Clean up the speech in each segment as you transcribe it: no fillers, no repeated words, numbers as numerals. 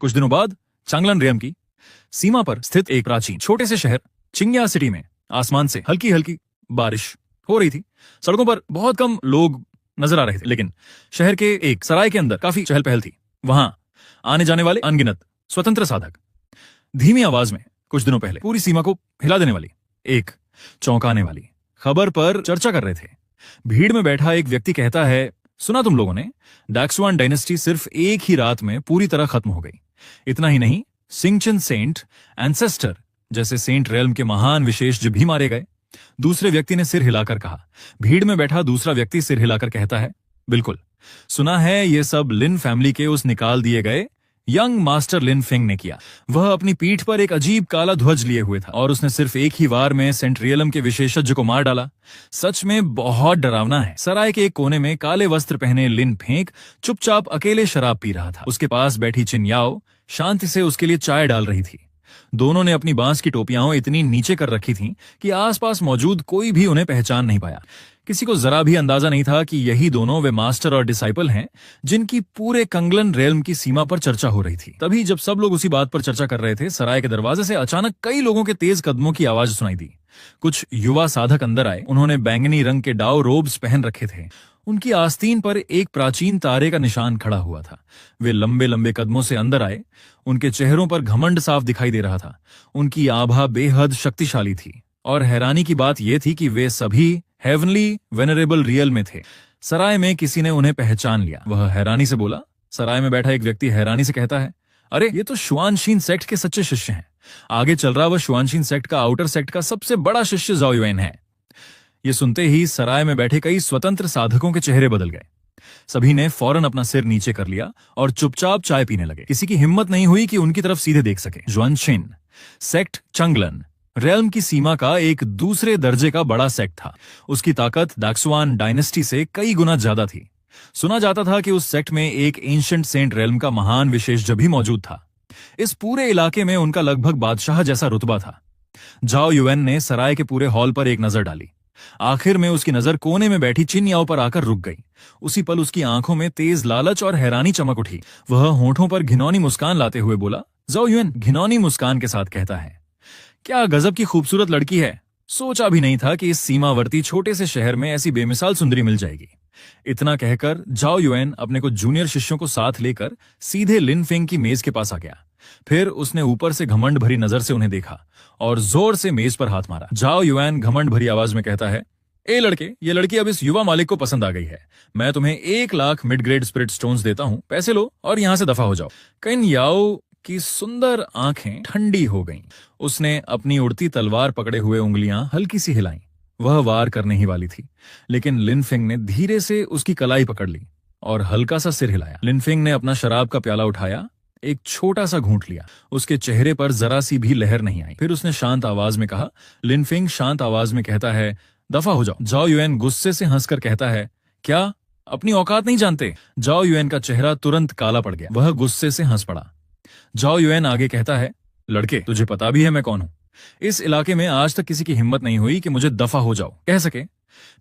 कुछ दिनों बाद चांगलन रेयम की सीमा पर स्थित एक प्राचीन छोटे से शहर चिंग्या सिटी में आसमान से हल्की हल्की बारिश हो रही थी। सड़कों पर बहुत कम लोग नजर आ रहे थे, लेकिन शहर के एक सराय के अंदर काफी चहल पहल थी। वहां आने जाने वाले अनगिनत स्वतंत्र साधक धीमी आवाज में कुछ दिनों पहले पूरी सीमा को हिला देने वाली एक चौंकाने वाली खबर पर चर्चा कर रहे थे। भीड़ में बैठा एक व्यक्ति कहता है, सुना तुम लोगों ने, डैक्सुआन डायनेस्टी सिर्फ एक ही रात में पूरी तरह खत्म हो गई। इतना ही नहीं, सिंगचन सेंट एंसेस्टर जैसे सेंट रेल्म के महान विशेषज्ञ भी मारे गए। दूसरे व्यक्ति ने सिर हिलाकर कहा। भीड़ में बैठा दूसरा व्यक्ति सिर हिलाकर कहता है, बिल्कुल, सुना है ये सब लिन फैमिली के उस निकाल दिए गए यंग मास्टर लिन फिंग ने किया। वह अपनी पीठ पर एक अजीब काला ध्वज लिए हुए था और उसने सिर्फ एक ही वार में सेंट रियलम के विशेषज्ञ को मार डाला। सच में बहुत डरावना है। सराय के एक कोने में काले वस्त्र पहने लिन फेंक चुपचाप अकेले शराब पी रहा था। उसके पास बैठी चिन्याओ शांति से उसके लिए चाय डाल रही थी। दोनों ने अपनी बांस की टोपियां इतनी नीचे कर रखी थीं कि आसपास मौजूद कोई भी उन्हें पहचान नहीं पाया। किसी को जरा भी अंदाजा नहीं था कि यही दोनों वे मास्टर और डिसाइपल हैं जिनकी पूरे कंगलन रेल्म की सीमा पर चर्चा हो रही थी। तभी जब सब लोग उसी बात पर चर्चा कर रहे थे, सराय के दरवाजे से अचानक कई लोगों के तेज कदमों की आवाज सुनाई दी। कुछ युवा साधक अंदर आए। उन्होंने बैंगनी रंग के डाउ रोब्स पहन रखे थे। उनकी आस्तीन पर एक प्राचीन तारे का निशान खड़ा हुआ था। वे लंबे लंबे कदमों से अंदर आए। उनके चेहरों पर घमंड साफ दिखाई दे रहा था। उनकी आभा बेहद शक्तिशाली थी और हैरानी की बात यह थी कि वे सभी हेवनली वेनरेबल रियल में थे। सराय में किसी ने उन्हें पहचान लिया। वह हैरानी से बोला। सराय में बैठा एक व्यक्ति हैरानी से कहता है, अरे ये तो शुआनशीन सेक्ट के सच्चे शिष्य हैं। आगे चल रहा वह शुआनशीन सेक्ट का आउटर सेक्ट का सबसे बड़ा शिष्य ज़ाओ युएन है। ये सुनते ही सराय में बैठे कई स्वतंत्र साधकों के चेहरे बदल गए। सभी ने फौरन अपना सिर नीचे कर लिया और चुपचाप चाय पीने लगे। किसी की हिम्मत नहीं हुई कि उनकी तरफ सीधे देख सके। जुआनशिन सेक्ट चंगलन रेल्म की सीमा का एक दूसरे दर्जे का बड़ा सेक्ट था। उसकी ताकत डैक्सुआन डायनेस्टी से कई गुना ज्यादा थी। सुना जाता था कि उस सेक्ट में एक एंशिएंट सेंट रेल्म का महान विशेषज्ञ भी मौजूद था। इस पूरे इलाके में उनका लगभग बादशाह जैसा रुतबा था। ज़ाओ युएन ने सराय के पूरे हॉल पर एक नजर डाली। आखिर में उसकी नजर कोने में बैठी चिन्याओ पर आकर रुक गई। उसी पल उसकी आंखों में तेज लालच और हैरानी चमक उठी। वह होठों पर घिनौनी मुस्कान लाते हुए बोला। ज़ाओ युएन घिनौनी मुस्कान के साथ कहता है, क्या गजब की खूबसूरत लड़की है। सोचा भी नहीं था कि इस सीमावर्ती छोटे से शहर में ऐसी बेमिसाल सुंदरी मिल जाएगी। इतना कहकर ज़ाओ युएन अपने कुछ जूनियर शिष्यों को साथ लेकर सीधे लिन फिंग की मेज के पास आ गया। फिर उसने ऊपर से घमंड भरी नजर से उन्हें देखा और जोर से मेज पर हाथ मारा। ज़ाओ युएन घमंड भरी आवाज में कहता है, ए लड़के, ये लड़की अब इस युवा मालिक को पसंद आ गई है। मैं तुम्हें 1 lakh mid grade spirit stones देता हूं। पैसे लो और यहां से दफा हो जाओ। कैन याओ की सुंदर आंखें ठंडी हो गईं। उसने अपनी उड़ती तलवार पकड़े हुए उंगलियां हल्की सी हिलाईं। वह वार करने ही वाली थी, लेकिन लिन फिंग ने धीरे से उसकी कलाई पकड़ ली और हल्का सा सिर हिलाया। लिन फिंग ने अपना शराब का प्याला उठाया, एक छोटा सा घूंट लिया। उसके चेहरे पर जरा सी भी लहर नहीं आई। फिर उसने शांत आवाज में कहा। लिन फिंग शांत आवाज में कहता है, दफा हो जाओ। ज़ाओ युएन गुस्से से हंसकर कहता है, क्या अपनी औकात नहीं जानते? ज़ाओ युएन का चेहरा तुरंत काला पड़ गया। वह गुस्से से हंस पड़ा। ज़ाओ युएन आगे कहता है, लड़के, तुझे पता भी है मैं कौन हूं। इस इलाके में आज तक किसी की हिम्मत नहीं हुई कि मुझे दफा हो जाओ कह सके।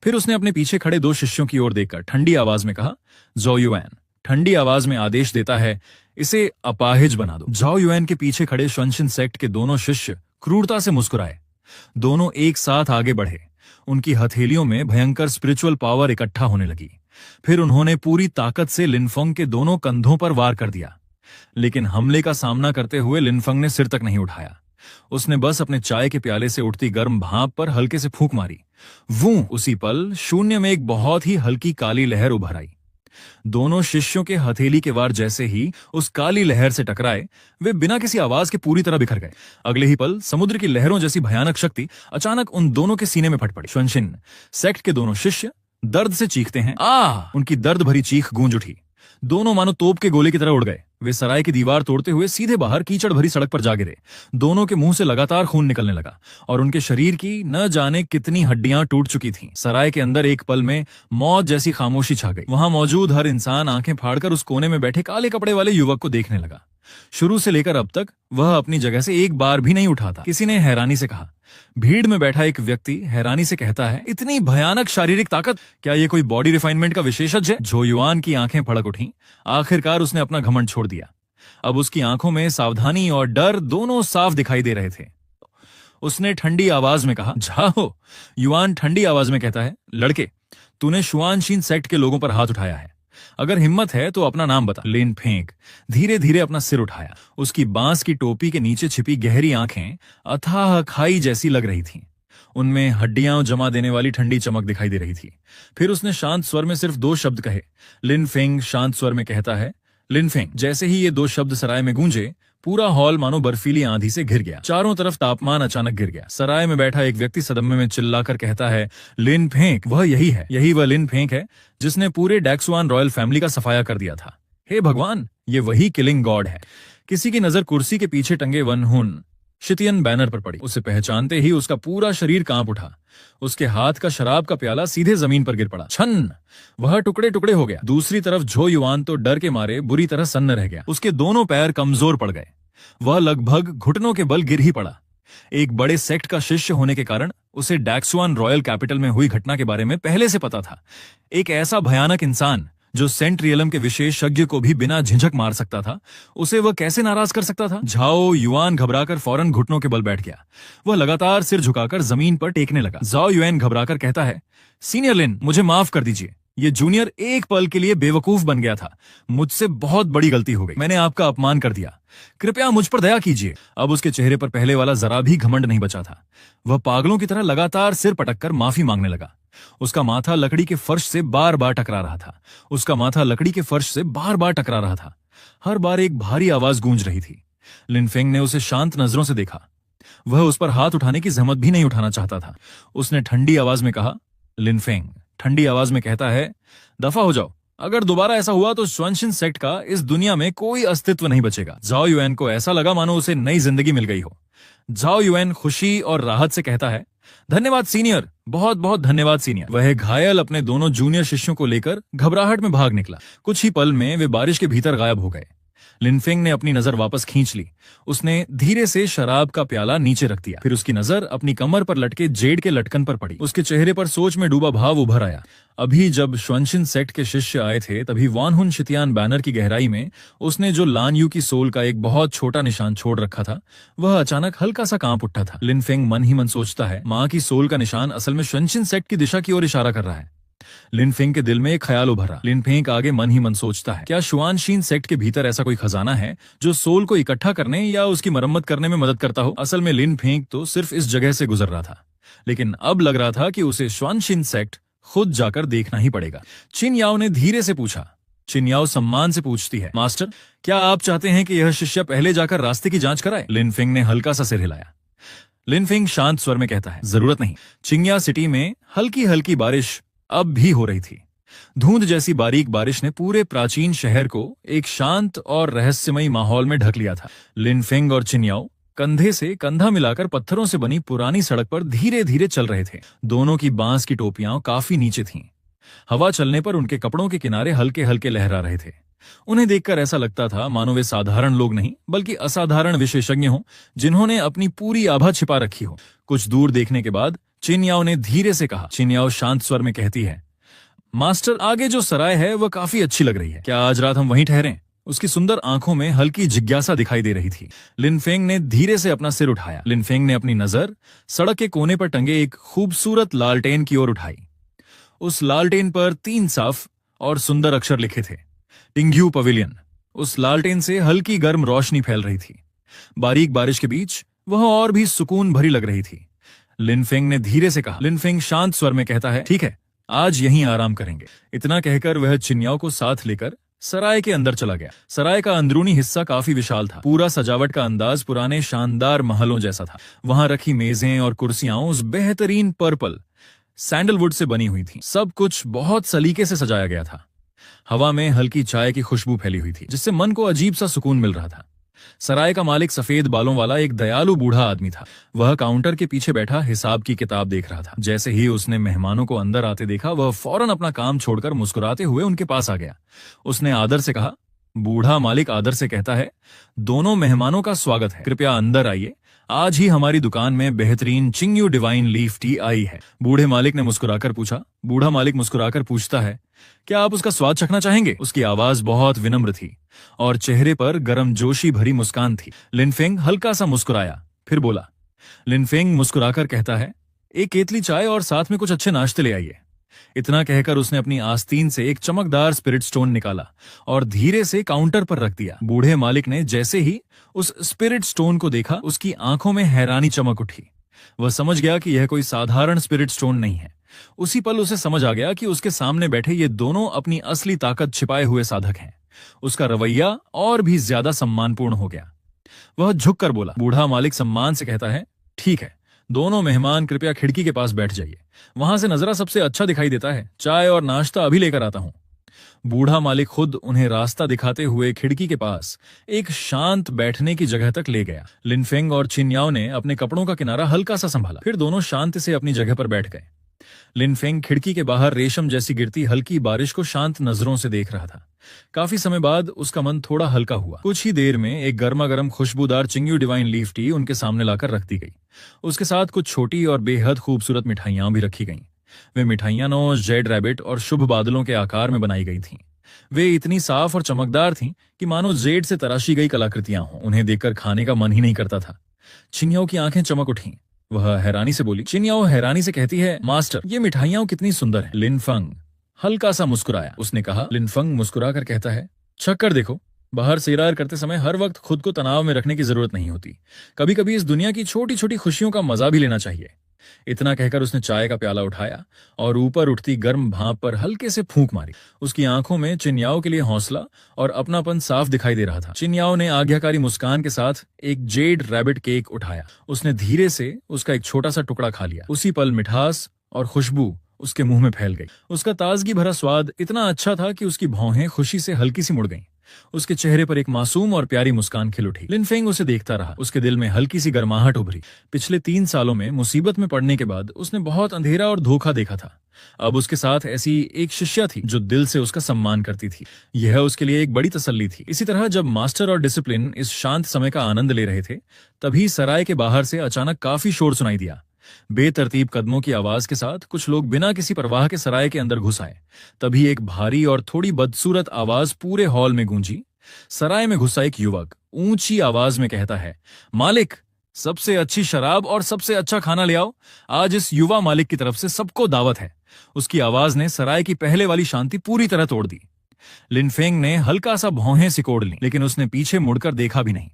फिर उसने अपने पीछे खड़े 2 शिष्यों की ओर देखकर ठंडी आवाज में कहा। ज़ाओ युएन ठंडी आवाज में आदेश देता है, इसे अपाहिज बना दो। ज़ाओ युएन के पीछे खड़े शुआनशिन सेक्ट के दोनों शिष्य क्रूरता से मुस्कुराए। दोनों एक साथ आगे बढ़े। उनकी हथेलियों में भयंकर स्पिरिचुअल पावर इकट्ठा होने लगी। फिर उन्होंने पूरी ताकत से लिनफंग के दोनों कंधों पर वार कर दिया, लेकिन हमले का सामना करते हुए लिनफंग ने सिर तक नहीं उठाया। उसने बस अपने चाय के प्याले से उठती गर्म भाप पर हल्के से फूंक मारी। वो उसी पल शून्य में एक बहुत ही हल्की काली लहर उभर आई। दोनों शिष्यों के हथेली के वार जैसे ही उस काली लहर से टकराए, वे बिना किसी आवाज के पूरी तरह बिखर गए। अगले ही पल समुद्र की लहरों जैसी भयानक शक्ति अचानक उन दोनों के सीने में फट पड़ी। शुआनशिन सेक्ट के दोनों शिष्य दर्द से चीखते हैं। उनकी दर्द भरी चीख गूंज उठी। दोनों मानो तोप के गोले की तरह उड़ गए। वे सराय की दीवार तोड़ते हुए सीधे बाहर कीचड़ भरी सड़क पर जा गिरे। दोनों के मुंह से लगातार खून निकलने लगा और उनके शरीर की न जाने कितनी हड्डियां टूट चुकी थीं। सराय के अंदर एक पल में मौत जैसी खामोशी छा गई। वहां मौजूद हर इंसान आंखें फाड़कर उस कोने में बैठे काले कपड़े वाले युवक को देखने लगा। शुरू से लेकर अब तक वह अपनी जगह से एक बार भी नहीं उठा था। किसी ने हैरानी से कहा। भीड़ में बैठा एक व्यक्ति हैरानी से कहता है, इतनी भयानक शारीरिक ताकत, क्या ये कोई बॉडी रिफाइनमेंट का विशेषज्ञ है? ज़ाओ युएन की आंखें फड़क उठी। आखिरकार उसने अपना घमंड छोड़ दिया। अब उसकी आंखों में सावधानी और डर दोनों साफ दिखाई दे रहे थे। उसने ठंडी आवाज में कहा, जाओ। युआन ठंडी आवाज में कहता है, लड़के, तूने शुआनशीन सेक्ट के लोगों पर हाथ उठाया है। अगर हिम्मत है तो अपना नाम बता। लिन फेंग धीरे धीरे अपना सिर उठाया। उसकी बांस की टोपी के नीचे छिपी गहरी आंखें अथाह खाई जैसी लग रही थीं। उनमें हड्डियां जमा देने वाली ठंडी चमक दिखाई दे रही थी। फिर उसने शांत स्वर में सिर्फ 2 शब्द कहे। लिन फेंग शांत स्वर में कहता है, लिन फेंग। जैसे ही ये 2 शब्द सराय में गूंजे, पूरा हॉल मानो बर्फीली आंधी से घिर गया। चारों तरफ तापमान अचानक गिर गया। सराय में बैठा एक व्यक्ति सदमे में चिल्लाकर कहता है, लिन फेंग, वह यही है, यही वह लिन फेंग है जिसने पूरे डैक्सुआन रॉयल फैमिली का सफाया कर दिया था। हे भगवान, ये वही किलिंग गॉड है। किसी की नजर कुर्सी के पीछे टंगे वन हुन शितियन बैनर पर पड़ी। उसे पहचानते ही उसका पूरा शरीर कांप उठा। उसके हाथ का शराब का प्याला सीधे जमीन पर गिर पड़ा। छन, वह टुकड़े टुकड़े हो गया। दूसरी तरफ झो युआन तो डर के मारे बुरी तरह सन्न रह गया। उसके दोनों पैर कमजोर पड़ गए। वह लगभग घुटनों के बल गिर ही पड़ा। एक बड़े सेक्ट का शिष्य होने के कारण उसे डैक्सुआन रॉयल कैपिटल में हुई घटना के बारे में पहले से पता था। एक ऐसा भयानक इंसान जो सेंट रियलम के विशेषज्ञ को भी बिना झिझक मार सकता था, उसे वह कैसे नाराज कर सकता था? झाओ युआन घबराकर फौरन घुटनों के बल बैठ गया। वह लगातार सिर झुकाकर जमीन पर टेकने लगा। झाओ युआन घबराकर कहता है, सीनियर लिन, मुझे माफ कर दीजिए। ये जूनियर एक पल के लिए बेवकूफ बन गया था। मुझसे बहुत बड़ी गलती हो गई। मैंने आपका अपमान कर दिया। कृपया मुझ पर दया कीजिए। अब उसके चेहरे पर पहले वाला जरा भी घमंड नहीं बचा था। वह पागलों की तरह लगातार सिर पटककर माफी मांगने लगा। उसका माथा लकड़ी के फर्श से बार बार टकरा रहा था। उसका माथा लकड़ी के फर्श से बार बार टकरा रहा था। हर बार एक भारी आवाज गूंज रही थी। लिन फेंग ने उसे शांत नजरों से देखा। वह उस पर हाथ उठाने की जहमत भी नहीं उठाना चाहता था। उसने ठंडी आवाज में कहा, लिन फेंग ठंडी आवाज में कहता है, दफा हो जाओ। अगर दोबारा ऐसा हुआ तो शुआनशीन सेक्ट का इस दुनिया में कोई अस्तित्व नहीं बचेगा। झाओ युआन को ऐसा लगा मानो उसे नई जिंदगी मिल गई हो। झाओ युआन खुशी और राहत से कहता है, धन्यवाद सीनियर, बहुत बहुत धन्यवाद सीनियर। वह घायल अपने दोनों जूनियर शिष्यों को लेकर घबराहट में भाग निकला। कुछ ही पल में वे बारिश के भीतर गायब हो गए। लिन फेंग ने अपनी नजर वापस खींच ली। उसने धीरे से शराब का प्याला नीचे रख दिया। फिर उसकी नजर अपनी कमर पर लटके जेड के लटकन पर पड़ी। उसके चेहरे पर सोच में डूबा भाव उभर आया। अभी जब शुआनशीन सेक्ट के शिष्य आए थे, तभी वान हुन शितियान बैनर की गहराई में उसने जो लान यू की सोल का एक बहुत छोटा निशान छोड़ रखा था, वह अचानक हल्का सा कांप उठा था। लिन फेंग मन ही मन सोचता है, मां की सोल का निशान असल में शुआनशीन सेक्ट की दिशा की ओर इशारा कर रहा है। लिन फेंग के दिल में एक ख्याल उभरा। लिन फेंग आगे मन ही मन सोचता है, क्या शुआनशीन सेक्ट के भीतर ऐसा कोई खजाना है जो सोल को इकट्ठा करने या उसकी मरम्मत करने में मदद करता हो? असल में लिन फेंग तो सिर्फ इस जगह से गुजर रहा था, लेकिन अब लग रहा था कि उसे शुआनशीन सेक्ट खुद जाकर देखना ही पड़ेगा। चिन याओ ने धीरे से पूछा। चिन याओ सम्मान से पूछती है, मास्टर, क्या आप चाहते हैं कि यह शिष्य पहले जाकर रास्ते की जांच कराए? लिन फेंग ने हल्का सा सिर हिलाया। लिन फेंग शांत स्वर में कहता है, जरूरत नहीं। चिंगया सिटी में हल्की हल्की बारिश अब भी हो रही थी। धुंध जैसी बारीक बारिश ने पूरे प्राचीन शहर को एक शांत और रहस्यमयी माहौल में ढक लिया था। लिन फेंग और चिन याओ कंधे से कंधा मिलाकर पत्थरों से बनी पुरानी सड़क पर धीरे धीरे चल रहे थे। दोनों की बांस की टोपियां काफी नीचे थीं। हवा चलने पर उनके कपड़ों के किनारे हल्के हल्के लहरा रहे थे। उन्हें देखकर ऐसा लगता था मानो वे साधारण लोग नहीं, बल्कि असाधारण विशेषज्ञ हों, जिन्होंने अपनी पूरी आभा छिपा रखी हो। कुछ दूर देखने के बाद चिन याओ ने धीरे से कहा। चिन याओ शांत स्वर में कहती है, मास्टर, आगे जो सराय है वह काफी अच्छी लग रही है। क्या आज रात हम वहीं ठहरें? उसकी सुंदर आंखों में हल्की जिज्ञासा दिखाई दे रही थी। लिन फेंग ने धीरे से अपना सिर उठाया। लिन फेंग ने अपनी नजर सड़क के कोने पर टंगे एक खूबसूरत लालटेन की ओर उठाई। उस लालटेन पर 3 साफ और सुंदर अक्षर लिखे थे, टिंग्यू पवेलियन। उस लालटेन से हल्की गर्म रोशनी फैल रही थी। बारीक बारिश के बीच वह और भी सुकून भरी लग रही थी। लिन फेंग ने धीरे से कहा। लिन फेंग शांत स्वर में कहता है, ठीक है, आज यहीं आराम करेंगे। इतना कहकर वह चिन याओ को साथ लेकर सराय के अंदर चला गया। सराय का अंदरूनी हिस्सा काफी विशाल था। पूरा सजावट का अंदाज पुराने शानदार महलों जैसा था। वहां रखी मेजें और कुर्सियां उस बेहतरीन पर्पल सैंडलवुड से बनी हुई थीं। सब कुछ बहुत सलीके से सजाया गया था। हवा में हल्की चाय की खुशबू फैली हुई थी, जिससे मन को अजीब सा सुकून मिल रहा था। सराय का मालिक सफेद बालों वाला एक दयालु बूढ़ा आदमी था। वह काउंटर के पीछे बैठा हिसाब की किताब देख रहा था। जैसे ही उसने मेहमानों को अंदर आते देखा, वह फौरन अपना काम छोड़कर मुस्कुराते हुए उनके पास आ गया। उसने आदर से कहा। बूढ़ा मालिक आदर से कहता है, दोनों मेहमानों का स्वागत है, कृपया अंदर आइए। आज ही हमारी दुकान में बेहतरीन चिंगयू डिवाइन लीफ टी आई है। बूढ़ा मालिक मुस्कुराकर पूछता है, क्या आप उसका स्वाद चखना चाहेंगे? उसकी आवाज बहुत विनम्र थी और चेहरे पर गर्मजोशी भरी मुस्कान थी। लिनफेंग हल्का सा मुस्कुराया, फिर बोला। लिनफेंग मुस्कुराकर कहता है, एक केतली चाय और साथ में कुछ अच्छे नाश्ते ले आइए। इतना कहकर उसने अपनी आस्तीन से एक चमकदार स्पिरिट स्टोन निकाला और धीरे से काउंटर पर रख दिया। बूढ़े मालिक ने जैसे ही उस स्पिरिट स्टोन को देखा, उसकी आंखों में हैरानी चमक उठी। वह समझ गया कि यह कोई साधारण स्पिरिट स्टोन नहीं है। उसी पल उसे समझ आ गया कि उसके सामने बैठे ये दोनों अपनी असली ताकत छिपाए हुए साधक हैं। उसका रवैया और भी ज्यादा सम्मानपूर्ण हो गया। वह झुककर बोला। बूढ़ा मालिक सम्मान से कहता है, ठीक है, दोनों मेहमान कृपया खिड़की के पास बैठ जाइए, वहां से नजरा सबसे अच्छा दिखाई देता है। चाय और नाश्ता अभी लेकर आता हूं। बूढ़ा मालिक खुद उन्हें रास्ता दिखाते हुए खिड़की के पास एक शांत बैठने की जगह तक ले गया। लिनफेंग और चिन्याओ ने अपने कपड़ों का किनारा हल्का सा संभाला, फिर दोनों शांति से अपनी जगह पर बैठ गए। लिनफेंग खिड़की के बाहर रेशम जैसी गिरती हल्की बारिश को शांत नजरों से देख रहा था। काफी समय बाद उसका मन थोड़ा हल्का हुआ। कुछ ही देर में एक गर्मा गर्म खुशबूदार चिंग्यू डिवाइन लीफ टी उनके सामने लाकर रख दी गई। उसके साथ कुछ छोटी और बेहद खूबसूरत मिठाइयां भी रखी गईं। वे मिठाइयां नौ जेड रैबिट और शुभ बादलों के आकार में बनाई गई थीं। वे इतनी साफ और चमकदार थीं कि मानो जेड से तराशी गई कलाकृतियां हों। उन्हें देखकर खाने का मन ही नहीं करता था। चिन्याओ की आंखें चमक उठीं। वह हैरानी से बोली। चिन्याओ हैरानी से कहती है, मास्टर, ये मिठाइयां कितनी सुंदर हैं। लिनफंग हल्का सा मुस्कुराया। उसने कहा। लिनफंग मुस्कुराकर कहता है, छक कर देखो, बाहर सैर करते समय हर वक्त खुद को तनाव में रखने की जरूरत नहीं होती। कभी कभी इस दुनिया की छोटी छोटी खुशियों का मजा भी लेना चाहिए। इतना कहकर उसने चाय का प्याला उठाया और ऊपर उठती गर्म भाप पर हल्के से फूंक मारी। उसकी आंखों में चिन्याओ के लिए हौसला और अपनापन साफ दिखाई दे रहा था। चिन्याओ ने आज्ञाकारी मुस्कान के साथ एक जेड रैबिट केक उठाया। उसने धीरे से उसका एक छोटा सा टुकड़ा खा लिया। उसी पल मिठास और खुशबू उसके मुंह में फैल गई। उसका ताजगी भरा स्वाद इतना अच्छा था कि उसकी भौहें खुशी से हल्की सी मुड़ गईं। उसके चेहरे पर एक मासूम और प्यारी मुस्कान खिल उठी। लिनफेंग उसे देखता रहा। उसके दिल में हल्की सी गर्माहट उभरी। पिछले 3 सालों में मुसीबत में पड़ने के बाद उसने बहुत अंधेरा और धोखा देखा था। अब उसके साथ ऐसी एक शिष्या थी जो दिल से उसका सम्मान करती थी। यह उसके लिए एक बड़ी तसल्ली थी। इसी तरह जब मास्टर और डिसिप्लिन इस शांत समय का आनंद ले रहे थे, तभी सराय के बाहर से अचानक काफी शोर सुनाई दिया। बेतरतीब कदमों की आवाज के साथ कुछ लोग बिना किसी परवाह के सराय के अंदर घुस आए। तभी एक भारी और थोड़ी बदसूरत आवाज पूरे हॉल में गूंजी। सराय में घुसा एक युवक ऊंची आवाज में कहता है, मालिक, सबसे अच्छी शराब और सबसे अच्छा खाना ले आओ। आज इस युवा मालिक की तरफ से सबको दावत है। उसकी आवाज ने सराय की पहले वाली शांति पूरी तरह तोड़ दी। लिनफेंग ने हल्का सा भौहें सिकोड़ ली, लेकिन उसने पीछे मुड़कर देखा भी नहीं।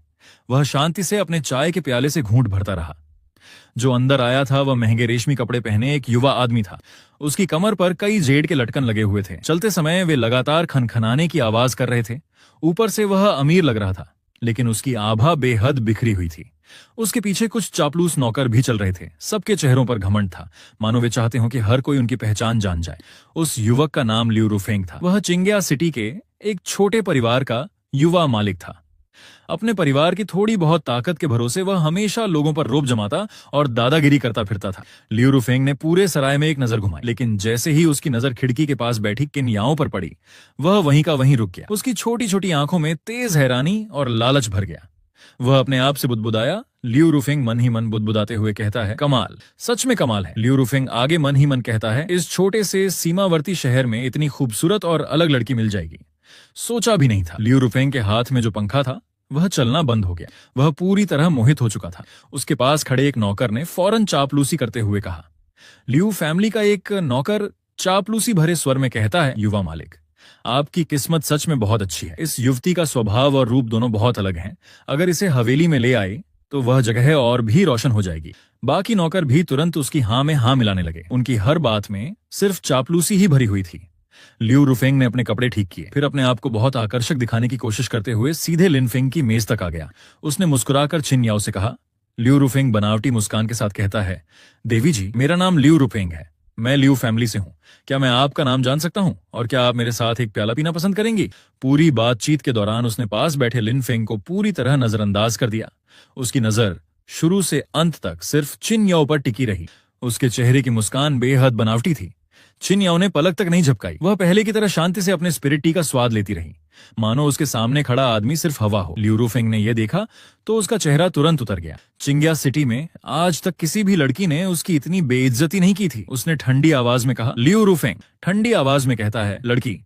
वह शांति से अपने चाय के प्याले से घूंट भरता रहा। जो अंदर आया था वह महंगे रेशमी कपड़े पहने एक युवा आदमी था। उसकी कमर पर कई जेड के लटकन लगे हुए थे। चलते समय वे लगातार खनखनाने की आवाज कर रहे थे। ऊपर से वह अमीर लग रहा था, लेकिन उसकी आभा बेहद बिखरी हुई थी। उसके पीछे कुछ चापलूस नौकर भी चल रहे थे। सबके चेहरों पर घमंड था, मानो वे चाहते हो कि हर कोई उनकी पहचान जान जाए। उस युवक का नाम लियू रुफेंग था। वह चिंग्या सिटी के एक छोटे परिवार का युवा मालिक था। अपने परिवार की थोड़ी बहुत ताकत के भरोसे वह हमेशा लोगों पर रोब जमाता और दादागिरी करता फिरता था। लियू रुफेंग ने पूरे सराय में एक नजर घुमाई, लेकिन जैसे ही उसकी नजर खिड़की के पास बैठी किन्याओं पर पड़ी, वह वहीं का वहीं रुक गया। उसकी छोटी छोटी आंखों में तेज हैरानी और लालच भर गया। वह अपने आप से बुदबुदाया। लियू रुफेंग मन ही मन बुदबुदाते हुए कहता है, कमाल, सच में कमाल है। लियू रुफेंग आगे मन ही मन कहता है, इस छोटे से सीमावर्ती शहर में इतनी खूबसूरत और अलग लड़की मिल जाएगी, सोचा भी नहीं था। लियू रुफेंग के हाथ में जो पंखा था वह चलना बंद हो गया। वह पूरी तरह मोहित हो चुका था। उसके पास खड़े एक नौकर ने फौरन चापलूसी करते हुए कहा। लियू फैमिली का एक नौकर चापलूसी भरे स्वर में कहता है, युवा मालिक, आपकी किस्मत सच में बहुत अच्छी है। इस युवती का स्वभाव और रूप दोनों बहुत अलग हैं। अगर इसे हवेली में ले आए तो वह जगह और भी रोशन हो जाएगी। बाकी नौकर भी तुरंत उसकी हाँ में हाँ मिलाने लगे। उनकी हर बात में सिर्फ चापलूसी ही भरी हुई थी। लियू रुफेंग ने अपने कपड़े ठीक किए, फिर अपने आप को बहुत आकर्षक दिखाने की कोशिश करते हुए सीधे लिनफेंग की मेज तक आ गया। उसने मुस्कुराकर चिन्याओ से कहा। लियू रुफेंग बनावटी मुस्कान के साथ कहता है, देवी जी, मेरा नाम लियू रुफेंग है। मैं लियू फैमिली से हूँ। क्या मैं आपका नाम जान सकता हूँ? और क्या आप मेरे साथ एक प्याला पीना पसंद करेंगी? पूरी बातचीत के दौरान उसने पास बैठे लिनफेंग को पूरी तरह नजरअंदाज कर दिया। उसकी नजर शुरू से अंत तक सिर्फ चिन्याओ पर टिकी रही। उसके चेहरे की मुस्कान बेहद बनावटी थी। चिन्याओ ने पलक तक नहीं झपकाई। वह पहले की तरह शांति से अपने स्पिरिट टी का स्वाद लेती रही। मानो उसके सामने खड़ा आदमी सिर्फ हवा हो। लियू रूफेंग ने यह देखा तो उसका चेहरा तुरंत उतर गया। चिंग्या सिटी में आज तक किसी भी लड़की ने उसकी इतनी बेइज्जती नहीं की थी। उसने ठंडी आवाज में कहा, लियू रूफेंग ठंडी आवाज में कहता है, लड़की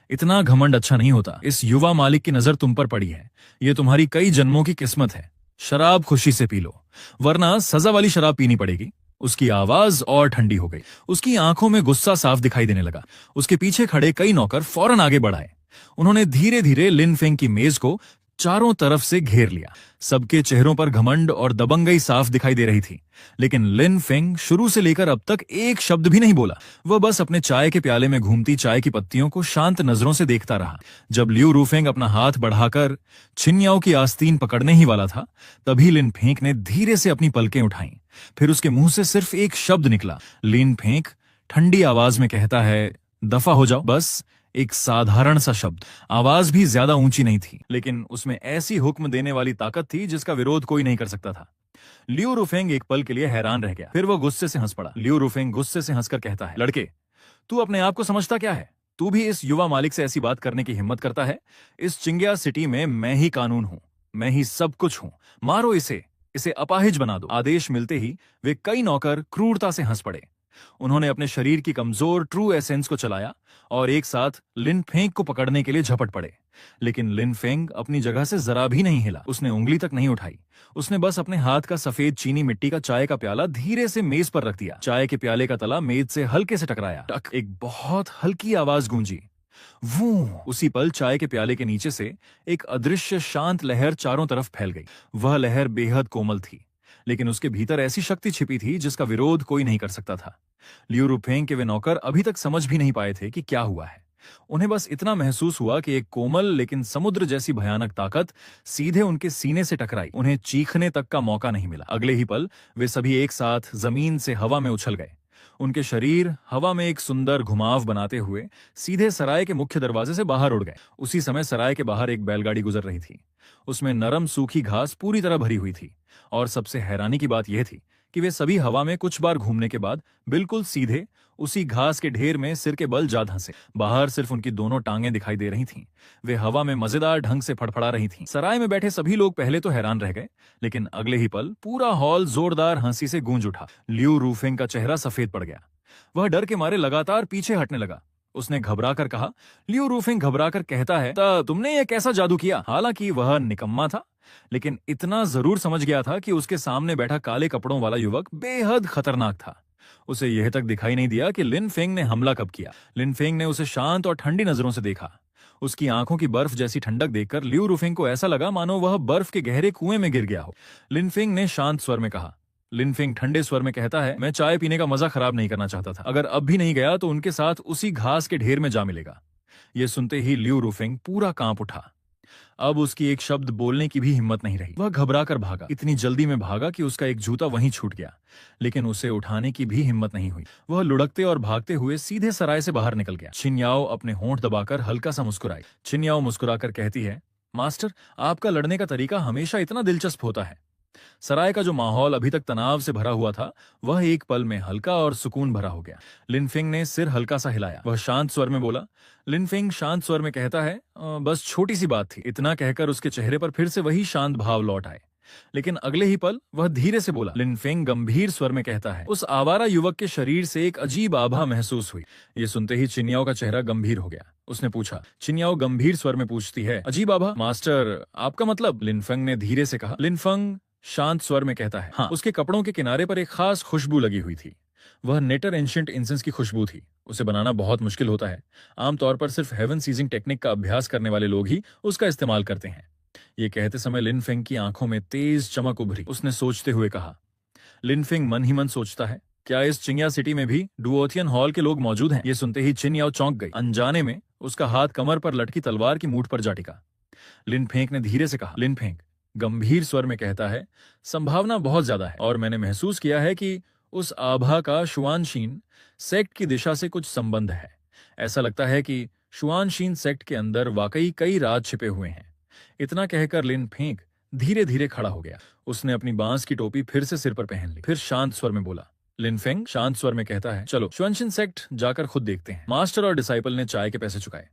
इतना घमंड अच्छा नहीं होता। इस युवा मालिक की नजर तुम पर पड़ी है, ये तुम्हारी कई जन्मों की किस्मत है। शराब खुशी से पी लो, वरना सजा वाली शराब पीनी पड़ेगी। उसकी आवाज और ठंडी हो गई। उसकी आंखों में गुस्सा साफ दिखाई देने लगा। उसके पीछे खड़े कई नौकर फौरन आगे बढ़ाए। उन्होंने धीरे धीरे लिन फेंग की मेज को चारों तरफ से घेर लिया। सबके चेहरों पर घमंड और दबंगई साफ दिखाई दे रही थी, लेकिन लिन फेंग शुरू से लेकर अब तक एक शब्द भी नहीं बोला। वह बस अपने चाय के प्याले में घूमती चाय की पत्तियों को शांत नजरों से देखता रहा। जब लियू रूफेंग अपना हाथ बढ़ाकर छिन्याओं की आस्तीन पकड़ने ही वाला था, तभी लिन फेंग ने धीरे से अपनी पलकें उठाई। फिर उसके मुंह से सिर्फ एक शब्द निकला। लिन फेंग ठंडी आवाज में कहता है, दफा हो जाओ। बस एक साधारण सा शब्द। आवाज भी ज्यादा ऊंची नहीं थी, लेकिन उसमें ऐसी हुक्म देने वाली ताकत थी जिसका विरोध कोई नहीं कर सकता था। लियू रूफेंग एक पल के लिए हैरान रह गया, फिर वो गुस्से से हंस पड़ा। लियू रूफेंग गुस्से से हंसकर कहता है, लड़के तू अपने आप को समझता क्या है? तू भी इस युवा मालिक से ऐसी बात करने की हिम्मत करता है? इस चिंग्या सिटी में मैं ही कानून हूं, मैं ही सब कुछ हूं। मारो इसे, इसे अपाहिज बना दो। आदेश मिलते ही वे कई नौकर क्रूरता से हंस पड़े। उन्होंने अपने शरीर की कमजोर ट्रू एसेंस को चलाया और एक साथ लिन फेंग को पकड़ने के लिए झपट पड़े। लेकिन लिन फेंग अपनी जगह से जरा भी नहीं हिला। उसने उंगली तक नहीं उठाई। उसने बस अपने हाथ का सफेद चीनी मिट्टी का चाय का प्याला धीरे से मेज पर रख दिया। चाय के प्याले का तला मेज से हल्के से टकराया। टक, एक बहुत हल्की आवाज गूंजी। वो उसी पल चाय के प्याले के नीचे से एक अदृश्य शांत लहर चारों तरफ फैल गई। वह लहर बेहद कोमल थी, लेकिन उसके भीतर ऐसी शक्ति छिपी थी जिसका विरोध कोई नहीं कर सकता था। लियू रूफेंग के वे नौकर अभी तक समझ भी नहीं पाए थे कि क्या हुआ है। उन्हें बस इतना महसूस हुआ कि एक कोमल लेकिन समुद्र जैसी भयानक ताकत सीधे उनके सीने से टकराई। उन्हें चीखने तक का मौका नहीं मिला। अगले ही पल वे सभी एक साथ जमीन से हवा में उछल गए। उनके शरीर हवा में एक सुंदर घुमाव बनाते हुए सीधे सराय के मुख्य दरवाजे से बाहर उड़ गए। उसी समय सराय के बाहर एक बैलगाड़ी गुजर रही थी। उसमें नरम सूखी घास पूरी तरह भरी हुई थी, और सबसे हैरानी की बात यह थी कि वे सभी हवा में कुछ बार घूमने के बाद बिल्कुल सीधे उसी घास के ढेर में सिर के बल जा धंसे। बाहर सिर्फ उनकी दोनों टांगें दिखाई दे रही थीं। वे हवा में मजेदार ढंग से फड़फड़ा रही थीं। सराय में बैठे सभी लोग पहले तो हैरान रह गए, लेकिन अगले ही पल पूरा हॉल जोरदार हंसी से गूंज उठा। लियू रूफेंग का चेहरा सफेद पड़ गया। वह डर के मारे लगातार पीछे हटने लगा। उसने घबराकर कहा, लियू रूफेंग घबराकर कहता है, तुमने ये कैसा जादू किया? हालांकि वह निकम्मा था, लेकिन इतना जरूर समझ गया था कि उसके सामने बैठा काले कपड़ों वाला युवक बेहद खतरनाक था। उसे यह तक दिखाई नहीं दिया कि लिन फेंग ने हमला कब किया। लिन फेंग ने उसे शांत और ठंडी नजरों से देखा। उसकी आंखों की बर्फ जैसी ठंडक देखकर लियू रूफेंग को ऐसा लगा मानो वह बर्फ के गहरे कुएं में गिर गया हो। लिन फेंग ने शांत स्वर में कहा। लिन फेंग ठंडे स्वर में कहता है, मैं चाय पीने का मजा खराब नहीं करना चाहता था। अगर अब भी नहीं गया तो उनके साथ उसी घास के ढेर में जा मिलेगा। यह सुनते ही लियू रूफेंग पूरा कांप उठा। अब उसकी एक शब्द बोलने की भी हिम्मत नहीं रही। वह घबराकर भागा। इतनी जल्दी में भागा कि उसका एक जूता वहीं छूट गया, लेकिन उसे उठाने की भी हिम्मत नहीं हुई। वह लुढ़कते और भागते हुए सीधे सराय से बाहर निकल गया। छिन्याओ अपने होंठ दबाकर हल्का सा मुस्कुराई। छिन्याओ मुस्कुराकर कहती है, मास्टर, आपका लड़ने का तरीका हमेशा इतना दिलचस्प होता है। सराय का जो माहौल अभी तक तनाव से भरा हुआ था, वह एक पल में हल्का और सुकून भरा हो गया। लिन फेंग ने सिर हल्का सा हिलाया। वह शांत स्वर में बोला। लिन फेंग शांत स्वर में कहता है, बस छोटी सी बात थी। इतना कहकर उसके चेहरे पर फिर से वही शांत भाव लौट आए। लेकिन अगले ही पल वह धीरे से बोला। लिन फेंग गंभीर स्वर में कहता है, उस आवारा युवक के शरीर से एक अजीब आभा महसूस हुई। ये सुनते ही चिन्याओ का चेहरा गंभीर हो गया। उसने पूछा। चिन्याओ गंभीर स्वर में पूछती है, अजीब आभा? मास्टर, आपका मतलब? लिन फेंग ने धीरे से कहा। लिन फेंग शांत स्वर में कहता है, हाँ, उसके कपड़ों के किनारे पर एक खास खुशबू लगी हुई थी। वह नेटर एंशिएंट इंसेंस की खुशबू थी। उसे बनाना बहुत मुश्किल होता है। आमतौर पर सिर्फ हेवन सीजिंग टेक्निक का अभ्यास करने वाले लोग ही उसका इस्तेमाल करते हैं। ये कहते समय लिन फेंग की आंखों में तेज चमक उभरी। उसने सोचते हुए कहा। लिन फेंग मन ही मन सोचता है, क्या इस चिंग्या सिटी में भी डुओथियन हॉल के लोग मौजूद हैं? ये सुनते ही चिन्याओ चौंक गई। अनजाने में उसका हाथ कमर पर लटकी तलवार की मूठ पर जा टिका। लिन फेंग ने धीरे से कहा। लिन फेंग गंभीर स्वर में कहता है, संभावना बहुत ज्यादा है, और मैंने महसूस किया है कि उस आभा का शुआनशीन सेक्ट की दिशा से कुछ संबंध है। ऐसा लगता है कि शुआनशीन सेक्ट के अंदर वाकई कई राज छिपे हुए हैं। इतना कहकर लिन फेंग धीरे धीरे खड़ा हो गया। उसने अपनी बांस की टोपी फिर से सिर पर पहन ली। फिर शांत स्वर में बोला। लिन फेंग शांत स्वर में कहता है, चलो शुआनशीन सेक्ट जाकर खुद देखते हैं। मास्टर और डिसाइपल ने चाय के पैसे चुकाए।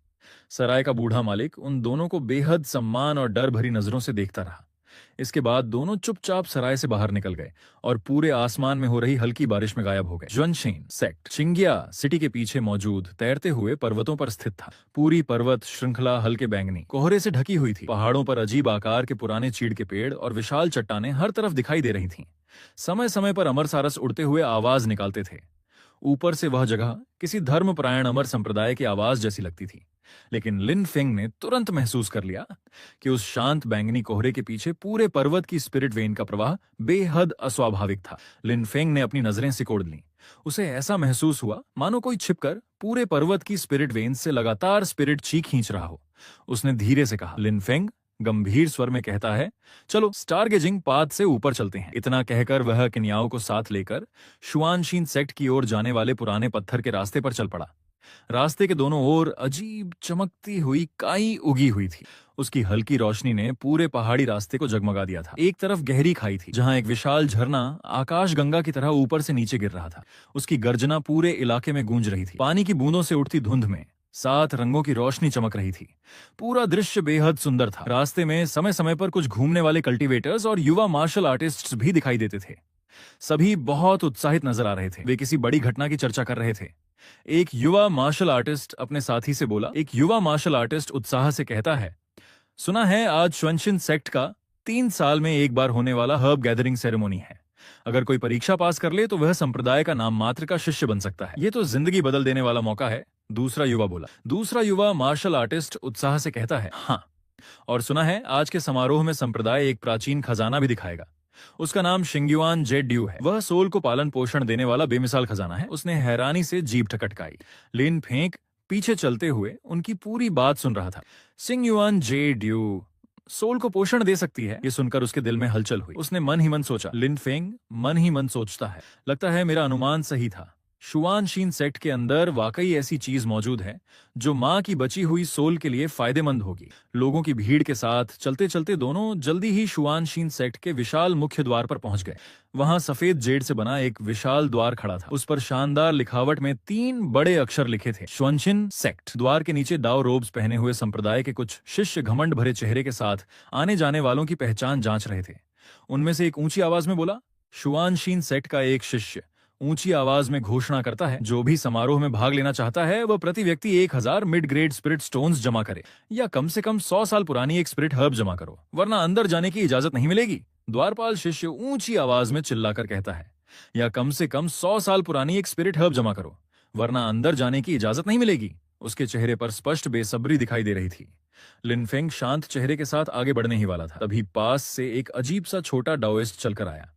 सराय का बूढ़ा मालिक उन दोनों को बेहद सम्मान और डर भरी नजरों से देखता रहा। इसके बाद दोनों चुपचाप सराय से बाहर निकल गए और पूरे आसमान में हो रही हल्की बारिश में गायब हो गए। ज्वनशीन सेक्ट चिंग्या सिटी के पीछे मौजूद तैरते हुए पर्वतों पर स्थित था। पूरी पर्वत श्रृंखला हल्के बैंगनी कोहरे से ढकी हुई थी। पहाड़ों पर अजीब आकार के पुराने चीड़ के पेड़ और विशाल चट्टानें हर तरफ दिखाई दे रही थीं। समय समय पर अमर सारस उड़ते हुए आवाज निकालते थे। ऊपर से वह जगह किसी धर्मपरायण अमर संप्रदाय की आवाज जैसी लगती थी, लेकिन लिन फेंग ने तुरंत महसूस कर लिया कि उस शांत बैंगनी कोहरे के पीछे पूरे पर्वत की स्पिरिट वेन का प्रवाह बेहद अस्वाभाविक था। लिन फेंग ने अपनी नजरें सिकोड़ लीं। उसे ऐसा महसूस हुआ मानो कोई छिपकर पूरे पर्वत की स्पिरिट वेन से लगातार स्पिरिट ची खींच रहा हो। उसने धीरे से कहा, लिन फेंग गंभीर स्वर में कहता है, चलो स्टारगेजिंग पाथ से ऊपर चलते हैं। इतना कहकर वह किन्याओं को साथ लेकर शुआनशीन सेक्ट की ओर जाने वाले पुराने पत्थर के रास्ते पर चल पड़ा। रास्ते के दोनों ओर अजीब चमकती हुई काई उगी हुई थी। उसकी हल्की रोशनी ने पूरे पहाड़ी रास्ते को जगमगा दिया था। एक तरफ गहरी खाई थी जहां एक विशाल झरना आकाश गंगा की तरह ऊपर से नीचे गिर रहा था। उसकी गर्जना पूरे इलाके में गूंज रही थी। पानी की बूंदों से उठती धुंध में 7 रंगों की रोशनी चमक रही थी। पूरा दृश्य बेहद सुंदर था। रास्ते में समय समय पर कुछ घूमने वाले कल्टीवेटर्स और युवा मार्शल आर्टिस्ट्स भी दिखाई देते थे। सभी बहुत उत्साहित नजर आ रहे थे। वे किसी बड़ी घटना की चर्चा कर रहे थे। एक युवा मार्शल आर्टिस्ट अपने साथी से बोला। एक युवा मार्शल आर्टिस्ट उत्साह से कहता है, सुना है आज श्वनशिन सेक्ट का 3 साल में एक बार होने वाला हर्ब गैदरिंग सेरेमोनी है। अगर कोई परीक्षा पास कर ले तो वह संप्रदाय का नाम मात्र का शिष्य बन सकता है। ये तो जिंदगी बदल देने वाला मौका है, दूसरा युवा बोला। दूसरा युवा मार्शल आर्टिस्ट उत्साह से कहता है, हाँ, और सुना है आज के समारोह में संप्रदाय एक प्राचीन खजाना भी दिखाएगा। उसका नाम शिंग्युआन जेड ड्यू है। वह सोल को पालन पोषण देने वाला बेमिसाल खजाना है। उसने हैरानी से जीभ ठकटकाई। लिन फेंग पीछे चलते हुए उनकी पूरी बात सुन रहा था। शिंग्युआन जेड ड्यू सोल को पोषण दे सकती है। ये सुनकर उसके दिल में हलचल हुई। उसने मन ही मन सोचा, लिन फेंग मन ही मन सोचता है, लगता है मेरा अनुमान सही था। शुआनशीन सेक्ट के अंदर वाकई ऐसी चीज मौजूद है जो मां की बची हुई सोल के लिए फायदेमंद होगी। लोगों की भीड़ के साथ चलते चलते दोनों जल्दी ही शुआनशीन सेक्ट के विशाल मुख्य द्वार पर पहुंच गए। वहां सफेद जेड से बना एक विशाल द्वार खड़ा था। उस पर शानदार लिखावट में 3 बड़े अक्षर लिखे थे, श्वनशिन सेक्ट। द्वार के नीचे दाव रोब्स पहने हुए संप्रदाय के कुछ शिष्य घमंड भरे चेहरे के साथ आने जाने वालों की पहचान जांच रहे थे। उनमें से एक ऊंची आवाज में बोला, शुआनशीन सेक्ट का एक शिष्य ऊंची आवाज में घोषणा करता है, जो भी समारोह में भाग लेना चाहता है वह प्रति व्यक्ति 1000 मिड ग्रेड स्पिरिट स्टोन्स जमा करे या कम से कम 100 साल पुरानी एक स्पिरिट हर्ब जमा करो, वरना अंदर जाने की इजाजत नहीं मिलेगी। द्वारपाल शिष्य ऊंची आवाज में चिल्लाकर कहता है, या कम से कम 100 साल पुरानी एक स्पिरिट हर्ब जमा करो, वरना अंदर जाने की इजाजत नहीं मिलेगी। उसके चेहरे पर स्पष्ट बेसब्री दिखाई दे रही थी। लिन फेंग शांत चेहरे के साथ आगे बढ़ने ही वाला था, तभी पास से एक अजीब सा छोटा डाओइस्ट चलकर आया।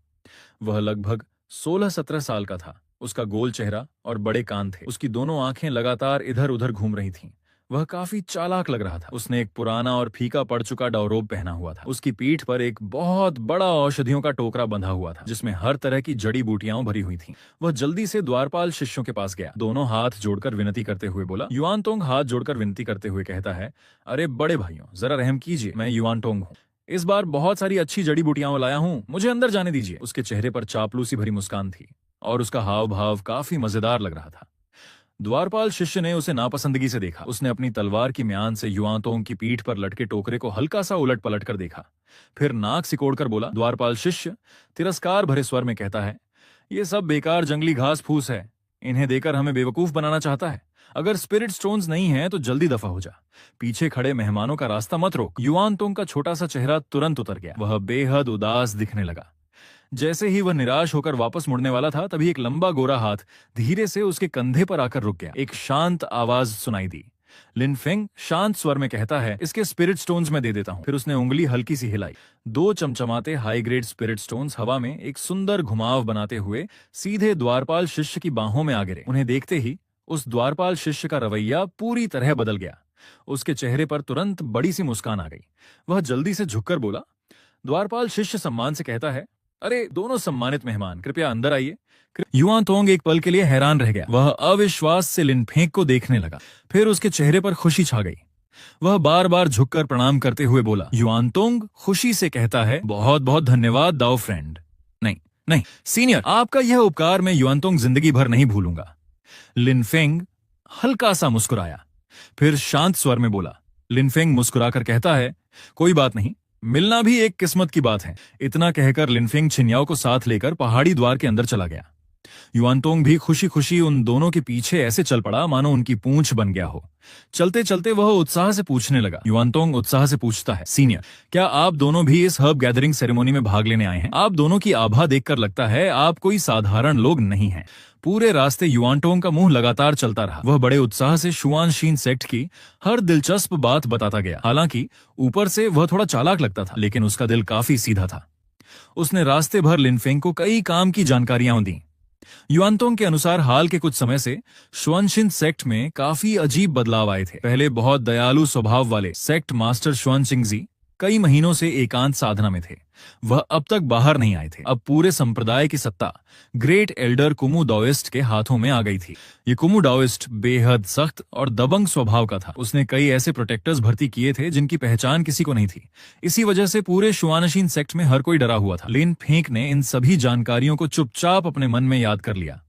वह लगभग 16-17 साल का था। उसका गोल चेहरा और बड़े कान थे। उसकी दोनों आंखें लगातार इधर उधर घूम रही थीं। वह काफी चालाक लग रहा था। उसने एक पुराना और फीका पड़ चुका डाउरोब पहना हुआ था। उसकी पीठ पर एक बहुत बड़ा औषधियों का टोकरा बंधा हुआ था, जिसमें हर तरह की जड़ी बूटियां भरी हुई थीं। वह जल्दी से द्वारपाल शिष्यों के पास गया। दोनों हाथ जोड़कर विनती करते हुए बोला। युआनतोंग हाथ जोड़कर विनती करते हुए कहता है, अरे बड़े भाइयों, जरा रहम कीजिए, मैं युआनतोंग हूँ। इस बार बहुत सारी अच्छी जड़ी बूटियां लाया हूँ, मुझे अंदर जाने दीजिए। उसके चेहरे पर चापलूसी भरी मुस्कान थी और उसका हाव भाव काफी मजेदार लग रहा था। द्वारपाल शिष्य ने उसे नापसंदगी से देखा। उसने अपनी तलवार की म्यान से युआनतोंग की पीठ पर लटके टोकरे को हल्का सा उलट पलट कर देखा, फिर नाक सिकोड़कर बोला। द्वारपाल शिष्य तिरस्कार भरे स्वर में कहता है, ये सब बेकार जंगली घास फूस है, इन्हें देकर हमें बेवकूफ बनाना चाहता है। अगर स्पिरिट स्टोन्स नहीं है तो जल्दी दफा हो जा, पीछे खड़े मेहमानों का रास्ता मत रोक। युआनतोंग का छोटा सा चेहरा तुरंत उतर गया। वह बेहद उदास दिखने लगा। जैसे ही वह निराश होकर वापस मुड़ने वाला था, तभी एक लंबा गोरा हाथ धीरे से उसके कंधे पर आकर रुक गया। एक शांत आवाज सुनाई दी। लिन फेंग शांत स्वर में कहता है, इसके स्पिरिट स्टोन्स में दे देता हूं। फिर उसने उंगली हल्की सी हिलाई। 2 चमचमाते हाई ग्रेड स्पिरिट स्टोन्स हवा में एक सुंदर घुमाव बनाते हुए सीधे द्वारपाल शिष्य की बाहों में आ गिरे। उन्हें देखते ही उस द्वारपाल शिष्य का रवैया पूरी तरह बदल गया। उसके चेहरे पर तुरंत बड़ी सी मुस्कान आ गई। वह जल्दी से झुककर बोला। द्वारपाल शिष्य सम्मान से कहता है, अरे दोनों सम्मानित मेहमान, कृपया अंदर आइए। युआनतोंग एक पल के लिए हैरान रह गया। वह अविश्वास से लिन फेंग को देखने लगा, फिर उसके चेहरे पर खुशी छा गई। वह बार बार झुककर प्रणाम करते हुए बोला। युआनतोंग खुशी से कहता है, बहुत बहुत धन्यवाद दाओ फ्रेंड। नहीं नहीं सीनियर, आपका यह उपकार मैं युआनतोंग जिंदगी भर नहीं भूलूंगा। लिन फेंग हल्का सा मुस्कुराया। फिर शांत स्वर में बोला। लिनफेंग मुस्कुराकर कहता है, कोई बात नहीं, मिलना भी एक किस्मत की बात है। इतना कहकर लिनफेंग छिन्याओ को साथ लेकर पहाड़ी द्वार के अंदर चला गया। युआनतोंग भी खुशी खुशी उन दोनों के पीछे ऐसे चल पड़ा मानो उनकी पूंछ बन गया हो। चलते चलते वह उत्साह से पूछने लगा। युआनतोंग उत्साह से पूछता है, सीनियर, क्या आप दोनों भी इस हर्ब गैदरिंग सेरेमनी में भाग लेने आए हैं? आप दोनों की आभा देखकर लगता है आप कोई साधारण लोग नहीं हैं। पूरे रास्ते युआनतोंग का मुंह लगातार चलता रहा। वह बड़े उत्साह से शुआनशीन सेक्ट की हर दिलचस्प बात बताता गया। हालांकि ऊपर से वह थोड़ा चालाक लगता था, लेकिन उसका दिल काफी सीधा था। उसने रास्ते भर लिनफेंग को कई काम की जानकारियां दी। युआनतोंग के अनुसार हाल के कुछ समय से शुआनशिन सेक्ट में काफी अजीब बदलाव आए थे। पहले बहुत दयालु स्वभाव वाले सेक्ट मास्टर शुआनशिंगजी कई महीनों से एकांत साधना में थे। वह अब तक बाहर नहीं आए थे। अब पूरे संप्रदाय की सत्ता ग्रेट एल्डर कुमू दाओइस्ट के हाथों में आ गई थी। ये कुमू दाओइस्ट बेहद सख्त और दबंग स्वभाव का था। उसने कई ऐसे प्रोटेक्टर्स भर्ती किए थे जिनकी पहचान किसी को नहीं थी। इसी वजह से पूरे शुआनशीन सेक्ट में हर कोई डरा हुआ था। लिनफेंग ने इन सभी जानकारियों को चुपचाप अपने मन में याद कर लिया।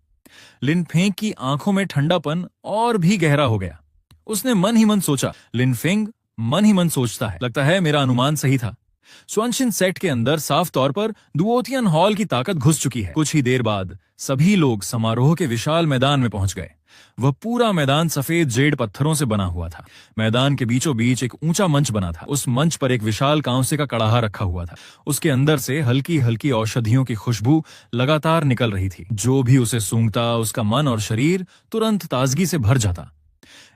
लिनफेंग की आंखों में ठंडापन और भी गहरा हो गया। उसने मन ही मन सोचा। लिनफेंग मन ही मन सोचता है, लगता है मेरा अनुमान सही था। शुआनशिन सेक्ट के अंदर साफ तौर पर दुओतियन हॉल की ताकत घुस चुकी है। कुछ ही देर बाद सभी लोग समारोह के विशाल मैदान में पहुंच गए। वह पूरा मैदान सफेद जेड पत्थरों से बना हुआ था। मैदान के बीचों बीच एक ऊंचा मंच बना था। उस मंच पर एक विशाल कांसे का कड़ाहा रखा हुआ था। उसके अंदर से हल्की हल्की औषधियों की खुशबू लगातार निकल रही थी। जो भी उसे सूंघता उसका मन और शरीर तुरंत ताजगी से भर जाता।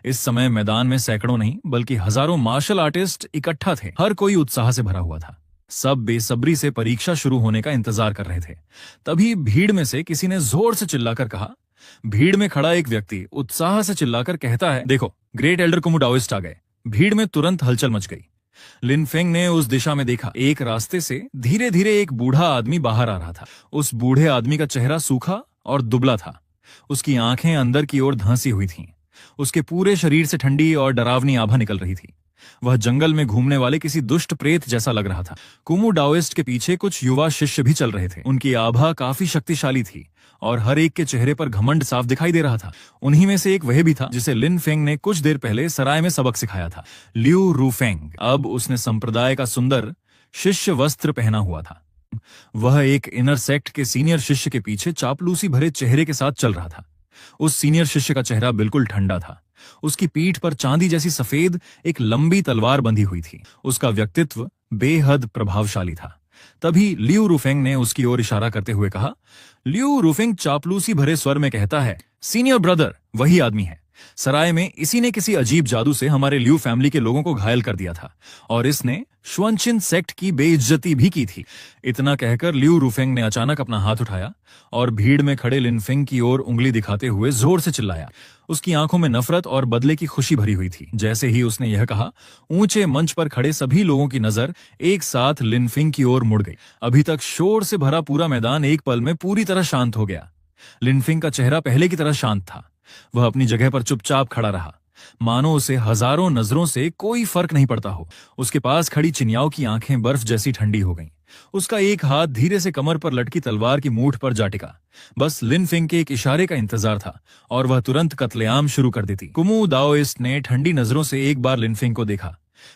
इस समय मैदान में सैकड़ों नहीं बल्कि हजारों मार्शल आर्टिस्ट इकट्ठा थे। हर कोई उत्साह से भरा हुआ था। सब बेसब्री से परीक्षा शुरू होने का इंतजार कर रहे थे। तभी भीड़ में से किसी ने जोर से चिल्लाकर कहा। भीड़ में खड़ा एक व्यक्ति उत्साह से चिल्लाकर कहता है, देखो, ग्रेट एल्डर कुमू दाओइस्ट आ गए। भीड़ में तुरंत हलचल मच गई। लिनफेंग ने उस दिशा में देखा। एक रास्ते से धीरे धीरे एक बूढ़ा आदमी बाहर आ रहा था। उस बूढ़े आदमी का चेहरा सूखा और दुबला था। उसकी आंखें अंदर की ओर धंसी हुई थीं। उसके पूरे शरीर से ठंडी और डरावनी आभा निकल रही थी। वह जंगल में घूमने वाले किसी दुष्ट प्रेत जैसा लग रहा था। कुमू दाओइस्ट के पीछे कुछ युवा शिष्य भी चल रहे थे। उनकी आभा काफी शक्तिशाली थी और हर एक के चेहरे पर घमंड साफ दिखाई दे रहा था। उन्हीं में से एक वह भी था जिसे लिनफेंग ने कुछ देर पहले सराय में सबक सिखाया था, लियू रूफेंग। अब उसने संप्रदाय का सुंदर शिष्य वस्त्र पहना हुआ था। वह एक इनर सेक्ट के सीनियर शिष्य के पीछे चापलूसी भरे चेहरे के साथ चल रहा था। उस सीनियर शिष्य का चेहरा बिल्कुल ठंडा था। उसकी पीठ पर चांदी जैसी सफेद एक लंबी तलवार बंधी हुई थी। उसका व्यक्तित्व बेहद प्रभावशाली था। तभी लियू रूफेंग ने उसकी ओर इशारा करते हुए कहा। लियू रूफेंग चापलूसी भरे स्वर में कहता है, सीनियर ब्रदर, वही आदमी है। सराय में इसी ने किसी अजीब जादू से हमारे लियू फैमिली के लोगों को घायल कर दिया था और इसने शुआनशिन सेक्ट की बेइज्जती भी की थी। इतना कहकर लियू रूफेंग ने अचानक अपना हाथ उठाया और भीड़ में खड़े लिनफेंग की ओर उंगली दिखाते हुए जोर से चिल्लाया। उसकी आंखों में नफरत और बदले की खुशी भरी हुई थी। जैसे ही उसने यह कहा, ऊंचे मंच पर खड़े सभी लोगों की नजर एक साथ लिनफेंग की ओर मुड़ गई। अभी तक शोर से भरा पूरा मैदान एक पल में पूरी तरह शांत हो गया। लिनफेंग का चेहरा पहले की तरह शांत था। वह अपनी जगह पर चुपचाप खड़ा रहा, मानो उसे हजारों नजरों से कोई फर्क नहीं पड़ता हो। उसके पास खड़ी चिनियाओं की आंखें बर्फ जैसी ठंडी हो गईं। उसका एक हाथ धीरे से कमर पर लटकी तलवार की मूठ पर जा टिका। बस लिनफेंग के एक इशारे का इंतजार था और वह तुरंत कत्लेआम शुरू कर देती। कुमू दाओइस्ट ने ठंडी नजरों से एक बार लिनफेंग को देखा।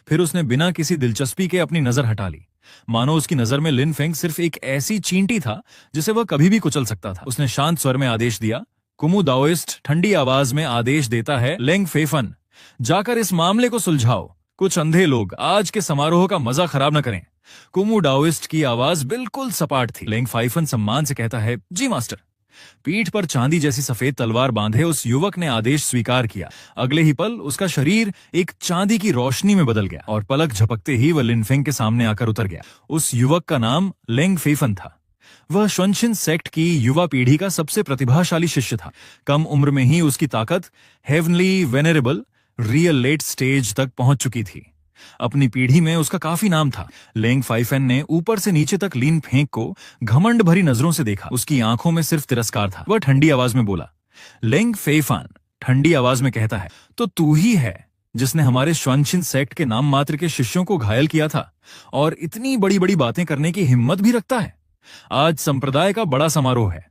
फिर उसने बिना किसी दिलचस्पी के अपनी नजर हटा ली, मानो उसकी नजर में लिनफेंग सिर्फ एक ऐसी चींटी था जिसे वह कभी भी कुचल सकता था। उसने शांत स्वर में आदेश दिया। कुमू दाओइस्ट ठंडी आवाज में आदेश देता है, लेंग फेफन, जाकर इस मामले को सुलझाओ। कुछ अंधे लोग आज के समारोह का मजा खराब न करें। कुमू दाओइस्ट की आवाज बिल्कुल सपाट थी। लेंग फाइफन सम्मान से कहता है, जी मास्टर। पीठ पर चांदी जैसी सफेद तलवार बांधे उस युवक ने आदेश स्वीकार किया। अगले ही पल उसका शरीर एक चांदी की रोशनी में बदल गया और पलक झपकते ही वह लिनफेंग के सामने आकर उतर गया। उस युवक का नाम लेंग फेफन था। वह शुआनशिन सेक्ट की युवा पीढ़ी का सबसे प्रतिभाशाली शिष्य था। कम उम्र में ही उसकी ताकत हेवनली वेनेरेबल रियल लेट स्टेज तक पहुंच चुकी थी। अपनी पीढ़ी में उसका काफी नाम था। लेंग फाइफेन ने ऊपर से नीचे तक लिनफेंग को घमंड भरी नजरों से देखा। उसकी आंखों में सिर्फ तिरस्कार था। वह ठंडी आवाज में बोला। लेंग फेफान ठंडी आवाज में कहता है, तो तू ही है जिसने हमारे शुआनशिन सेक्ट के नाम मात्र के शिष्यों को घायल किया था और इतनी बड़ी बड़ी बातें करने की हिम्मत भी रखता है। आज संप्रदाय का बड़ा समारोह है।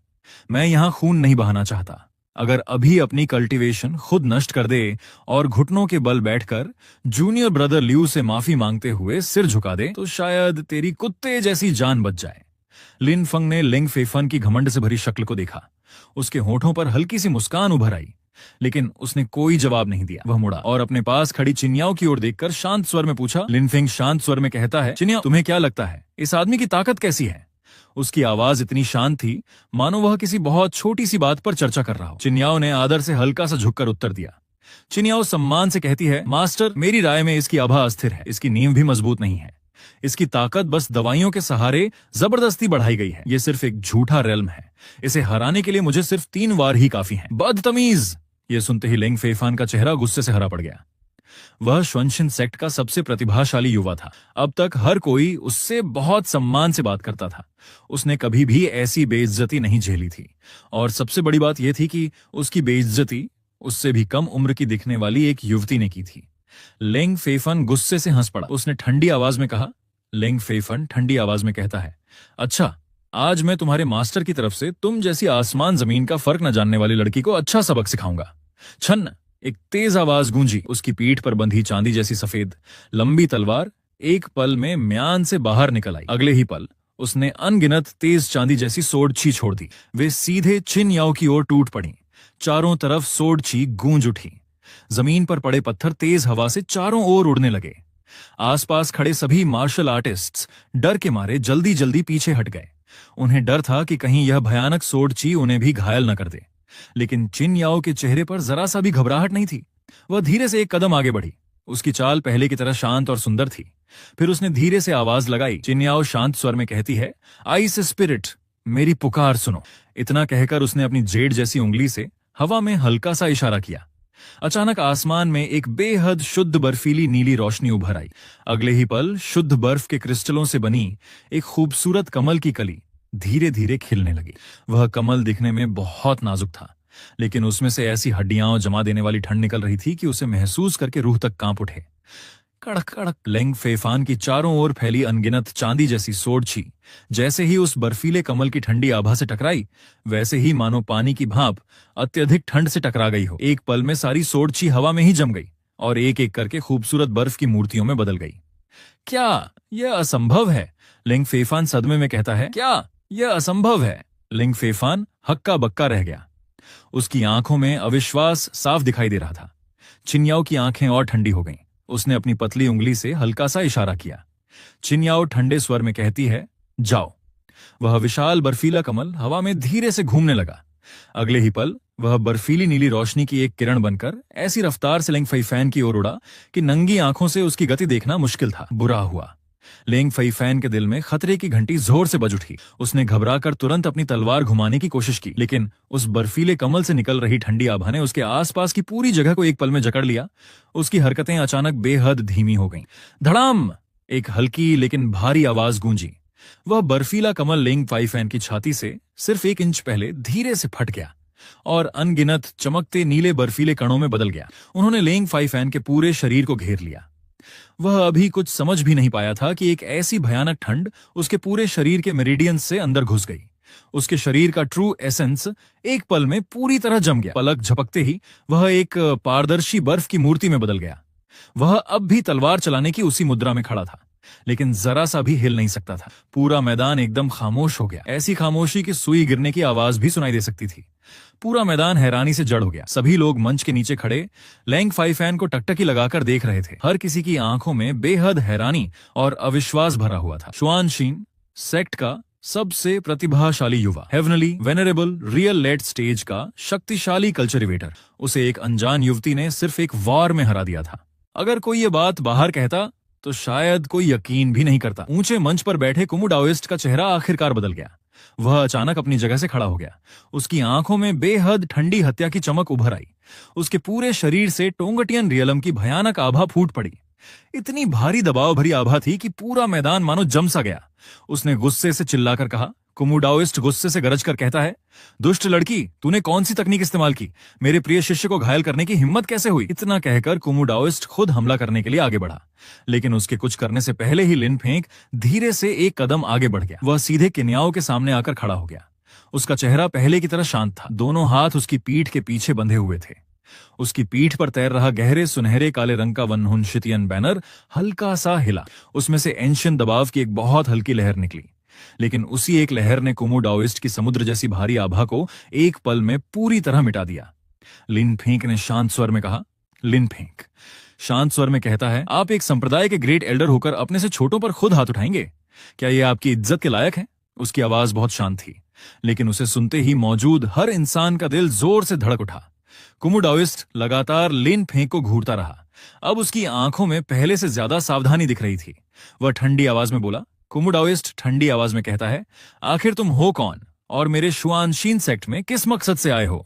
मैं यहां खून नहीं बहाना चाहता। अगर अभी अपनी कल्टीवेशन खुद नष्ट कर दे और घुटनों के बल बैठकर जूनियर ब्रदर ल्यू से माफी मांगते हुए सिर झुका दे तो शायद तेरी कुत्ते जैसी जान बच जाए। लिन फंग ने लिंग फेफन की घमंड से भरी शक्ल को देखा। उसके होठों पर हल्की सी मुस्कान उभर आई, लेकिन उसने कोई जवाब नहीं दिया। वह मुड़ा और अपने पास खड़ी चिन्याओ की ओर देखकर शांत स्वर में पूछा। लिनफेंग शांत स्वर में कहता है, चिन्याओ तुम्हें क्या लगता है इस आदमी की ताकत कैसी है? उसकी आवाज इतनी शांत थी मानो वह किसी बहुत छोटी सी बात पर चर्चा कर रहा हो। चिन्याओ ने आदर से हल्का सा झुककर उत्तर दिया। चिन्याओ सम्मान से कहती है, मास्टर मेरी राय में इसकी आभा अस्थिर है, इसकी नींव भी मजबूत नहीं है। इसकी ताकत बस दवाइयों के सहारे जबरदस्ती बढ़ाई गई है। ये सिर्फ एक झूठा रेल्म है। इसे हराने के लिए मुझे सिर्फ 3 वार ही काफी है। बदतमीज! यह सुनते ही लिंग फेफान का चेहरा गुस्से से हरा पड़ गया। वह श्वनशिन सेक्ट का सबसे प्रतिभाशाली युवा था। अब तक हर कोई उससे बहुत सम्मान से बात करता था। उसने कभी भी ऐसी बेइज्जती नहीं झेली थी, और सबसे बड़ी बात यह थी कि उसकी बेइज्जती उससे भी कम उम्र की दिखने वाली एक युवती ने की थी। लिंग फेफन गुस्से से हंस पड़ा। उसने ठंडी आवाज में कहा। लिंग फेफन ठंडी आवाज में कहता है, अच्छा आज मैं तुम्हारे मास्टर की तरफ से तुम जैसी आसमान जमीन का फर्क न जानने वाली लड़की को अच्छा सबक सिखाऊंगा। छन्न! एक तेज आवाज गूंजी। उसकी पीठ पर बंधी चांदी जैसी सफेद लंबी तलवार एक पल में म्यान से बाहर निकल आई। अगले ही पल उसने अनगिनत तेज चांदी जैसी सोडछी छोड़ दी। वे सीधे चिन याओ की ओर टूट पड़ी। चारों तरफ सोडछी गूंज उठी। जमीन पर पड़े पत्थर तेज हवा से चारों ओर उड़ने लगे। आसपास खड़े सभी मार्शल आर्टिस्ट्स डर के मारे जल्दी जल्दी पीछे हट गए। उन्हें डर था कि कहीं यह भयानक सोडछी उन्हें भी घायल न कर दे। लेकिन चिन याओ के चेहरे पर जरा सा भी घबराहट नहीं थी। वह धीरे से एक कदम आगे बढ़ी। उसकी चाल पहले की तरह शांत और सुंदर थी। फिर उसने धीरे से आवाज लगाई। चिन याओ शांत स्वर में कहती है, आइस स्पिरिट, मेरी पुकार सुनो। इतना कहकर उसने अपनी जेड जैसी उंगली से हवा में हल्का सा इशारा किया। अचानक आसमान में एक बेहद शुद्ध बर्फीली नीली रोशनी उभर आई। अगले ही पल शुद्ध बर्फ के क्रिस्टलों से बनी एक खूबसूरत कमल की कली धीरे धीरे खिलने लगी। वह कमल दिखने में बहुत नाजुक था, लेकिन उसमें से ऐसी हड्डियां जमा देने वाली ठंड निकल रही थी कि उसे महसूस करके रूह तक कांप उठे। कड़क कड़क! लिंग फेफान की चारों ओर फैली अनगिनत चांदी जैसी सोडछी जैसे ही उस बर्फीले कमल की ठंडी आभा से टकराई, वैसे ही मानो पानी की भाप अत्यधिक ठंड से टकरा गई हो। एक पल में सारी सोडछी हवा में ही जम गई और एक एक करके खूबसूरत बर्फ की मूर्तियों में बदल गई। क्या यह असंभव है? लिंग फेफान सदमे में कहता है। क्या यह असंभव है? लिंग फेफान हक्का बक्का रह गया। उसकी आंखों में अविश्वास साफ दिखाई दे रहा था। चिन्याओ की आंखें और ठंडी हो गईं। उसने अपनी पतली उंगली से हल्का सा इशारा किया। चिन्याओ ठंडे स्वर में कहती है, जाओ। वह विशाल बर्फीला कमल हवा में धीरे से घूमने लगा। अगले ही पल वह बर्फीली नीली रोशनी की एक किरण बनकर ऐसी रफ्तार से लिंग फेफान की ओर उड़ा कि नंगी आंखों से उसकी गति देखना मुश्किल था। बुरा हुआ। लिंग फेफान के दिल में खतरे की घंटी जोर से बज उठी। उसने घबराकर तुरंत अपनी तलवार घुमाने की कोशिश की, लेकिन उस बर्फीले कमल से निकल रही ठंडी आभा ने उसके आसपास की पूरी जगह को एक पल में जकड़ लिया। उसकी हरकतें अचानक बेहद धीमी हो गईं। धड़ाम! एक हल्की लेकिन भारी आवाज गूंजी। वह बर्फीला कमल लिंग फेफान की छाती से सिर्फ 1 इंच पहले धीरे से फट गया और अनगिनत चमकते नीले बर्फीले कणों में बदल गया। उन्होंने लिंग फेफान के पूरे शरीर को घेर लिया। वह अभी कुछ समझ भी नहीं पाया था कि एक ऐसी भयानक ठंड उसके पूरे शरीर के मेरिडियंस से अंदर घुस गई। उसके शरीर का ट्रू एसेंस एक पल में पूरी तरह जम गया। पलक झपकते ही वह एक पारदर्शी बर्फ की मूर्ति में बदल गया। वह अब भी तलवार चलाने की उसी मुद्रा में खड़ा था, लेकिन जरा सा भी हिल नहीं सकता था। पूरा मैदान एकदम खामोश हो गया। ऐसी खामोशी कि सुई गिरने की आवाज भी सुनाई दे सकती थी। पूरा मैदान हैरानी से जड़ हो गया। सभी लोग मंच के नीचे खड़े लिंग फेफान को टकटकी लगाकर देख रहे थे। हर किसी की आंखों में बेहद हैरानी और अविश्वास भरा हुआ था। श्वानशिन सेक्ट का सबसे प्रतिभाशाली युवा, heavenly venerable realm late stage का शक्तिशाली कल्चरिवेटर, उसे एक अनजान युवती ने सिर्फ एक वार में हरा दिया था। अगर कोई ये बात बाहर कहता तो शायद कोई यकीन भी नहीं करता। ऊंचे मंच पर बैठे कुमुडाओइस्ट का चेहरा आखिरकार बदल गया। वह अचानक अपनी जगह से खड़ा हो गया। उसकी आंखों में बेहद ठंडी हत्या की चमक उभर आई। उसके पूरे शरीर से टोंगटियन रियलम की भयानक आभा फूट पड़ी। इतनी भारी दबाव भरी आभा थी कि पूरा मैदान मानो जम सा गया। उसने गुस्से से चिल्लाकर कहा। कुमुडाओइस्ट गुस्से से गरज कर कहता है, दुष्ट लड़की, तूने कौन सी तकनीक इस्तेमाल की? मेरे प्रिय शिष्य को घायल करने की हिम्मत कैसे हुई? इतना कहकर कुमुडाओइस्ट खुद हमला करने के लिए आगे बढ़ा, लेकिन उसके कुछ करने से पहले ही लिन फेंग धीरे से एक कदम आगे बढ़ गया। वह सीधे किन्याओ के सामने आकर खड़ा हो गया। उसका चेहरा पहले की तरह शांत था। दोनों हाथ उसकी पीठ के पीछे बंधे हुए थे। उसकी पीठ पर तैर रहा गहरे सुनहरे काले रंग का वनहुन शितियन बैनर हल्का सा हिला। उसमें से एंशियन दबाव की एक बहुत हल्की लहर निकली, लेकिन उसी एक लहर ने कुमू डाओइस्ट की समुद्र जैसी भारी आभा को एक पल में पूरी तरह मिटा दिया। लिन फेंक ने शांत स्वर में कहा, लिन फेंक शांत स्वर में कहता है, आप एक संप्रदाय के ग्रेट एल्डर होकर अपने से छोटों पर खुद हाथ उठाएंगे? क्या यह आपकी इज्जत के लायक है? उसकी आवाज बहुत शांत थी, लेकिन उसे सुनते ही मौजूद हर इंसान का दिल जोर से धड़क उठा। कुमू डाओइस्ट लगातार लिन फेंक को घूरता रहा। अब उसकी आंखों में पहले से ज्यादा सावधानी दिख रही थी। वह ठंडी आवाज में बोला। कुमू डाओइस्ट ठंडी आवाज में कहता है, आखिर तुम हो कौन और मेरे शुआनशीन सेक्ट में किस मकसद से आए हो?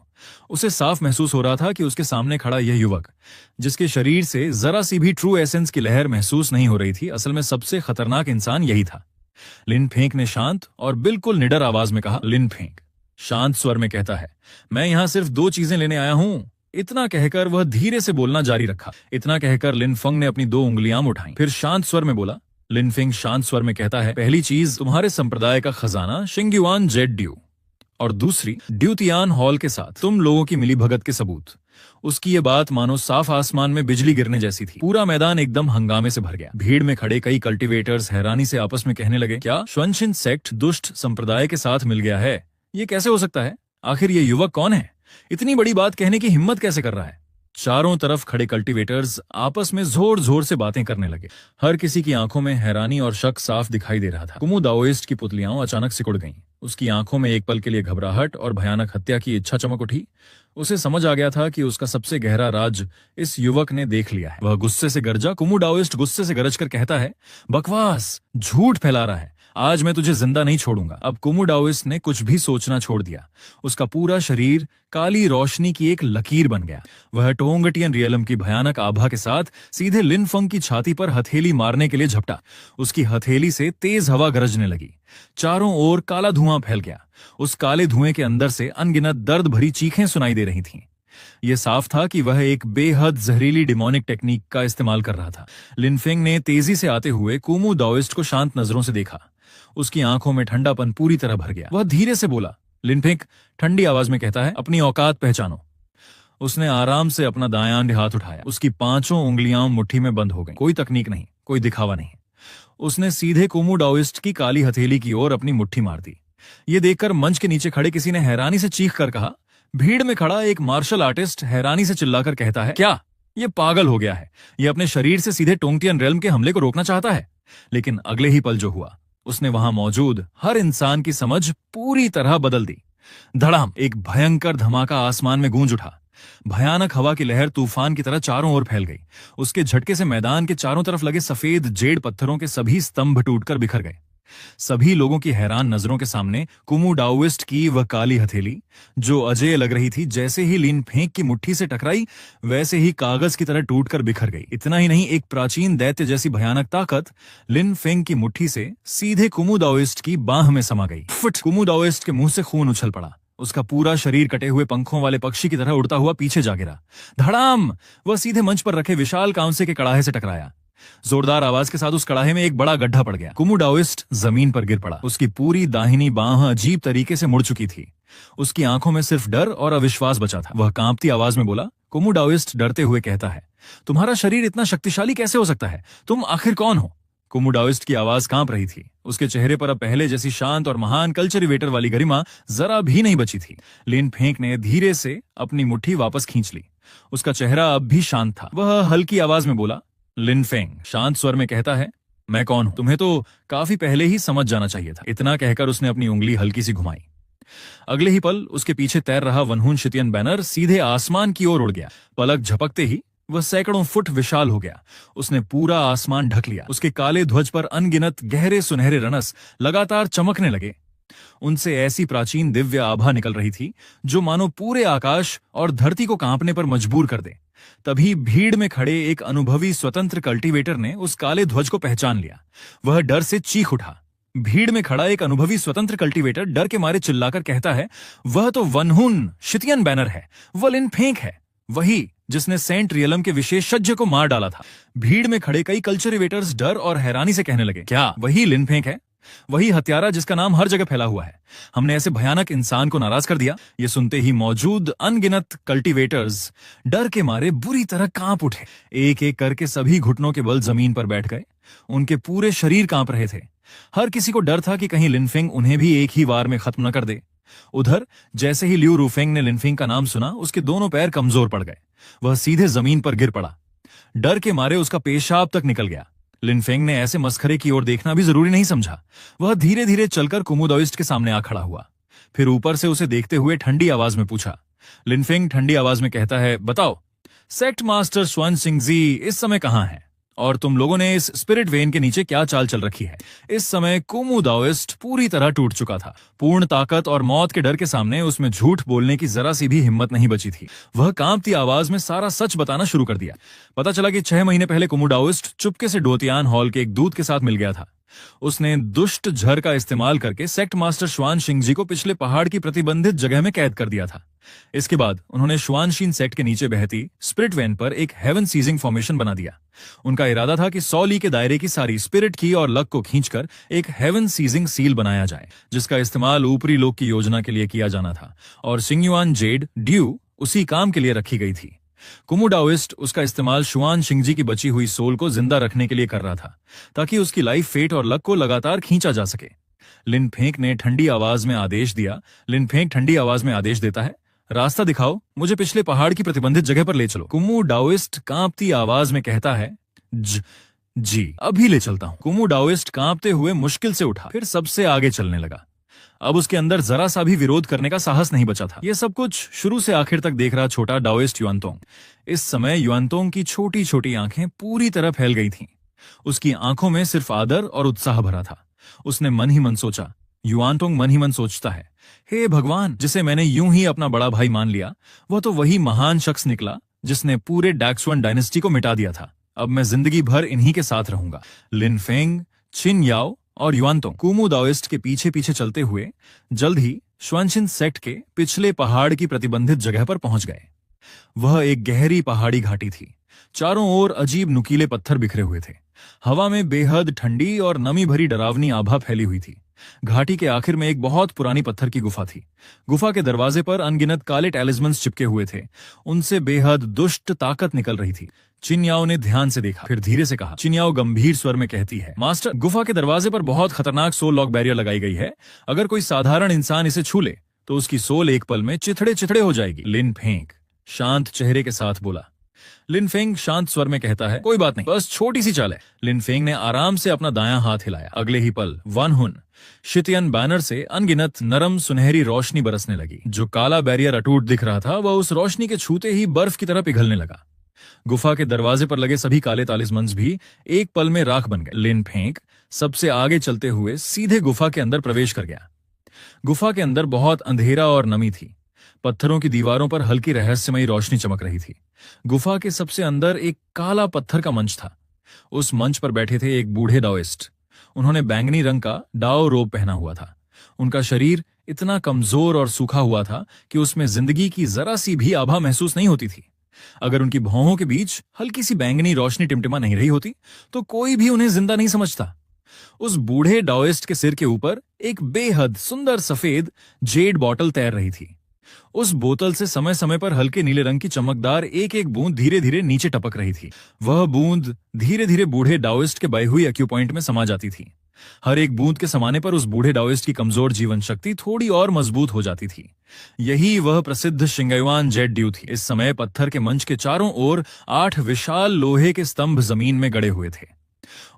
उसे साफ महसूस हो रहा था कि उसके सामने खड़ा यह युवक, जिसके शरीर से जरा सी भी ट्रू एसेंस की लहर महसूस नहीं हो रही थी, असल में सबसे खतरनाक इंसान यही था। लिन फेंक ने शांत और बिल्कुल निडर आवाज में कहा, लिन फेंक शांत स्वर में कहता है, मैं यहां सिर्फ 2 चीजें लेने आया हूं। इतना कहकर वह धीरे से बोलना जारी रखा। इतना कहकर लिन फेंग ने अपनी 2 उंगलियां उठाई, फिर शांत स्वर में बोला। लिन फेंग शांत स्वर में कहता है, पहली चीज तुम्हारे संप्रदाय का खजाना शिंग्युआन जेड ड्यू, और दूसरी ड्यूतियान हॉल के साथ तुम लोगों की मिलीभगत के सबूत। उसकी ये बात मानो साफ आसमान में बिजली गिरने जैसी थी। पूरा मैदान एकदम हंगामे से भर गया। भीड़ में खड़े कई कल्टीवेटर्स हैरानी से आपस में कहने लगे, क्या श्वनशिन सेक्ट दुष्ट संप्रदाय के साथ मिल गया है? ये कैसे हो सकता है? आखिर ये युवक कौन है? इतनी बड़ी बात कहने की हिम्मत कैसे कर रहा है? चारों तरफ खड़े कल्टीवेटर्स आपस में जोर जोर से बातें करने लगे। हर किसी की आंखों में हैरानी और शक साफ दिखाई दे रहा था। कुमू दाओइस्ट की पुतलियां अचानक सिकुड़ गईं। उसकी आंखों में एक पल के लिए घबराहट और भयानक हत्या की इच्छा चमक उठी। उसे समझ आ गया था कि उसका सबसे गहरा राज इस युवक ने देख लिया है। वह गुस्से से गरजा। कुमू दाओइस्ट गुस्से से गरज कर कहता है, बकवास, झूठ फैला रहा है, आज मैं तुझे जिंदा नहीं छोड़ूंगा। अब कुमू डाओइस्ट ने कुछ भी सोचना छोड़ दिया। उसका पूरा शरीर काली रोशनी की एक लकीर बन गया। वह टोंगटियन रियलम की भयानक आभा के साथ सीधे लिन फेंग की छाती पर हथेली मारने के लिए झपटा। उसकी हथेली से तेज हवा गरजने लगी। चारों ओर काला धुआं फैल गया। उस काले धुएं के अंदर से अनगिनत दर्द भरी चीखें सुनाई दे रही थीं। यह साफ था कि वह एक बेहद जहरीली डिमोनिक टेक्निक का इस्तेमाल कर रहा था। लिन फेंग ने तेजी से आते हुए कुमू दाओइस्ट को शांत नजरों से देखा। उसकी आंखों में ठंडापन पूरी तरह भर गया। वह धीरे से बोला। लिन फेंग ठंडी आवाज में कहता है, अपनी औकात पहचानो। उसने आराम से अपना दायां हाथ उठाया। उसकी 5 उंगलियां मुट्ठी में बंद हो गईं। कोई तकनीक नहीं, कोई दिखावा नहीं। उसने सीधे कुमू डाओइस्ट की काली हथेली की ओर अपनी मुट्ठी मार दी। ये देखकर मंच के नीचे खड़े किसी ने हैरानी से चीख कर कहा। भीड़ में खड़ा एक मार्शल आर्टिस्ट हैरानी से चिल्लाकर कहता है, क्या ये पागल हो गया है? ये अपने शरीर से सीधे टोंगटियन रेल्म के हमले को रोकना चाहता है। लेकिन अगले ही पल जो हुआ, उसने वहां मौजूद हर इंसान की समझ पूरी तरह बदल दी। धड़ाम, एक भयंकर धमाका आसमान में गूंज उठा। भयानक हवा की लहर तूफान की तरह चारों ओर फैल गई। उसके झटके से मैदान के चारों तरफ लगे सफेद जेड पत्थरों के सभी स्तंभ टूटकर बिखर गए। सभी लोगों की हैरान नजरों के सामने कुमू डाओइस्ट की वह काली हथेली, जो अजय लग रही थी, जैसे ही लिन फेंक की मुट्ठी से टकराई वैसे ही कागज की तरह टूटकर बिखर गई। इतना ही नहीं, एक प्राचीन दैत्य जैसी भयानक ताकत लिन फेंक की मुट्ठी से सीधे कुमू दाओइस्ट की बाह में समा गई। फुट! कुमू दाओइस्ट के मुंह से खून उछल पड़ा। उसका पूरा शरीर कटे हुए पंखों वाले पक्षी की तरह उड़ता हुआ पीछे जा गिरा। धड़ाम! वह सीधे मंच पर रखे विशाल कांसे के कड़ाहे से टकराया। जोरदार आवाज के साथ उस कड़ाहे में एक बड़ा गड्ढा पड़ गया। कुमू डाओइस्ट जमीन पर गिर पड़ा। उसकी पूरी दाहिनी बांह अजीब तरीके से मुड़ चुकी थी। उसकी आंखों में सिर्फ डर और अविश्वास बचा था। वह कांपती आवाज में बोला। कुमू डाओइस्ट डरते हुए कहता है, तुम्हारा शरीर इतना शक्तिशाली कैसे हो सकता है? तुम आखिर कौन हो? कुमू डाओइस्ट की आवाज कांप रही थी। उसके चेहरे पर अब पहले जैसी शांत और महान कल्चरिवेटर वाली गरिमा जरा भी नहीं बची थी। लिन फेंक ने धीरे से अपनी मुट्ठी वापस खींच ली। उसका चेहरा अब भी शांत था। वह हल्की आवाज में बोला। लिन फेंग शांत स्वर में कहता है, मैं कौन हूं? तुम्हें तो काफी पहले ही समझ जाना चाहिए था। इतना कहकर उसने अपनी उंगली हल्की सी घुमाई। अगले ही पल उसके पीछे तैर रहा वनहुन शितियन बैनर सीधे आसमान की ओर उड़ गया। पलक झपकते ही वह सैकड़ों फुट विशाल हो गया। उसने पूरा आसमान ढक लिया। उसके काले ध्वज पर अनगिनत गहरे सुनहरे रनस लगातार चमकने लगे। उनसे ऐसी प्राचीन दिव्य आभा निकल रही थी जो मानो पूरे आकाश और धरती को कांपने पर मजबूर कर दे। तभी भीड़ में खड़े एक अनुभवी स्वतंत्र कल्टीवेटर ने उस काले ध्वज को पहचान लिया। वह डर से चीख उठा। भीड़ में खड़ा एक अनुभवी स्वतंत्र कल्टीवेटर डर के मारे चिल्लाकर कहता है, वह तो वनहुन शितियन बैनर है। वह लिन फेंक है, वही जिसने सेंट रियलम के विशेषज्ञ को मार डाला था। भीड़ में खड़े कई कल्चरिवेटर्स डर और हैरानी से कहने लगे, क्या वही लिन फेंक है? वही हत्यारा जिसका नाम हर जगह फैला हुआ है। हमने ऐसे भयानक इंसान को नाराज कर दिया। ये सुनते ही मौजूद अनगिनत कल्टीवेटर्स डर के मारे बुरी तरह कांप उठे। एक एक करके सभी घुटनों के बल जमीन पर बैठ गए। उनके पूरे शरीर कांप रहे थे। हर किसी को डर था कि कहीं लिनफेंग उन्हें भी एक ही वार में खत्म न कर दे। उधर जैसे ही लिू रूफेंग ने लिनफेंग का नाम सुना, उसके दोनों पैर कमजोर पड़ गए। वह सीधे जमीन पर गिर पड़ा। डर के मारे उसका पेशाब तक निकल गया। लिनफेंग ने ऐसे मस्खरे की ओर देखना भी जरूरी नहीं समझा। वह धीरे धीरे चलकर कुमुदाओइस्ट के सामने आ खड़ा हुआ। फिर ऊपर से उसे देखते हुए ठंडी आवाज में पूछा। लिनफेंग ठंडी आवाज में कहता है, बताओ, सेक्ट मास्टर स्वान सिंगजी इस समय कहां है? और तुम लोगों ने इस स्पिरिट वेन के नीचे क्या चाल चल रखी है? इस समय कुमुदाओइस्ट पूरी तरह टूट चुका था। पूर्ण ताकत और मौत के डर के सामने उसमें झूठ बोलने की जरा सी भी हिम्मत नहीं बची थी। वह कांपती आवाज में सारा सच बताना शुरू कर दिया। पता चला कि 6 महीने पहले कुमुदाओइस्ट चुपके से डोतियान हॉल के एक दूत के साथ मिल गया था। उसने दुष्ट झर का इस्तेमाल करके सेक्ट मास्टर श्वान शिंगजी को पिछले पहाड़ की प्रतिबंधित जगह में कैद कर दिया था। इसके बाद उन्होंने श्वानशीन सेक्ट के नीचे बहती स्पिरिट वेन पर एक हेवन सीजिंग फॉर्मेशन बना दिया। उनका इरादा था कि 100 ली के दायरे की सारी स्पिरिट की और लक को खींचकर एक हेवन सीजिंग सील बनाया जाए, जिसका इस्तेमाल ऊपरी लोक की योजना के लिए किया जाना था। और सिंगयुआन जेड ड्यू उसी काम के लिए रखी गई थी। कुमुदाओइस्ट उसका इस्तेमाल शुआन शिंगजी की बची हुई सोल को जिंदा रखने के लिए कर रहा था, ताकि उसकी लाइफ फेट और लक को लगातार खींचा जा सके। लिनफेंग ने ठंडी आवाज में आदेश दिया। लिनफेंग ठंडी आवाज में आदेश देता है, रास्ता दिखाओ, मुझे पिछले पहाड़ की प्रतिबंधित जगह पर ले चलो। कुमुदाओइस्ट कांपती आवाज में कहता है, जी अभी ले चलता हूं। कुमुदाओइस्ट कांपते हुए मुश्किल से उठा, फिर सबसे आगे चलने लगा। अब उसके अंदर जरा सा भी विरोध करने का साहस नहीं बचा था। यह सब कुछ शुरू से आखिर तक देख रहा छोटा डाओइस्ट युआनतोंग। इस समय युआनतोंग की छोटी छोटी आंखें पूरी तरह फैल गई थीं। उसकी आंखों में सिर्फ आदर और उत्साह भरा था। उसने मन ही मन सोचा, युआनतोंग मन ही मन सोचता है, हे भगवान, जिसे मैंने यूं ही अपना बड़ा भाई मान लिया, वह तो वही महान शख्स निकला जिसने पूरे डैक्सुआन डायनेस्टी को मिटा दिया था। अब मैं जिंदगी भर इन्हीं के साथ रहूंगा। लिनफेंग, चिन याओ और युआनतोंग कुमुदाओइस्ट के पीछे पीछे चलते हुए जल्द ही श्वानशिन सेक्ट के पिछले पहाड़ की प्रतिबंधित जगह पर पहुंच गए। वह एक गहरी पहाड़ी घाटी थी। चारों ओर अजीब नुकीले पत्थर बिखरे हुए थे। हवा में बेहद ठंडी और नमी भरी डरावनी आभा फैली हुई थी। घाटी के आखिर में एक बहुत पुरानी पत्थर की गुफा थी। गुफा के दरवाजे पर अनगिनत काले टैलिस्मन्स चिपके हुए थे। उनसे बेहद दुष्ट ताकत निकल रही थी। चिन्याओ ने ध्यान से देखा, फिर धीरे से कहा। चिन्याओ गंभीर स्वर में कहती है, मास्टर, गुफा के दरवाजे पर बहुत खतरनाक सोल लॉक बैरियर लगाई गई है। अगर कोई साधारण इंसान इसे छू ले तो उसकी सोल एक पल में चिथड़े चिथड़े हो जाएगी। लिनफेंग शांत चेहरे के साथ बोला। लिनफेंग शांत स्वर में कहता है, कोई बात नहीं, बस छोटी सी चाल है। लिनफेंग ने आराम से अपना दायां हाथ हिलाया। अगले ही पल वन हुन शितियन बैनर से अनगिनत नरम सुनहरी रोशनी बरसने लगी। जो काला बैरियर अटूट दिख रहा था, वह उस रोशनी के छूते ही बर्फ की तरह पिघलने लगा। गुफा के दरवाजे पर लगे सभी काले तालिस्मन्स भी एक पल में राख बन गए। लिनफेंग सबसे आगे चलते हुए सीधे गुफा के अंदर प्रवेश कर गया। गुफा के अंदर बहुत अंधेरा और नमी थी। पत्थरों की दीवारों पर हल्की रहस्यमयी रोशनी चमक रही थी। गुफा के सबसे अंदर एक काला पत्थर का मंच था। उस मंच पर बैठे थे एक बूढ़े डाओइस्ट। उन्होंने बैंगनी रंग का डाओ रोब पहना हुआ था। उनका शरीर इतना कमजोर और सूखा हुआ था कि उसमें जिंदगी की जरा सी भी आभा महसूस नहीं होती थी। अगर उनकी भौहों के बीच हल्की सी बैंगनी रोशनी टिमटिमा नहीं रही होती तो कोई भी उन्हें जिंदा नहीं समझता। उस बूढ़े डाओइस्ट के सिर के ऊपर एक बेहद सुंदर सफेद जेड बॉटल तैर रही थी। उस बोतल से समय समय पर हल्के नीले रंग की चमकदार एक एक बूंद धीरे धीरे नीचे टपक रही थी। वह बूंद धीरे धीरे बूढ़े डाओइस्ट के बाई हुई एक्यू पॉइंट में समा जाती थी। हर एक बूंद के समाने पर उस बूढ़े डाओइस्ट की कमजोर जीवन शक्ति थोड़ी और मजबूत हो जाती थी। यही वह प्रसिद्ध शिंगयुआन जेड ड्यू थी। इस समय पत्थर के मंच के चारों ओर 8 विशाल लोहे के स्तंभ जमीन में गड़े हुए थे।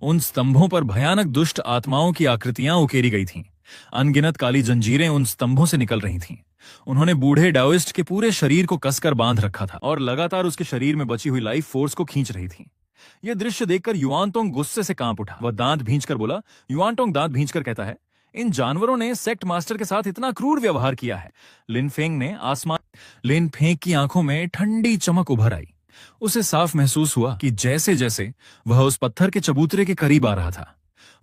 उन स्तंभों पर भयानक दुष्ट आत्माओं की आकृतियां उकेरी गई थीं। अनगिनत काली जंजीरें उन स्तंभों से निकल रही थीं। उन्होंने बूढ़े डाओइस्ट के पूरे शरीर को कसकर बांध रखा था और लगातार उसके शरीर में बची हुई लाइफ फोर्स को खींच रही थी। यह दृश्य देखकर युआनतोंग गुस्से से कांप उठा। वह दांत भींचकर बोला। युआनतोंग दांत भींचकर कहता है, इन जानवरों ने सेक्ट मास्टर के साथ इतना क्रूर व्यवहार किया है। लिनफेंग की आंखों में ठंडी चमक उभर आई। उसे साफ महसूस हुआ कि जैसे जैसे वह उस पत्थर के चबूतरे के करीब आ रहा था,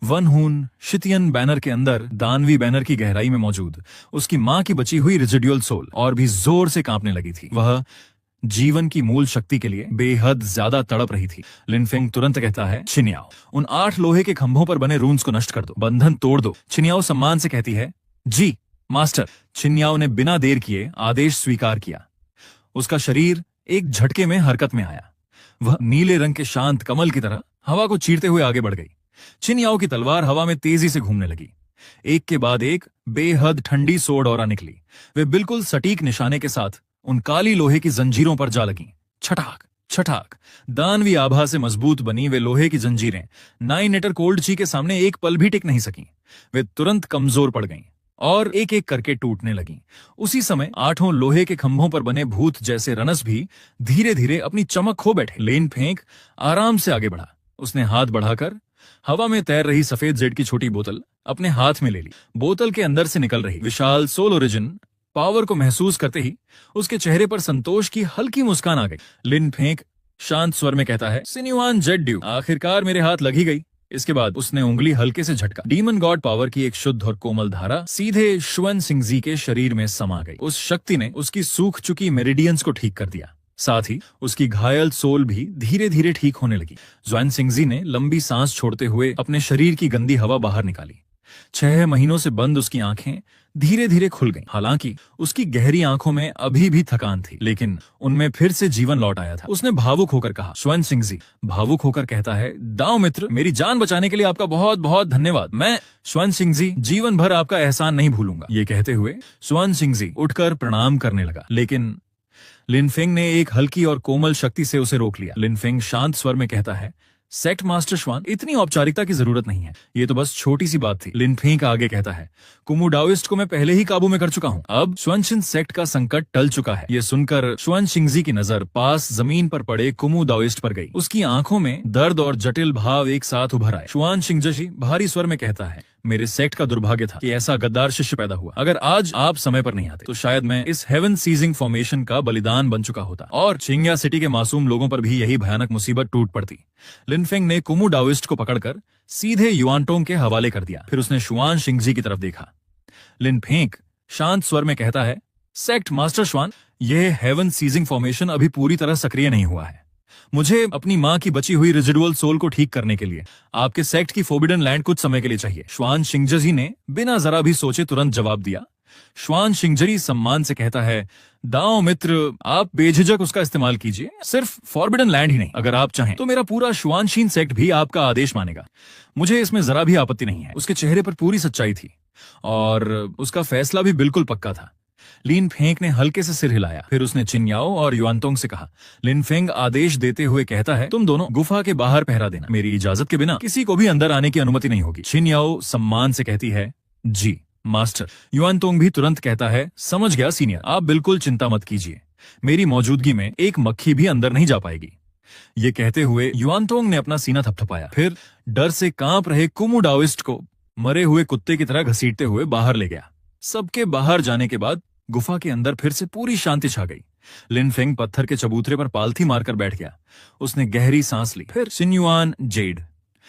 वन हून शितियन बैनर के अंदर दानवी बैनर की गहराई में मौजूद उसकी मां की बची हुई रेजिडुअल सोल और भी जोर से कांपने लगी थी। वह जीवन की मूल शक्ति के लिए बेहद ज्यादा तड़प रही थी। लिनफेंग तुरंत कहता है, छिन्याओ, उन 8 लोहे के खंभों पर बने रून्स को नष्ट कर दो, बंधन तोड़ दो। छिन्याओ सम्मान से कहती है, जी मास्टर। छिन्याओ ने बिना देर किए आदेश स्वीकार किया। उसका शरीर एक झटके में हरकत में आया। वह नीले रंग के शांत कमल की तरह हवा को चीरते हुए आगे बढ़ गई। छिन्याओ की तलवार हवा में तेजी से घूमने लगी। एक के बाद एक बेहद ठंडी सोड औरा निकली। वे बिल्कुल सटीक निशाने के साथ उन काली लोहे की जंजीरों पर जा लगी। छटाक छटाक, दानवी आभा से मजबूत बनी वे लोहे की जंजीरें 9 मीटर कोल्ड ची के सामने एक पल भी टिक नहीं सकी। वे तुरंत कमजोर पड़ गईं और एक एक करके टूटने लगीं। उसी समय 8 लोहे के खंभों पर बने भूत जैसे रनस भी धीरे धीरे अपनी चमक खो बैठे। लिनफेंग आराम से आगे बढ़ा। उसने हाथ बढ़ाकर हवा में तैर रही सफेद जेड की छोटी बोतल अपने हाथ में ले ली। बोतल के अंदर से निकल रही विशाल सोल ओरिजिन पावर को महसूस करते ही उसके चेहरे पर संतोष की हल्की मुस्कान आ गई। लिनफेंग शांत स्वर में कहता है, सिन्युआन जेड ड्यू, आखिरकार मेरे हाथ लगी गई। इसके बाद उसने उंगली हल्के से झटका। डीमन गॉड पावर की एक शुद्ध और कोमल धारा सीधे श्वन सिंगजी के शरीर में समा गई। उस शक्ति ने उसकी सूख चुकी मेरिडियंस को ठीक कर दिया। साथ ही उसकी घायल सोल भी धीरे धीरे ठीक होने लगी। ज्वान सिंगजी ने लंबी सांस छोड़ते हुए अपने शरीर की गंदी हवा बाहर निकाली। 6 महीनों से बंद उसकी आंखें धीरे धीरे खुल गईं। हालांकि उसकी गहरी आंखों में अभी भी थकान थी, लेकिन उनमें फिर से जीवन लौट आया था। उसने भावुक होकर कहा, श्वन सिंगजी भावुक होकर कहता है, दाओ मित्र, मेरी जान बचाने के लिए आपका बहुत बहुत धन्यवाद। मैं श्वन सिंगजी जीवन भर आपका एहसान नहीं भूलूंगा। ये कहते हुए श्वन सिंगजी उठकर प्रणाम करने लगा, लेकिन लिनफेंग ने एक हल्की और कोमल शक्ति से उसे रोक लिया। लिनफेंग शांत स्वर में कहता है, सेक्ट मास्टर श्वान, इतनी औपचारिकता की जरूरत नहीं है, ये तो बस छोटी सी बात थी। लिनफेंग आगे कहता है, कुमू डाओइस्ट को मैं पहले ही काबू में कर चुका हूँ। अब श्वनशिन सेक्ट का संकट टल चुका है। ये सुनकर श्वन शिंगजी की नजर पास जमीन पर पड़े कुमू डाओइस्ट पर गई। उसकी आंखों में दर्द और जटिल भाव एक साथ उभर आए। श्वान शिंगजी भारी स्वर में कहता है, मेरे सेक्ट का दुर्भाग्य था कि ऐसा गद्दार शिष्य पैदा हुआ। अगर आज आप समय पर नहीं आते तो शायद मैं इस हेवन सीजिंग फॉर्मेशन का बलिदान बन चुका होता और चिंग्या सिटी के मासूम लोगों पर भी यही भयानक मुसीबत टूट पड़ती। लिनफेंग ने कुमू डाओइस्ट को पकड़कर सीधे युआनटोंग के हवाले कर दिया। फिर उसने शुआन शिंगजी की तरफ देखा। लिनफेंग शांत स्वर में कहता है, सेक्ट मास्टर श्वान, यह हेवन सीजिंग फॉर्मेशन अभी पूरी तरह सक्रिय नहीं हुआ है। मुझे अपनी माँ की बची हुई रेजिडुअल सोल को ठीक करने के लिए आपके सेक्ट की फोर्बिडन लैंड कुछ समय के लिए चाहिए। श्वान शिंगजी ने बिना जरा भी सोचे तुरंत जवाब दिया। श्वान शिंगजी सम्मान से कहता है, दाओ मित्र, आप बेझिझक उसका इस्तेमाल कीजिए। सिर्फ फॉर्बिडन लैंड ही नहीं, अगर आप चाहें तो मेरा पूरा श्वानशीन सेक्ट भी आपका आदेश मानेगा। मुझे इसमें जरा भी आपत्ति नहीं है। उसके चेहरे पर पूरी सच्चाई थी और उसका फैसला भी बिल्कुल पक्का था। लिनफेंग ने हल्के से सिर हिलाया। फिर उसने चिन्याओ और युआनतोंग से कहा। लिनफेंग आदेश देते हुए कहता है, तुम दोनों गुफा के बाहर पहरा देना। मेरी इजाजत के बिना किसी को भी अंदर आने की अनुमति नहीं होगी। चिन्याओ सम्मान से कहती है, जी मास्टर। युआनतोंग भी तुरंत कहता है, समझ गया सीनियर, आप बिल्कुल चिंता मत कीजिए। मेरी मौजूदगी में एक मक्खी भी अंदर नहीं जा पाएगी। ये कहते हुए युआनतोंग ने अपना सीना थपथपाया। फिर डर से कांप रहे कुमू डाओइस्ट को मरे हुए कुत्ते की तरह घसीटते हुए बाहर ले गया। सबके बाहर जाने के बाद गुफा के अंदर फिर से पूरी शांति छा गई। लिनफेंग पत्थर के चबूतरे पर पालथी मारकर बैठ गया। उसने गहरी सांस ली। फिर सिन्युआन जेड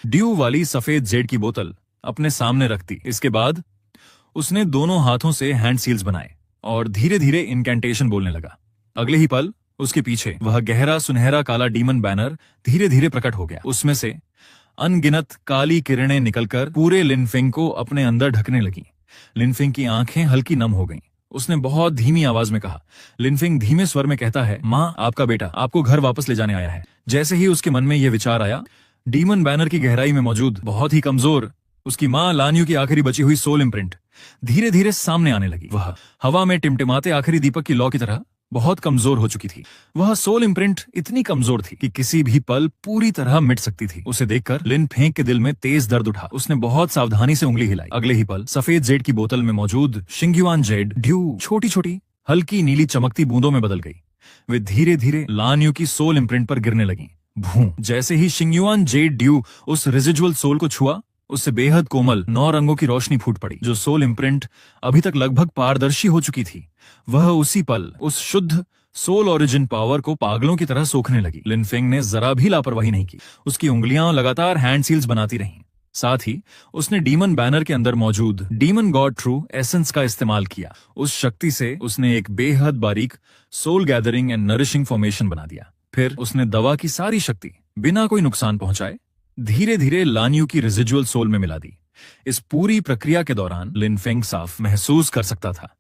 ड्यू वाली सफेद जेड की बोतल अपने सामने रख दी। इसके बाद उसने दोनों हाथों से हैंड सील्स बनाए और धीरे धीरे इनकेंटेशन बोलने लगा। अगले ही पल उसके पीछे वह गहरा सुनहरा काला डीमन बैनर धीरे धीरे प्रकट हो गया। उसमें से अनगिनत काली किरणें निकलकर पूरे लिनफेंग को अपने अंदर ढकने लगी। लिनफेंग की आंखें हल्की नम हो गईं। उसने बहुत धीमी आवाज में कहा। लिनफेंग धीमे स्वर में कहता है, माँ, आपका बेटा आपको घर वापस ले जाने आया है। जैसे ही उसके मन में यह विचार आया, डीमन बैनर की गहराई में मौजूद बहुत ही कमजोर उसकी माँ लान्यू की आखिरी बची हुई सोल इम्प्रिंट धीरे धीरे सामने आने लगी। वह हवा में टिमटिमाते आखिरी दीपक की लौ की तरह बहुत कमजोर हो चुकी थी। वह सोल इम्प्रिंट इतनी कमजोर थी कि किसी भी पल पूरी तरह मिट सकती थी। उसे देखकर लिनफेंग के दिल में तेज दर्द उठा। उसने बहुत सावधानी से उंगली हिलाई। अगले ही पल सफेद जेड की बोतल में मौजूद शिंग्युआन जेड ड्यू छोटी छोटी हल्की नीली चमकती बूंदों में बदल गई। वे धीरे धीरे लान्यू की सोल इम्प्रिंट पर गिरने लगी। भूं, जैसे ही शिंग्युआन जेड ड्यू उस रेजिडुअल सोल को छुआ, उससे बेहद कोमल 9 रंगों की रोशनी फूट पड़ी। जो सोल इम्प्रिंट अभी तक लगभग पारदर्शी हो चुकी थी, वह उसी पल उस शुद्ध सोल ओरिजिन पावर को पागलों की तरह सोखने लगी। लिनफेंग ने जरा भी लापरवाही नहीं की। उसकी उंगलियां लगातार हैंड सील्स बनाती रहीं। साथ ही उसने डीमन बैनर के अंदर मौजूद डीमन गॉड ट्रू एसेंस का इस्तेमाल किया। उस शक्ति से उसने एक बेहद बारीक soul gathering and nourishing formation बना दिया। फिर उसने दवा की सारी शक्ति बिना कोई नुकसान पहुंचाए धीरे धीरे लान्यू की रेजिडुअल सोल में मिला दी। इस पूरी प्रक्रिया के दौरान लिन फेंग साफ महसूस कर सकता था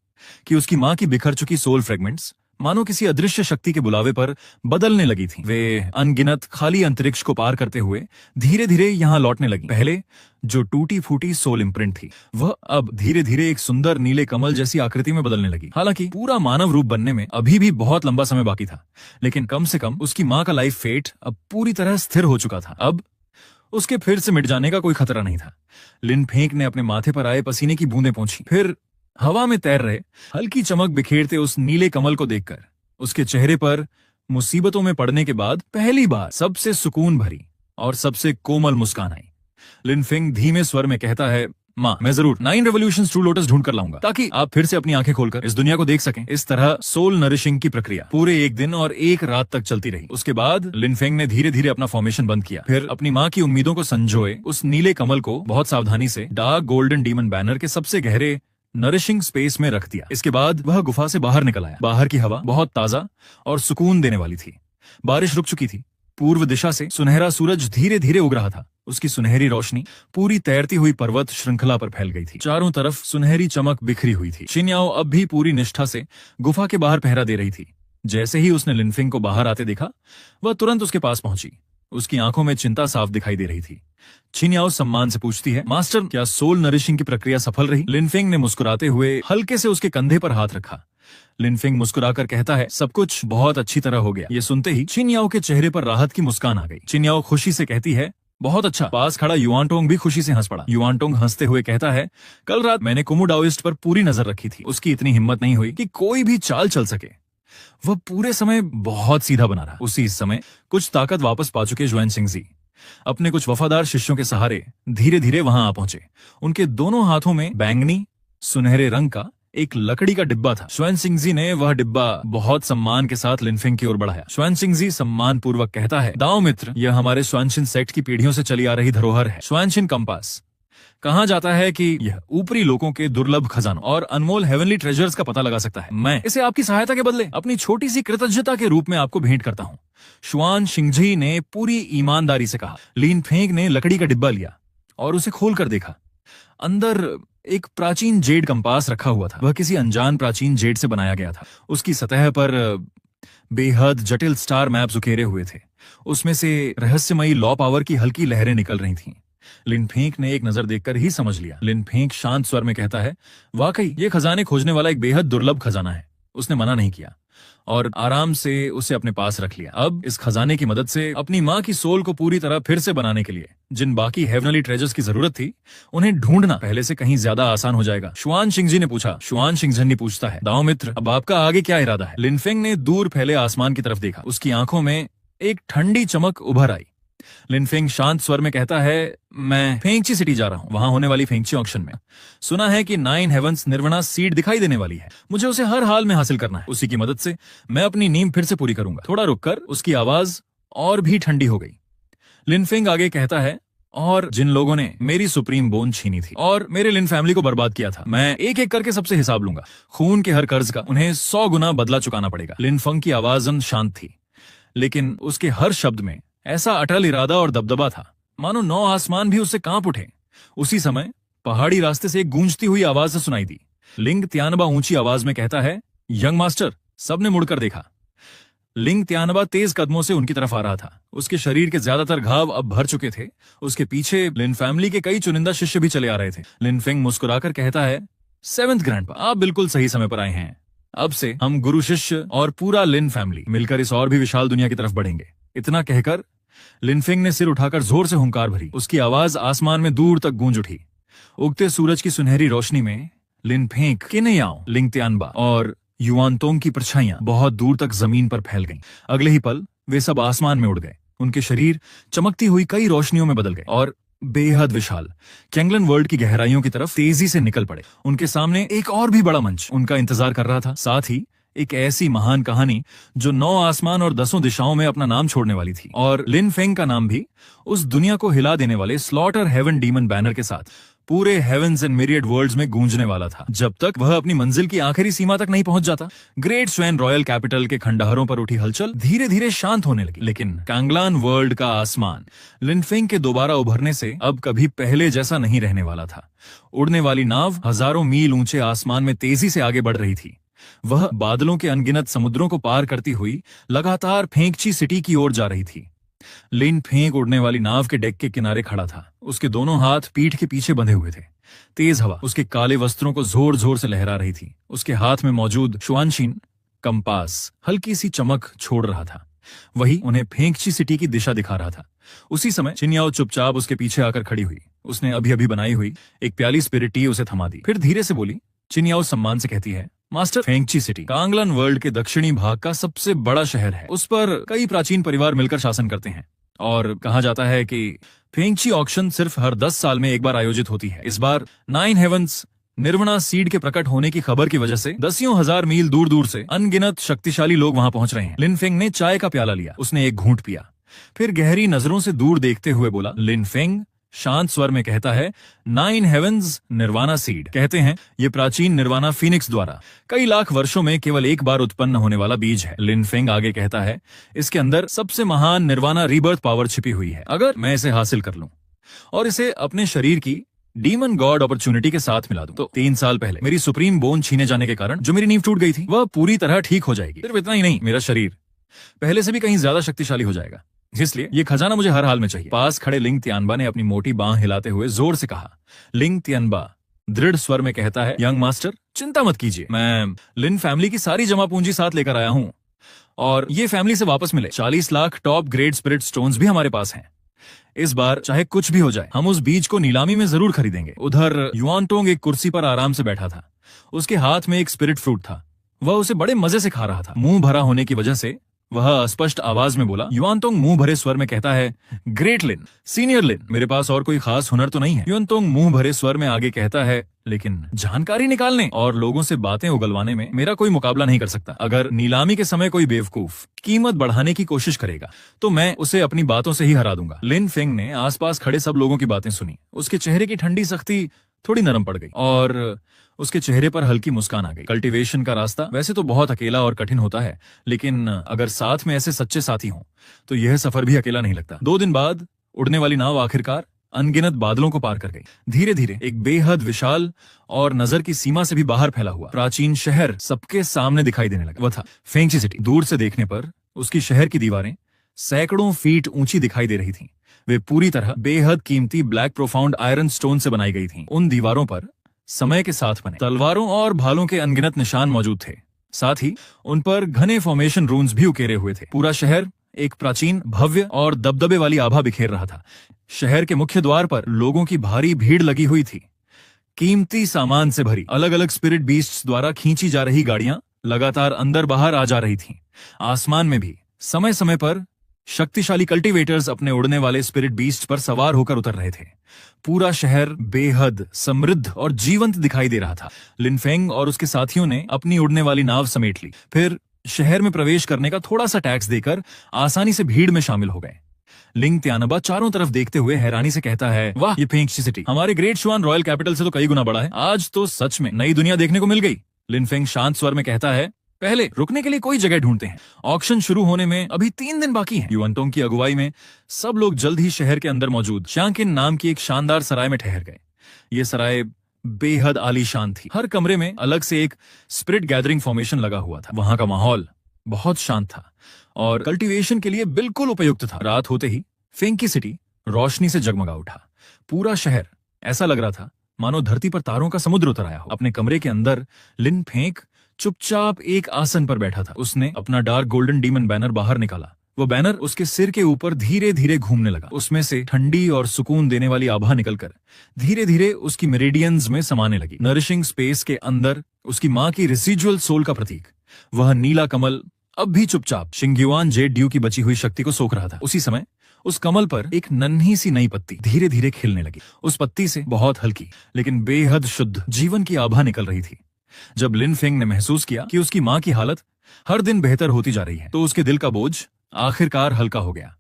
कि उसकी मां की बिखर चुकी सोल फ्रेगमेंट्स मानो किसी अदृश्य शक्ति के बुलावे पर बदलने लगी थी। वे अनगिनत खाली अंतरिक्ष को पार करते हुए धीरे धीरे यहां लौटने लगी। पहले जो टूटी फूटी सोल इम्प्रिंट थी वह अब धीरे धीरे एक सुंदर नीले कमल जैसी आकृति में बदलने लगी। हालांकि पूरा मानव रूप बनने में अभी भी बहुत लंबा समय बाकी था, लेकिन कम से कम उसकी मां का लाइफ फेट अब पूरी तरह स्थिर हो चुका था। अब उसके फिर से मिट जाने का कोई खतरा नहीं था। लिन फेंग ने अपने माथे पर आए पसीने की बूंदें पोंछी। फिर हवा में तैर रहे हल्की चमक बिखेरते उस नीले कमल को देखकर उसके चेहरे पर मुसीबतों में पड़ने के बाद पहली बार सबसे सुकून भरी और सबसे कोमल मुस्कान आई। लिन फेंग धीमे स्वर में कहता है, माँ, मैं जरूर 9 रेवोल्यूशंस ट्रू लोटस ढूंढ कर लाऊंगा ताकि आप फिर से अपनी आंखें खोलकर इस दुनिया को देख सकें। इस तरह सोल नरिशिंग की प्रक्रिया पूरे 1 दिन और 1 रात तक चलती रही। उसके बाद लिन फेंग ने धीरे धीरे अपना फॉर्मेशन बंद किया। फिर अपनी माँ की उम्मीदों को संजोए उस नीले कमल को बहुत सावधानी से डार्क गोल्डन डीमन बैनर के सबसे गहरे नरिशिंग स्पेस में रख दिया। इसके बाद वह गुफा से बाहर निकल आया। बाहर की हवा बहुत ताजा और सुकून देने वाली थी। बारिश रुक चुकी थी। पूर्व दिशा से सुनहरा सूरज धीरे धीरे उग रहा था। उसकी सुनहरी रोशनी पूरी तैरती हुई पर्वत श्रृंखला पर फैल गई थी। चारों तरफ सुनहरी चमक बिखरी हुई थी। चिन्याओ अब भी पूरी निष्ठा से गुफा के बाहर पहरा दे रही थी। जैसे ही उसने लिन फेंग को बाहर आते देखा, वह तुरंत उसके पास पहुंची। उसकी आंखों में चिंता साफ दिखाई दे रही थी। चिन्याओ सम्मान से पूछती है, मास्टर, क्या सोल नरिशिंग की प्रक्रिया सफल रही? लिन फेंग ने मुस्कुराते हुए हल्के से उसके कंधे पर हाथ रखा। लिन फेंग मुस्कुराकर कहता है, सब कुछ बहुत अच्छी तरह हो गया। ये सुनते ही चिन्याओ के चेहरे पर राहत की मुस्कान आ गई। चिन्याओ खुशी से कहती है, बहुत अच्छा। पास खड़ा युआनटोंग भी खुशी से हंस पड़ा। युआनटोंग हंसते हुए कहता है, कल रात मैंने कोमोडाओइस्ट पर पूरी नजर रखी थी। उसकी इतनी हिम्मत नहीं हुई कि कोई भी चाल चल सके। वह पूरे समय बहुत सीधा बना रहा। उसी समय कुछ ताकत वापस पा चुके जुएनशिंगजी अपने कुछ वफादार शिष्यों के सहारे धीरे धीरे वहां आ पहुंचे। उनके दोनों हाथों में बैंगनी सुनहरे रंग का एक लकड़ी का डिब्बा था। जुएनशिंगजी ने वह डिब्बा बहुत सम्मान के साथ लिन फेंग की ओर बढ़ाया। जुएनशिंगजी सम्मान पूर्वक कहता है, दाओ मित्र, यह हमारे स्वानशिन सेक्ट की पीढ़ियों से चली आ रही धरोहर है। स्वानशिन कंपास। कहा जाता है कि यह ऊपरी लोगों के दुर्लभ खजानों और अनमोल हेवनली ट्रेजर्स का पता लगा सकता है। मैं इसे आपकी सहायता के बदले अपनी छोटी सी कृतज्ञता के रूप में आपको भेंट करता हूँ। जुएनशिंगजी ने पूरी ईमानदारी से कहा। लिन फेंग ने लकड़ी का डिब्बा लिया और उसे खोलकर देखा। अंदर एक प्राचीन जेड कंपास रखा हुआ था। वह किसी अनजान प्राचीन जेड से बनाया गया था। उसकी सतह पर बेहद जटिल स्टार मैप्स उकेरे हुए थे। उसमें से रहस्यमयी लॉ पावर की हल्की लहरें निकल रही थीं। लिन फेंग ने एक नजर देखकर ही समझ लिया। लिन फेंग शांत स्वर में कहता है, वाकई ये खजाने खोजने वाला एक बेहद दुर्लभ खजाना है। उसने मना नहीं किया और आराम से उसे अपने पास रख लिया। अब इस खजाने की मदद से अपनी माँ की सोल को पूरी तरह फिर से बनाने के लिए जिन बाकी हेवनली ट्रेजर्स की जरूरत थी, उन्हें ढूंढना पहले से कहीं ज्यादा आसान हो जाएगा। जुएनशिंगजी ने पूछा। जुएनशिंगजी पूछता है, दाओ मित्र, अब आपका आगे क्या इरादा है? लिन फेंग ने दूर फैले आसमान की तरफ देखा। उसकी आंखों में एक ठंडी चमक उभर आई। लिन फेंग शांत स्वर में कहता है, मैं फेंगची सिटी जा रहा हूँ। वहां होने वाली फेंगची ऑक्शन में सुना है कि 9 हेवंस निर्वना सीड दिखाई देने वाली है। मुझे उसे हर हाल में हासिल करना है। उसी की मदद से मैं अपनी नींव फिर से पूरी करूंगा। थोड़ा रुककर उसकी आवाज और भी ठंडी हो गई। लिन फेंग आगे कहता है, और जिन लोगों ने मेरी सुप्रीम बोन छीनी थी और मेरे लिन फैमिली को बर्बाद किया था, मैं एक एक करके सबसे हिसाब लूंगा। खून के हर कर्ज का उन्हें 100 गुना बदला चुकाना पड़ेगा। लिन फेंग की आवाज शांत थी, लेकिन उसके हर शब्द में ऐसा अटल इरादा और दबदबा था मानो 9 आसमान भी उससे कांप उठे। उसी समय पहाड़ी रास्ते से एक गूंजती हुई आवाज सुनाई दी। लिंग त्यानबा ऊंची आवाज में कहता है, यंग मास्टर। सबने मुड़कर देखा। लिंग त्यानबा तेज कदमों से उनकी तरफ आ रहा था। उसके शरीर के ज्यादातर घाव अब भर चुके थे। उसके पीछे लिन फैमिली के कई चुनिंदा शिष्य भी चले आ रहे थे। लिन फेंग मुस्कुराकर कहता है, 7th ग्रैंडपा, आप बिल्कुल सही समय पर आए हैं। अब से हम गुरु शिष्य और पूरा लिन फैमिली मिलकर इस और भी विशाल दुनिया की तरफ बढ़ेंगे। इतना कहकर लिन फेंग ने सिर उठाकर जोर से हुंकार भरी। उसकी आवाज आसमान में दूर तक गूंज उठी। उगते सूरज की सुनहरी रोशनी में लिन फेंग, किनेयाओ, लिंग त्यानबा और युआनतोंग की परछाइयां बहुत दूर तक जमीन पर फैल गईं। अगले ही पल वे सब आसमान में उड़ गए। उनके शरीर चमकती हुई कई रोशनियों में बदल गए और बेहद विशाल कैंगलन वर्ल्ड की गहराइयों की तरफ तेजी से निकल पड़े। उनके सामने एक और भी बड़ा मंच उनका इंतजार कर रहा था। साथ ही एक ऐसी महान कहानी जो 9 आसमान और 10 दिशाओं में अपना नाम छोड़ने वाली थी। और लिन फेंग का नाम भी उस दुनिया को हिला देने वाले स्लॉटर हेवन डीमन बैनर के साथ पूरे हेवंस एंड मिरियड वर्ल्ड्स में गूंजने वाला था, जब तक वह अपनी मंजिल की आखिरी सीमा तक नहीं पहुंच जाता। ग्रेट स्वेन रॉयल कैपिटल के खंडहरों पर उठी हलचल धीरे धीरे शांत होने लगी, लेकिन कांगलान वर्ल्ड का आसमान लिन फेंग के दोबारा उभरने से अब कभी पहले जैसा नहीं रहने वाला था। उड़ने वाली नाव हजारों मील ऊंचे आसमान में तेजी से आगे बढ़ रही थी। वह बादलों के अनगिनत समुद्रों को पार करती हुई लगातार फेंगची सिटी की ओर जा रही थी। लिन फेंग उड़ने वाली नाव के डेक के किनारे खड़ा था। उसके दोनों हाथ पीठ के पीछे बंधे हुए थे। तेज हवा उसके काले वस्त्रों को जोर जोर से लहरा रही थी। उसके हाथ में मौजूद शुआनशीन कंपास हल्की सी चमक छोड़ रहा था। वही उन्हें फेंगची सिटी की दिशा दिखा रहा था। उसी समय चिन्याओ चुपचाप उसके पीछे आकर खड़ी हुई। उसने अभी अभी बनाई हुई एक प्याली स्पिरिट टी उसे थमा दी। फिर धीरे से बोली। चिन्याओ सम्मान से कहती है, मास्टर, फेंगची सिटी कांगलान वर्ल्ड के दक्षिणी भाग का सबसे बड़ा शहर है। उस पर कई प्राचीन परिवार मिलकर शासन करते हैं और कहा जाता है कि फेंगची ऑक्शन सिर्फ हर 10 साल में एक बार आयोजित होती है। इस बार 9 हेवंस निर्वणा सीड के प्रकट होने की खबर की वजह से दसियों हजार मील दूर दूर से अनगिनत शक्तिशाली लोग वहां पहुंच रहे हैं। लिन फेंग ने चाय का प्याला लिया। उसने एक घूंट पिया, फिर गहरी नजरों से दूर देखते हुए बोला। लिन फेंग शांत स्वर में कहता है, 9 हेवंस निर्वाणा सीड। कहते हैं ये प्राचीन निर्वाणा फीनिक्स द्वारा कई लाख वर्षों में केवल एक बार उत्पन्न होने वाला बीज है। लिन फेंग आगे कहता है, इसके अंदर सबसे महान निर्वाणा रीबर्थ पावर छिपी हुई है। अगर मैं इसे हासिल कर लूं और इसे अपने शरीर की डीमन गॉड अपॉर्चुनिटी के साथ मिला दूं, तो 3 साल पहले मेरी सुप्रीम बोन छीने जाने के कारण जो मेरी नींव टूट गई थी वह पूरी तरह ठीक हो जाएगी। सिर्फ इतना ही नहीं, मेरा शरीर पहले से भी कहीं ज्यादा शक्तिशाली हो जाएगा। इसलिए ये खजाना मुझे हर हाल में चाहिए। पास खड़े लिंग तियानबा ने अपनी मोटी बांह हिलाते हुए जोर से कहा। लिंग तियानबा दृढ़ स्वर में कहता है, यंग मास्टर, चिंता मत कीजिए, मैं लिन फैमिली की सारी जमा पूंजी साथ लेकर आया हूं और ये फैमिली से वापस मिले 40 lakh top grade spirit stones भी हमारे पास हैं। इस बार चाहे कुछ भी हो जाए, हम उस बीज को नीलामी में जरूर खरीदेंगे। उधर युआनटोंग एक कुर्सी पर आराम से बैठा था। उसके हाथ में एक स्पिरिट फ्रूट था। वह उसे बड़े मजे से खा रहा था। मुंह भरा होने की वजह से वह स्पष्ट आवाज में बोला। युआनटोंग मुंह भरे स्वर में कहता है, ग्रेट लिन, सीनियर लिन, मेरे पास और कोई खास हुनर तो नहीं है। युआनटोंग मुंह भरे स्वर में आगे कहता है, लेकिन जानकारी निकालने और लोगों से बातें उगलवाने में मेरा कोई मुकाबला नहीं कर सकता। अगर नीलामी के समय कोई बेवकूफ कीमत बढ़ाने की कोशिश करेगा तो मैं उसे अपनी बातों से ही हरा दूंगा। लिन फेंग ने आसपास खड़े सब लोगों की बातें सुनी। उसके चेहरे की ठंडी सख्ती थोड़ी नरम पड़ गई और उसके चेहरे पर हल्की मुस्कान आ गई। कल्टीवेशन का रास्ता वैसे तो बहुत अकेला और कठिन होता है, लेकिन अगर साथ में ऐसे सच्चे साथी हों तो यह सफर भी अकेला नहीं लगता। 2 दिन बाद उड़ने वाली नाव आखिरकार अनगिनत बादलों को पार कर गई। धीरे धीरे एक बेहद विशाल और नजर की सीमा से भी बाहर फैला हुआ प्राचीन शहर सबके सामने दिखाई देने लगा। वह था फेंगची सिटी। दूर से देखने पर उसकी शहर की दीवारें सैकड़ों फीट ऊंची दिखाई दे रही थीं। वे पूरी तरह बेहद कीमती ब्लैक प्रोफाउंड आयरन स्टोन से बनाई गई थीं। उन दीवारों पर समय के साथ बने तलवारों और भालों के अनगिनत निशान मौजूद थे। साथ ही उन पर घने फॉर्मेशन रून्स भी उकेरे हुए थे। पूरा शहर एक प्राचीन, भव्य और दबदबे वाली आभा बिखेर रहा था। शहर के मुख्य द्वार पर लोगों की भारी भीड़ लगी हुई थी। कीमती सामान से भरी अलग अलग स्पिरिट बीस्ट्स द्वारा खींची जा रही गाड़ियां लगातार अंदर बाहर आ जा रही थीं। आसमान में भी समय समय पर शक्तिशाली कल्टीवेटर्स अपने उड़ने वाले स्पिरिट बीस्ट पर सवार होकर उतर रहे थे। पूरा शहर बेहद समृद्ध और जीवंत दिखाई दे रहा था। लिन फेंग और उसके साथियों ने अपनी उड़ने वाली नाव समेट ली। फिर शहर में प्रवेश करने का थोड़ा सा टैक्स देकर आसानी से भीड़ में शामिल हो गए। लिंग तियानबा चारों तरफ देखते हुए हैरानी से कहता है, वाह, ये फेंगची सिटी हमारे ग्रेट शुआन रॉयल कैपिटल से तो कई गुना बड़ा है। आज तो सच में नई दुनिया देखने को मिल गई। लिन फेंग शांत स्वर में कहता है, पहले रुकने के लिए कोई जगह ढूंढते हैं। ऑक्शन शुरू होने में अभी 3 दिन बाकी हैं। युआनटोंग की अगुवाई में सब लोग जल्द ही शहर के अंदर मौजूद शांकिन नाम की एक शानदार सराय में ठहर गए। ये सराय बेहद आलीशान थी। हर कमरे में अलग से एक स्पिरिट गैदरिंग फॉर्मेशन लगा हुआ था। वहां का माहौल बहुत शांत था और कल्टीवेशन के लिए बिल्कुल उपयुक्त था। रात होते ही फेंगची सिटी रोशनी से जगमगा उठा। पूरा शहर ऐसा लग रहा था मानो धरती पर तारों का समुद्र उतर आया हो। अपने कमरे के अंदर लिन फेंग चुपचाप एक आसन पर बैठा था। उसने अपना डार्क गोल्डन डीमन बैनर बाहर निकाला। वो बैनर उसके सिर के ऊपर धीरे धीरे घूमने लगा। उसमें से ठंडी और सुकून देने वाली आभा निकलकर धीरे धीरे उसकी मेरिडियंस में समाने लगी। नरिशिंग स्पेस के अंदर उसकी माँ की रेसिजुअल सोल का प्रतीक, वह नीला कमल अब भी चुपचाप शिंग्युआन जेड ड्यू की बची हुई शक्ति को सोख रहा था। उसी समय उस कमल पर एक नन्ही सी नई पत्ती धीरे धीरे खिलने लगी। उस पत्ती से बहुत हल्की लेकिन बेहद शुद्ध जीवन की आभा निकल रही थी। जब लिन फेंग ने महसूस किया कि उसकी मां की हालत हर दिन बेहतर होती जा रही है तो उसके दिल का बोझ आखिरकार हल्का हो गया।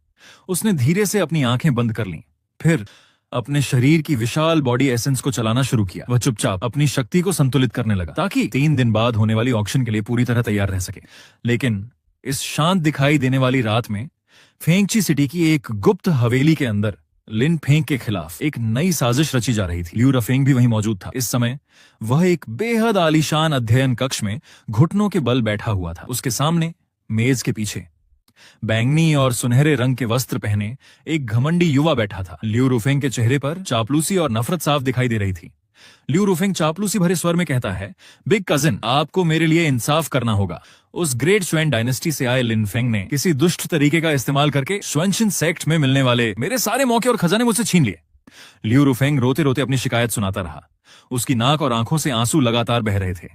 उसने धीरे से अपनी आंखें बंद कर लीं, फिर अपने शरीर की विशाल बॉडी एसेंस को चलाना शुरू किया। वह चुपचाप अपनी शक्ति को संतुलित करने लगा ताकि 3 दिन बाद होने वाली ऑक्शन के लिए पूरी तरह तैयार रह सके। लेकिन इस शांत दिखाई देने वाली रात में फेंगची सिटी की एक गुप्त हवेली के अंदर लिन फेंग के खिलाफ एक नई साजिश रची जा रही थी। लियू रफेंग भी वहीं मौजूद था। इस समय वह एक बेहद आलीशान अध्ययन कक्ष में घुटनों के बल बैठा हुआ था। उसके सामने मेज के पीछे बैंगनी और सुनहरे रंग के वस्त्र पहने एक घमंडी युवा बैठा था। लियू रुफेंग के चेहरे पर चापलूसी और नफरत साफ दिखाई दे रही थी। लियू रुफेंग चापलूसी भरे स्वर में कहता है, बिग कजिन, आपको मेरे लिए इंसाफ करना होगा। उस ग्रेट श्वेन डायनेस्टी से आए लिन फेंग ने किसी दुष्ट तरीके का इस्तेमाल करके श्वेनशिन सेक्ट में मिलने वाले मेरे सारे मौके और खजाने मुझसे छीन लिए। लियू रुफेंग रोते रोते अपनी शिकायत सुनाता रहा। उसकी नाक और आंखों से आंसू लगातार बह रहे थे।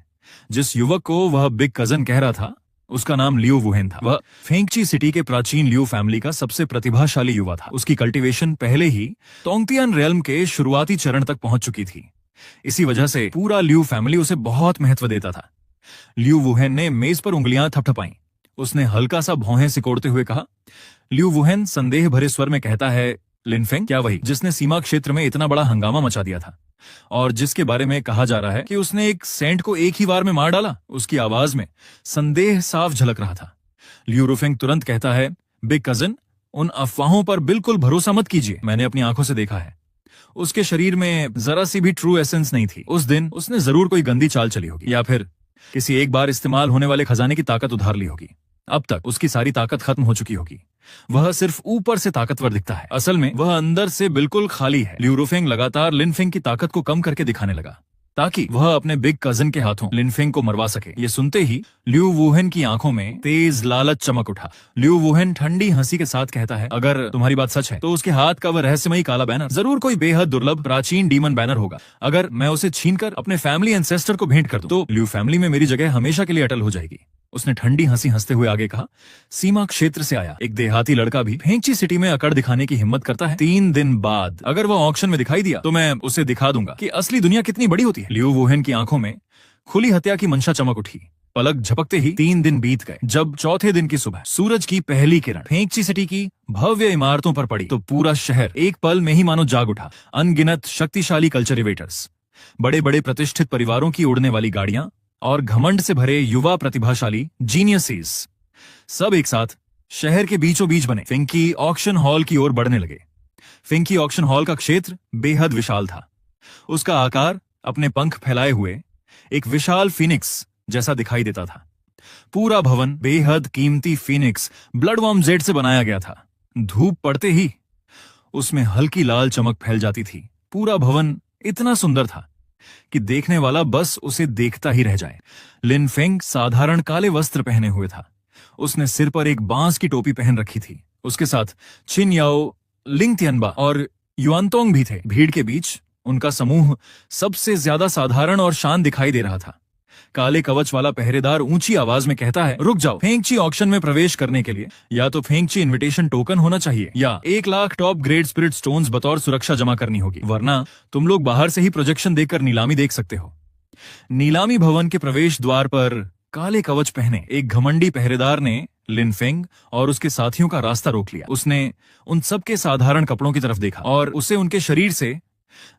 जिस युवक को वह बिग कजिन कह रहा था उसका नाम लियू वुहेन था। वह फेंगची सिटी के प्राचीन लियू फैमिली का सबसे प्रतिभाशाली युवा था। उसकी कल्टीवेशन पहले ही तोंगतियान रियल्म के शुरुआती चरण तक पहुंच चुकी थी। इसी वजह से पूरा लियू फैमिली उसे बहुत महत्व देता था। लियू वुहेन ने मेज पर उंगलियां थपथपाईं। उसने हल्का सा भौहें सिकोड़ते हुए कहा। लियू वुहेन संदेह भरे स्वर में कहता है, लिन फेंग, क्या वही जिसने सीमा क्षेत्र में इतना बड़ा हंगामा मचा दिया था और जिसके बारे में कहा जा रहा है कि उसने एक सेंट को एक ही वार में मार डाला? उसकी आवाज में संदेह साफ झलक रहा था। लियू रुफेंग तुरंत कहता है, बिग कजिन, उन अफवाहों पर बिल्कुल भरोसा मत कीजिए। मैंने अपनी आंखों से देखा है। उसके शरीर में जरा सी भी ट्रू एसेंस नहीं थी। उस दिन उसने जरूर कोई गंदी चाल चली होगी या फिर किसी एक बार इस्तेमाल होने वाले खजाने की ताकत उधार ली होगी। अब तक उसकी सारी ताकत खत्म हो चुकी होगी। वह सिर्फ ऊपर से ताकतवर दिखता है, असल में वह अंदर से बिल्कुल खाली है। लियू रुफेंग लगातार लिन फेंग की ताकत को कम करके दिखाने लगा ताकि वह अपने बिग कजिन के हाथों लिन फेंग को मरवा सके। ये सुनते ही लियू वुहेन की आंखों में तेज लालच चमक उठा। लियू वुहेन ठंडी हंसी के साथ कहता है, अगर तुम्हारी बात सच है तो उसके हाथ का वह रहस्यमयी काला बैनर जरूर कोई बेहद दुर्लभ प्राचीन डीमन बैनर होगा। अगर मैं उसे छीनकर अपने फैमिली एंसेस्टर को भेंट कर दूं तो लियू फैमिली में मेरी जगह हमेशा के लिए अटल हो जाएगी। उसने ठंडी हंसी हंसते हुए आगे कहा, सीमा क्षेत्र से आया एक देहाती लड़का भी फेंगची सिटी में अकड़ दिखाने की हिम्मत करता है। 3 दिन बाद अगर वह ऑक्शन में दिखाई दिया तो मैं उसे दिखा दूंगा कि असली दुनिया कितनी बड़ी होती है। लियू वुहेन की आंखों में खुली हत्या की मंशा चमक उठी। पलक झपकते ही 3 दिन बीत गए। जब चौथे दिन की सुबह सूरज की पहली किरण फेंगची सिटी की भव्य इमारतों पर पड़ी तो पूरा शहर एक पल में ही मानो जाग उठा। अनगिनत शक्तिशाली कल्चरिवेटर्स, बड़े बड़े प्रतिष्ठित परिवारों की उड़ने वाली गाड़ियां और घमंड से भरे युवा प्रतिभाशाली जीनियसेस सब एक साथ शहर के बीचों बीच बने फिंकी ऑक्शन हॉल की ओर बढ़ने लगे। फिंकी ऑक्शन हॉल का क्षेत्र बेहद विशाल था। उसका आकार अपने पंख फैलाए हुए एक विशाल फीनिक्स जैसा दिखाई देता था। पूरा भवन बेहद कीमती फीनिक्स ब्लडवर्म जेड से बनाया गया था। धूप पड़ते ही उसमें हल्की लाल चमक फैल जाती थी। पूरा भवन इतना सुंदर था कि देखने वाला बस उसे देखता ही रह जाए। लिन फेंग साधारण काले वस्त्र पहने हुए था। उसने सिर पर एक बांस की टोपी पहन रखी थी। उसके साथ छिन याओ, लिंग तियनबा और युआनतोंग भी थे। भीड़ के बीच उनका समूह सबसे ज्यादा साधारण और शांत दिखाई दे रहा था। काले कवच वाला पहरेदार ऊंची आवाज में कहता है, रुक जाओ, फेंगची ऑक्शन में प्रवेश करने के लिए या तो फेंगची इनविटेशन टोकन होना चाहिए या 1 lakh top grade spirit stones बतौर सुरक्षा जमा करनी होगी, वरना तुम लोग बाहर से ही प्रोजेक्शन देखकर नीलामी देख सकते हो। नीलामी भवन के प्रवेश द्वार पर काले कवच पहने एक घमंडी पहरेदार ने लिन फेंग और उसके साथियों का रास्ता रोक लिया। उसने उन सबके साधारण कपड़ों की तरफ देखा और उसे उनके शरीर से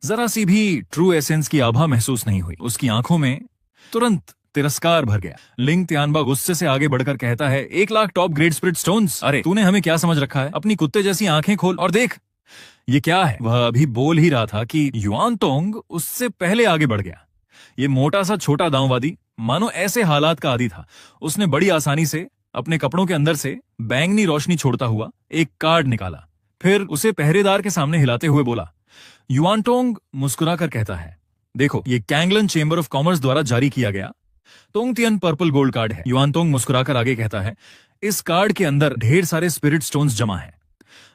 जरा सी भी ट्रू एसेंस की आभा महसूस नहीं हुई। उसकी आंखों में तुरंत तिरस्कार भर गया। लिंग तियानबा गुस्से से आगे बढ़कर कहता है, 1 lakh top grade spirit stones? अरे तूने हमें क्या समझ रखा है? अपनी कुत्ते जैसी आंखें खोल और देख ये क्या है। वह अभी बोल ही रहा था कि युआनतोंग उससे पहले आगे बढ़ गया। ये मोटा सा छोटा दांववादी मानो ऐसे हालात का आदी था। उसने बड़ी आसानी से अपने कपड़ों के अंदर से बैंगनी रोशनी छोड़ता हुआ एक कार्ड निकाला, फिर उसे पहरेदार के सामने हिलाते हुए बोला। युआनतोंग मुस्कुराकर कहता है, देखो ये कैंगलन चेंबर ऑफ कॉमर्स द्वारा जारी किया गया तोंगतियन पर्पल गोल्ड कार्ड है। युआनतोंग मुस्कुराकर आगे कहता है, इस कार्ड के अंदर ढेर सारे स्पिरिट स्टोन्स जमा हैं।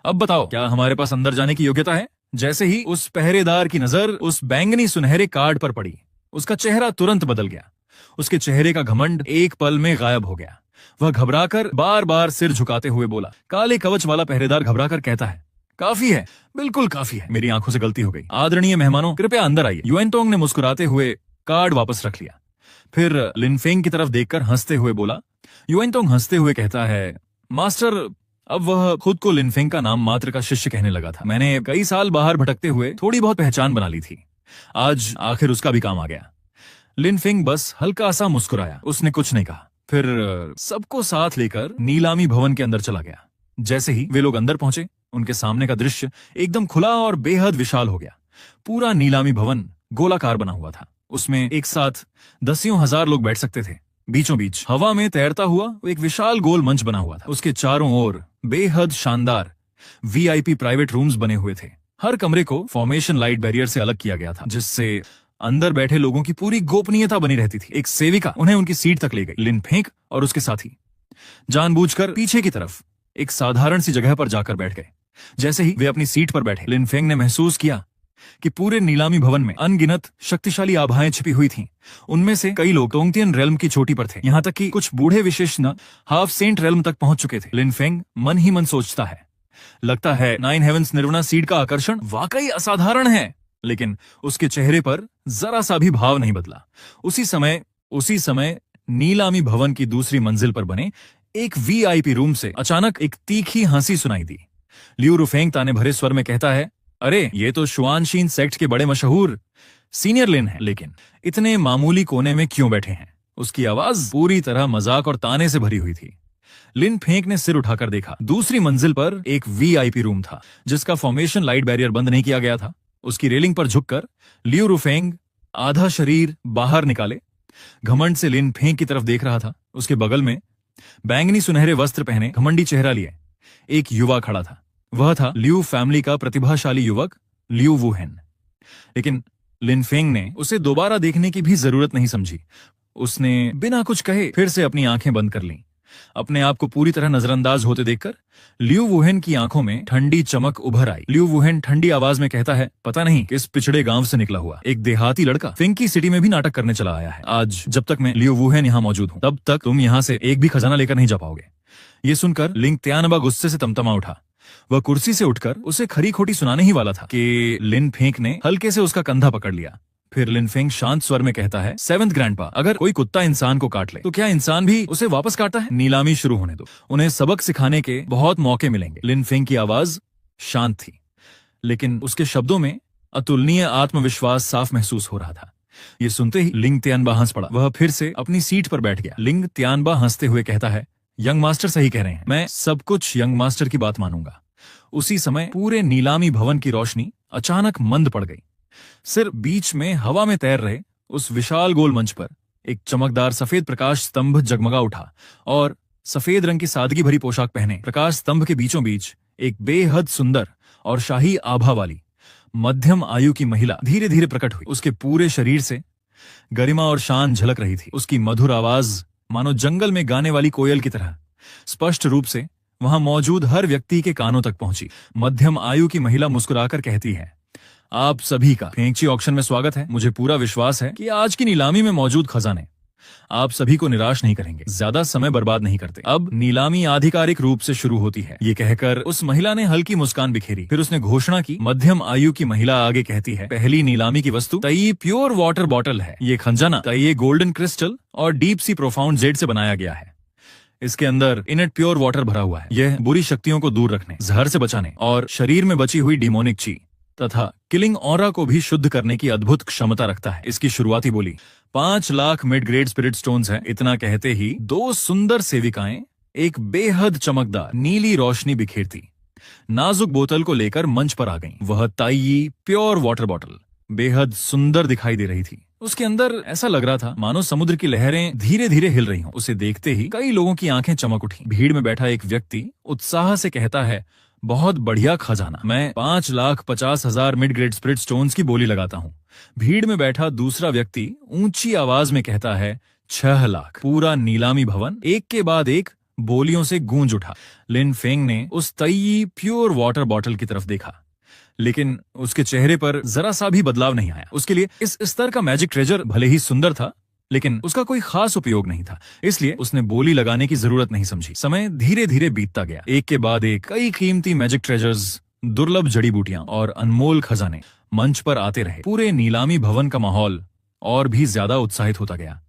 अब बताओ क्या हमारे पास अंदर जाने की योग्यता है? जैसे ही उस पहरेदार की नजर उस बैंगनी सुनहरे कार्ड पर पड़ी, उसका चेहरा तुरंत बदल गया। उसके चेहरे का घमंड एक पल में गायब हो गया। वह घबराकर बार बार सिर झुकाते हुए बोला। काले कवच वाला पहरेदार घबराकर कहता है, काफी है, बिल्कुल काफी है। मेरी आंखों से गलती हो गई। आदरणीय मेहमानों, कृपया अंदर आइए। युआनतोंग ने मुस्कुराते हुए कार्ड वापस रख लिया। फिर लिनफेंग की तरफ देखकर हंसते हुए बोला। युएनतोंग हंसते हुए कहता है, मास्टर, अब वह खुद को लिनफेंग का नाम मात्र का शिष्य कहने लगा था। मैंने कई साल बाहर भटकते हुए थोड़ी बहुत पहचान बना ली थी। आज आखिर उसका भी काम आ गया। लिनफेंग बस हल्का सा मुस्कुराया, उसने कुछ नहीं कहा। फिर सबको साथ लेकर नीलामी भवन के अंदर चला गया। जैसे ही वे लोग अंदर पहुंचे, उनके सामने का दृश्य एकदम खुला और बेहद विशाल हो गया। पूरा नीलामी भवन गोलाकार बना हुआ था। उसमें एक साथ दसियों हजार लोग बैठ सकते थे। बीचों बीच हवा में तैरता हुआ एक विशाल गोल मंच बना हुआ था। उसके चारों ओर बेहद शानदार वीआईपी प्राइवेट रूम्स बने हुए थे। हर कमरे को फॉर्मेशन लाइट बैरियर से अलग किया गया था, जिससे अंदर बैठे लोगों की पूरी गोपनीयता बनी रहती थी। एक सेविका उन्हें उनकी सीट तक ले गई। लिनफेंग और उसके साथी जानबूझकर पीछे की तरफ एक साधारण सी जगह पर जाकर बैठ गए। जैसे ही वे अपनी सीट पर बैठे, लिनफेंग ने महसूस किया कि पूरे नीलामी भवन में अनगिनत शक्तिशाली आभाएं छिपी हुई थीं। उनमें से कई लोग तोंगतियन रेल्म की चोटी पर थे। यहाँ तक कि कुछ बूढ़े विशेषज्ञ हाफ सेंट रेल्म तक पहुंच चुके थे। लिनफेंग मन ही मन सोचता है, लगता है नाइन हेवंस निर्वना सीट का आकर्षण वाकई असाधारण है। लेकिन उसके चेहरे पर जरा सा भी भाव नहीं बदला। उसी समय नीलामी भवन की दूसरी मंजिल पर बने एक वीआईपी रूम से अचानक एक तीखी हंसी सुनाई दी। लियू रुफेंग ताने भरे स्वर में कहता है, अरे ये तो शुआनशीन सेक्ट के बड़े मशहूर सीनियर लिन है, लेकिन इतने मामूली कोने में क्यों बैठे हैं? उसकी आवाज पूरी तरह मजाक और ताने से भरी हुई थी। लिनफेंग ने सिर उठाकर देखा। दूसरी मंजिल पर एक वीआईपी रूम था, जिसका फॉर्मेशन लाइट बैरियर बंद नहीं किया गया था। उसकी रेलिंग पर झुककर लियू रुफेंग आधा शरीर बाहर निकाले घमंड से लिनफेंग की तरफ देख रहा था। उसके बगल में बैंगनी सुनहरे वस्त्र पहने घमंडी चेहरा लिए एक युवा खड़ा था। वह था लियू फैमिली का प्रतिभाशाली युवक लियू वुहेन। लेकिन लिनफेंग ने उसे दोबारा देखने की भी जरूरत नहीं समझी। उसने बिना कुछ कहे फिर से अपनी आंखें बंद कर लीं। अपने आप को पूरी तरह नजरअंदाज होते देखकर लियू वुहेन की आंखों में ठंडी चमक उभर आई। लियू वुहेन ठंडी आवाज में कहता है, पता नहीं किस पिछड़े गांव से निकला हुआ एक देहाती लड़का फिंकी सिटी में भी नाटक करने चला आया है। आज जब तक मैं लियू वुहेन यहाँ मौजूद हूँ, तब तक तुम यहाँ से एक भी खजाना लेकर नहीं जा पाओगे। ये सुनकर लिंग त्यानबा गुस्से से तमतमा उठा। वह कुर्सी से उठकर उसे खरी खोटी सुनाने ही वाला था कि लिनफेंग ने हल्के से उसका कंधा पकड़ लिया। फिर लिनफेंग शांत स्वर में कहता है, सेवेंथ ग्रैंडपा, अगर कोई कुत्ता इंसान को काट ले तो क्या इंसान भी उसे वापस काटता है? नीलामी शुरू होने दो, उन्हें सबक सिखाने के बहुत मौके मिलेंगे। लिनफेंग की आवाज शांत थी, लेकिन उसके शब्दों में अतुलनीय आत्मविश्वास साफ महसूस हो रहा था। ये सुनते ही लिंग त्यानबा हंस पड़ा। वह फिर से अपनी सीट पर बैठ गया। लिंग त्यानबा हंसते हुए कहता है, यंग मास्टर सही कह रहे हैं, मैं सब कुछ यंग मास्टर की बात मानूंगा। उसी समय पूरे नीलामी भवन की रोशनी अचानक मंद पड़ गई। सिर्फ बीच में हवा में तैर रहे उस विशाल गोल मंच पर एक चमकदार सफेद प्रकाश स्तंभ जगमगा उठा और सफेद रंग की सादगी भरी पोशाक पहने प्रकाश स्तंभ के बीचों बीच एक बेहद सुंदर और शाही आभा वाली मध्यम आयु की महिला धीरे धीरे प्रकट हुई। उसके पूरे शरीर से गरिमा और शान झलक रही थी। उसकी मधुर आवाज मानो जंगल में गाने वाली कोयल की तरह स्पष्ट रूप से वहां मौजूद हर व्यक्ति के कानों तक पहुंची। मध्यम आयु की महिला मुस्कुराकर कहती है, आप सभी का फेंगची ऑक्शन में स्वागत है। मुझे पूरा विश्वास है कि आज की नीलामी में मौजूद खजाने आप सभी को निराश नहीं करेंगे। ज्यादा समय बर्बाद नहीं करते, अब नीलामी आधिकारिक रूप से शुरू होती है। ये कहकर उस महिला ने हल्की मुस्कान बिखेरी। फिर उसने घोषणा की। मध्यम आयु की महिला आगे कहती है, पहली नीलामी की वस्तु तई प्योर वाटर बॉटल है। ये खजाना तई गोल्डन क्रिस्टल और डीप सी प्रोफाउंड जेड से बनाया गया है। इसके अंदर इनेट प्योर वाटर भरा हुआ है। यह बुरी शक्तियों को दूर रखने, जहर से बचाने और शरीर में बची हुई डिमोनिक ची तथा किलिंग ऑरा को भी शुद्ध करने की अद्भुत क्षमता रखता है। इसकी शुरुआती बोली 5 lakh mid grade spirit stones है। इतना कहते ही 2 सुंदर सेविकाएं एक बेहद चमकदार नीली रोशनी बिखेरती नाजुक बोतल को लेकर मंच पर आ गईं। वह ताई प्योर वाटर बॉटल बेहद सुंदर दिखाई दे रही थी। उसके अंदर ऐसा लग रहा था मानो समुद्र की लहरें धीरे धीरे हिल रही हों। उसे देखते ही कई लोगों की आंखें चमक उठी। भीड़ में बैठा एक व्यक्ति उत्साह से कहता है, बहुत बढ़िया खजाना, मैं 5,50,000 मिड ग्रेड स्पिरिट स्टोन्स की बोली लगाता हूँ। भीड़ में बैठा दूसरा व्यक्ति ऊंची आवाज में कहता है, 6 लाख। पूरा नीलामी भवन एक के बाद एक बोलियों से गूंज उठा। लिनफेंग ने उस तई प्योर वाटर बॉटल की तरफ देखा, लेकिन उसके चेहरे पर जरा सा भी बदलाव नहीं आया। उसके लिए इस स्तर का मैजिक ट्रेजर भले ही सुंदर था, लेकिन उसका कोई खास उपयोग नहीं था, इसलिए उसने बोली लगाने की जरूरत नहीं समझी। समय धीरे धीरे बीतता गया। एक के बाद एक कई कीमती मैजिक ट्रेजर्स, दुर्लभ जड़ी बूटियां और अनमोल खजाने मंच पर आते रहे। पूरे नीलामी भवन का माहौल और भी ज्यादा उत्साहित होता गया।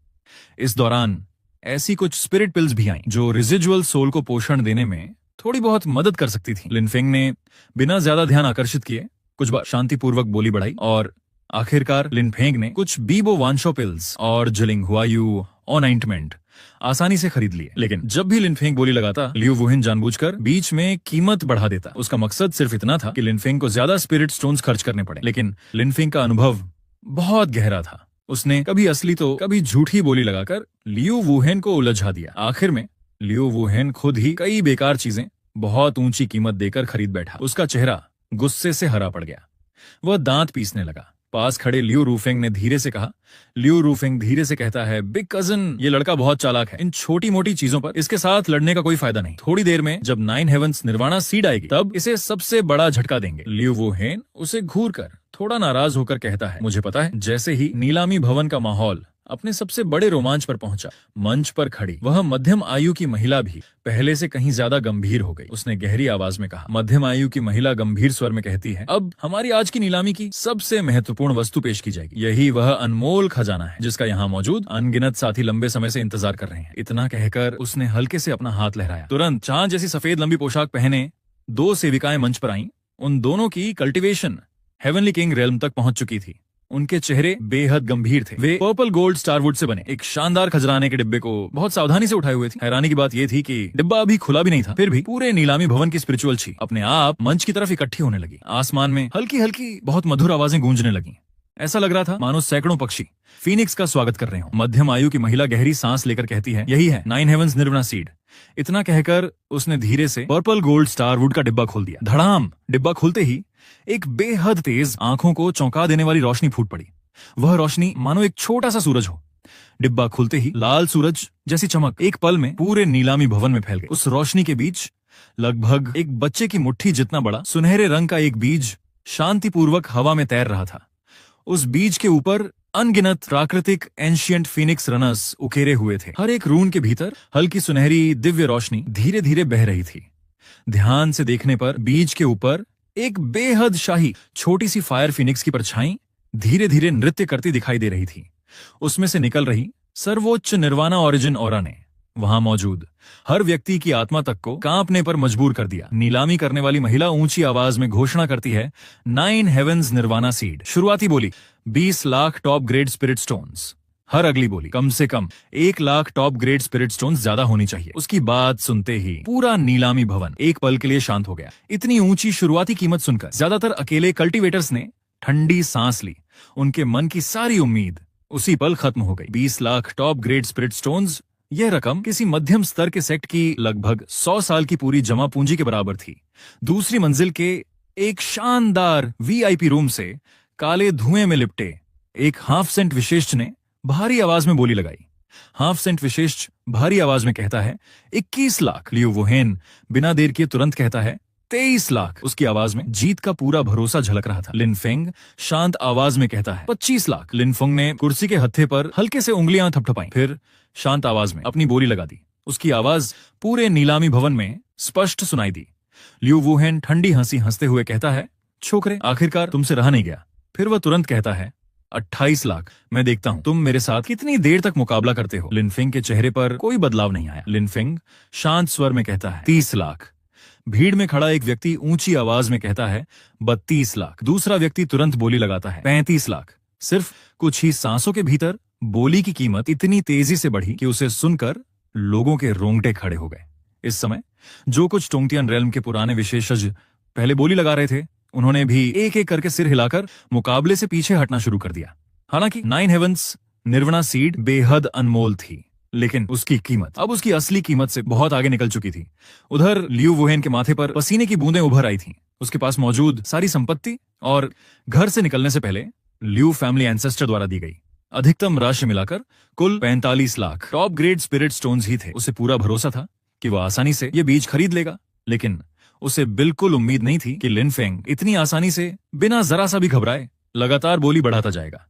इस दौरान ऐसी कुछ स्पिरिट पिल्स भी आईं जो रेजिडुअल सोल को पोषण देने में थोड़ी बहुत मदद कर सकती थी। लिनफेंग ने बिना ज्यादा ध्यान आकर्षित किए कुछ बार शांतिपूर्वक बोली बढ़ाई और आखिरकार लिनफेंग ने कुछ बीबो वांशो पिल्स और जिलिंग हुआयू ऑइंटमेंट आसानी से खरीद लिए। लेकिन जब भी लिनफेंग बोली लगाता, लियू वुहिन जानबूझकर बीच में कीमत बढ़ा देता। उसका मकसद सिर्फ इतना था कि लिनफेंग को ज्यादा स्पिरिट स्टोन्स खर्च करने पड़े। लेकिन लिनफेंग का अनुभव बहुत गहरा था। उसने कभी असली तो कभी झूठी बोली लगाकर लियू वुहिन को उलझा दिया। आखिर में लियू वुहिन खुद ही कई बेकार चीजें बहुत ऊंची कीमत देकर खरीद बैठा। उसका चेहरा गुस्से से हरा पड़ गया। वह दांत पीसने लगा। पास खड़े लियू रूफेंग ने धीरे से कहा। लियू रूफेंग धीरे से कहता है, बिग कजन, ये लड़का बहुत चालाक है। इन छोटी मोटी चीजों पर इसके साथ लड़ने का कोई फायदा नहीं। थोड़ी देर में जब 9 हेवंस निर्वाणा सीड आएगी तब इसे सबसे बड़ा झटका देंगे। लियू वुहिन उसे घूर कर थोड़ा नाराज होकर कहता है, मुझे पता है। जैसे ही नीलामी भवन का माहौल अपने सबसे बड़े रोमांच पर पहुंचा, मंच पर खड़ी वह मध्यम आयु की महिला भी पहले से कहीं ज्यादा गंभीर हो गई। उसने गहरी आवाज में कहा। मध्यम आयु की महिला गंभीर स्वर में कहती है, अब हमारी आज की नीलामी की सबसे महत्वपूर्ण वस्तु पेश की जाएगी। यही वह अनमोल खजाना है जिसका यहाँ मौजूद अनगिनत साथी लंबे समय से इंतजार कर रहे हैं। इतना कहकर उसने हल्के से अपना हाथ लहराया। तुरंत चांद जैसी सफेद लंबी पोशाक पहने 2 सेविकाएं मंच पर आईं। उन दोनों की कल्टीवेशन हेवनली किंग रेल्म तक पहुंच चुकी थी। उनके चेहरे बेहद गंभीर थे। वे पर्पल गोल्ड स्टारवुड से बने एक शानदार खजराने के डिब्बे को बहुत सावधानी से उठाए हुए थे। हैरानी की बात यह थी कि डिब्बा अभी खुला भी नहीं था, फिर भी पूरे नीलामी भवन की स्पिरिचुअल छी अपने आप मंच की तरफ इकट्ठी होने लगी। आसमान में हल्की हल्की बहुत मधुर आवाजें गूंजने लगी। ऐसा लग रहा था मानो सैकड़ों पक्षी फीनिक्स का स्वागत कर रहे हो। मध्यम आयु की महिला गहरी सांस लेकर कहती है, यही है 9 हेवंस निर्वाणा सीड। इतना कहकर उसने धीरे से पर्पल गोल्ड स्टारवुड का डिब्बा खोल दिया। धड़ाम! डिब्बा खुलते ही एक बेहद तेज आंखों को चौंका देने वाली रोशनी फूट पड़ी। वह रोशनी मानो एक छोटा सा सूरज हो। डिब्बा खुलते ही लाल सूरज जैसी चमक एक पल में पूरे नीलामी भवन में फैल गई। उस रोशनी के बीच लगभग एक बच्चे की मुट्ठी जितना बड़ा सुनहरे रंग का एक बीज शांतिपूर्वक हवा में तैर रहा था। उस बीज के ऊपर अनगिनत प्राकृतिक एंशिएंट फीनिक्स रनर्स उकेरे हुए थे। हर एक रून के भीतर हल्की सुनहरी दिव्य रोशनी धीरे धीरे बह रही थी। ध्यान से देखने पर बीज के ऊपर एक बेहद शाही छोटी सी फायर फीनिक्स की परछाई धीरे धीरे नृत्य करती दिखाई दे रही थी। उसमें से निकल रही सर्वोच्च निर्वाणा ओरिजिन ऑरा ने वहां मौजूद हर व्यक्ति की आत्मा तक को कांपने पर मजबूर कर दिया। नीलामी करने वाली महिला ऊंची आवाज में घोषणा करती है, 9 हेवंस निर्वाणा सीड। शुरुआती बोली 20 lakh top grade spirit stones. हर अगली बोली कम से कम 1 lakh top grade spirit stones ज्यादा होनी चाहिए। उसकी बात सुनते ही पूरा नीलामी भवन एक पल के लिए शांत हो गया। इतनी ऊंची शुरुआती कीमत सुनकर ज्यादातर अकेले कल्टीवेटर्स ने ठंडी सांस ली। उनके मन की सारी उम्मीद उसी पल खत्म हो गई। 20 lakh top grade spirit stones, यह रकम किसी मध्यम स्तर के सेक्ट की लगभग 100 साल की पूरी जमा पूंजी के बराबर थी। दूसरी मंजिल के एक शानदार वीआईपी रूम से काले धुएं में लिपटे एक हाफ सेंट विशेष ने भारी आवाज में बोली लगाई। हाफ सेंट विशेष भारी आवाज में कहता है, 21 लाख। लियू वुहिन बिना देर किए तुरंत कहता है, 23 लाख। उसकी आवाज में जीत का पूरा भरोसा झलक रहा था। लिनफेंग शांत आवाज में कहता है, 25 लाख। लिनफेंग ने कुर्सी के हत्थे पर हल्के से उंगलियां थपथपाई, फिर शांत आवाज में अपनी बोली लगा दी। उसकी आवाज पूरे नीलामी भवन में स्पष्ट सुनाई दी। लियू वुहिन ठंडी हंसी हंसते हुए कहता है, छोकरे, आखिरकार तुमसे रहा नहीं गया। फिर वह तुरंत कहता है, 28 लाख। मैं देखता हूं तुम मेरे साथ कितनी देर तक मुकाबला करते हो। लिनफेंग के चेहरे पर कोई बदलाव नहीं आया। लिनफेंग शांत स्वर में कहता है, 30 लाख। भीड़ में खड़ा एक व्यक्ति ऊंची आवाज में कहता है, 32 लाख। दूसरा व्यक्ति तुरंत बोली लगाता है, 35 लाख। सिर्फ कुछ ही सांसों के भीतर बोली की कीमत इतनी तेजी से बढ़ी कि उसे सुनकर लोगों के रोंगटे खड़े हो गए। इस समय जो कुछ टोंगटियन रेल्म के पुराने विशेषज्ञ पहले बोली लगा रहे थे, उन्होंने भी एक एक करके सिर हिलाकर मुकाबले से पीछे हटना शुरू कर दिया। हालांकि 9 हेवंस निर्वाणा सीड बेहद अनमोल थी, लेकिन उसकी कीमत अब उसकी असली कीमत से बहुत आगे निकल चुकी थी। उधर लियू वुहिन के माथे पर पसीने की बूंदें उभर आई थीं। उसके पास मौजूद सारी संपत्ति और घर से निकलने से पहले लियू फैमिली एंसेस्टर द्वारा दी गई अधिकतम राशि मिलाकर कुल 45 lakh top grade spirit stones ही थे। उसे पूरा भरोसा था कि वह आसानी से ये बीज खरीद लेगा, लेकिन उसे बिल्कुल उम्मीद नहीं थी कि लिनफेंग इतनी आसानी से बिना जरा सा भी घबराए लगातार बोली बढ़ाता जाएगा।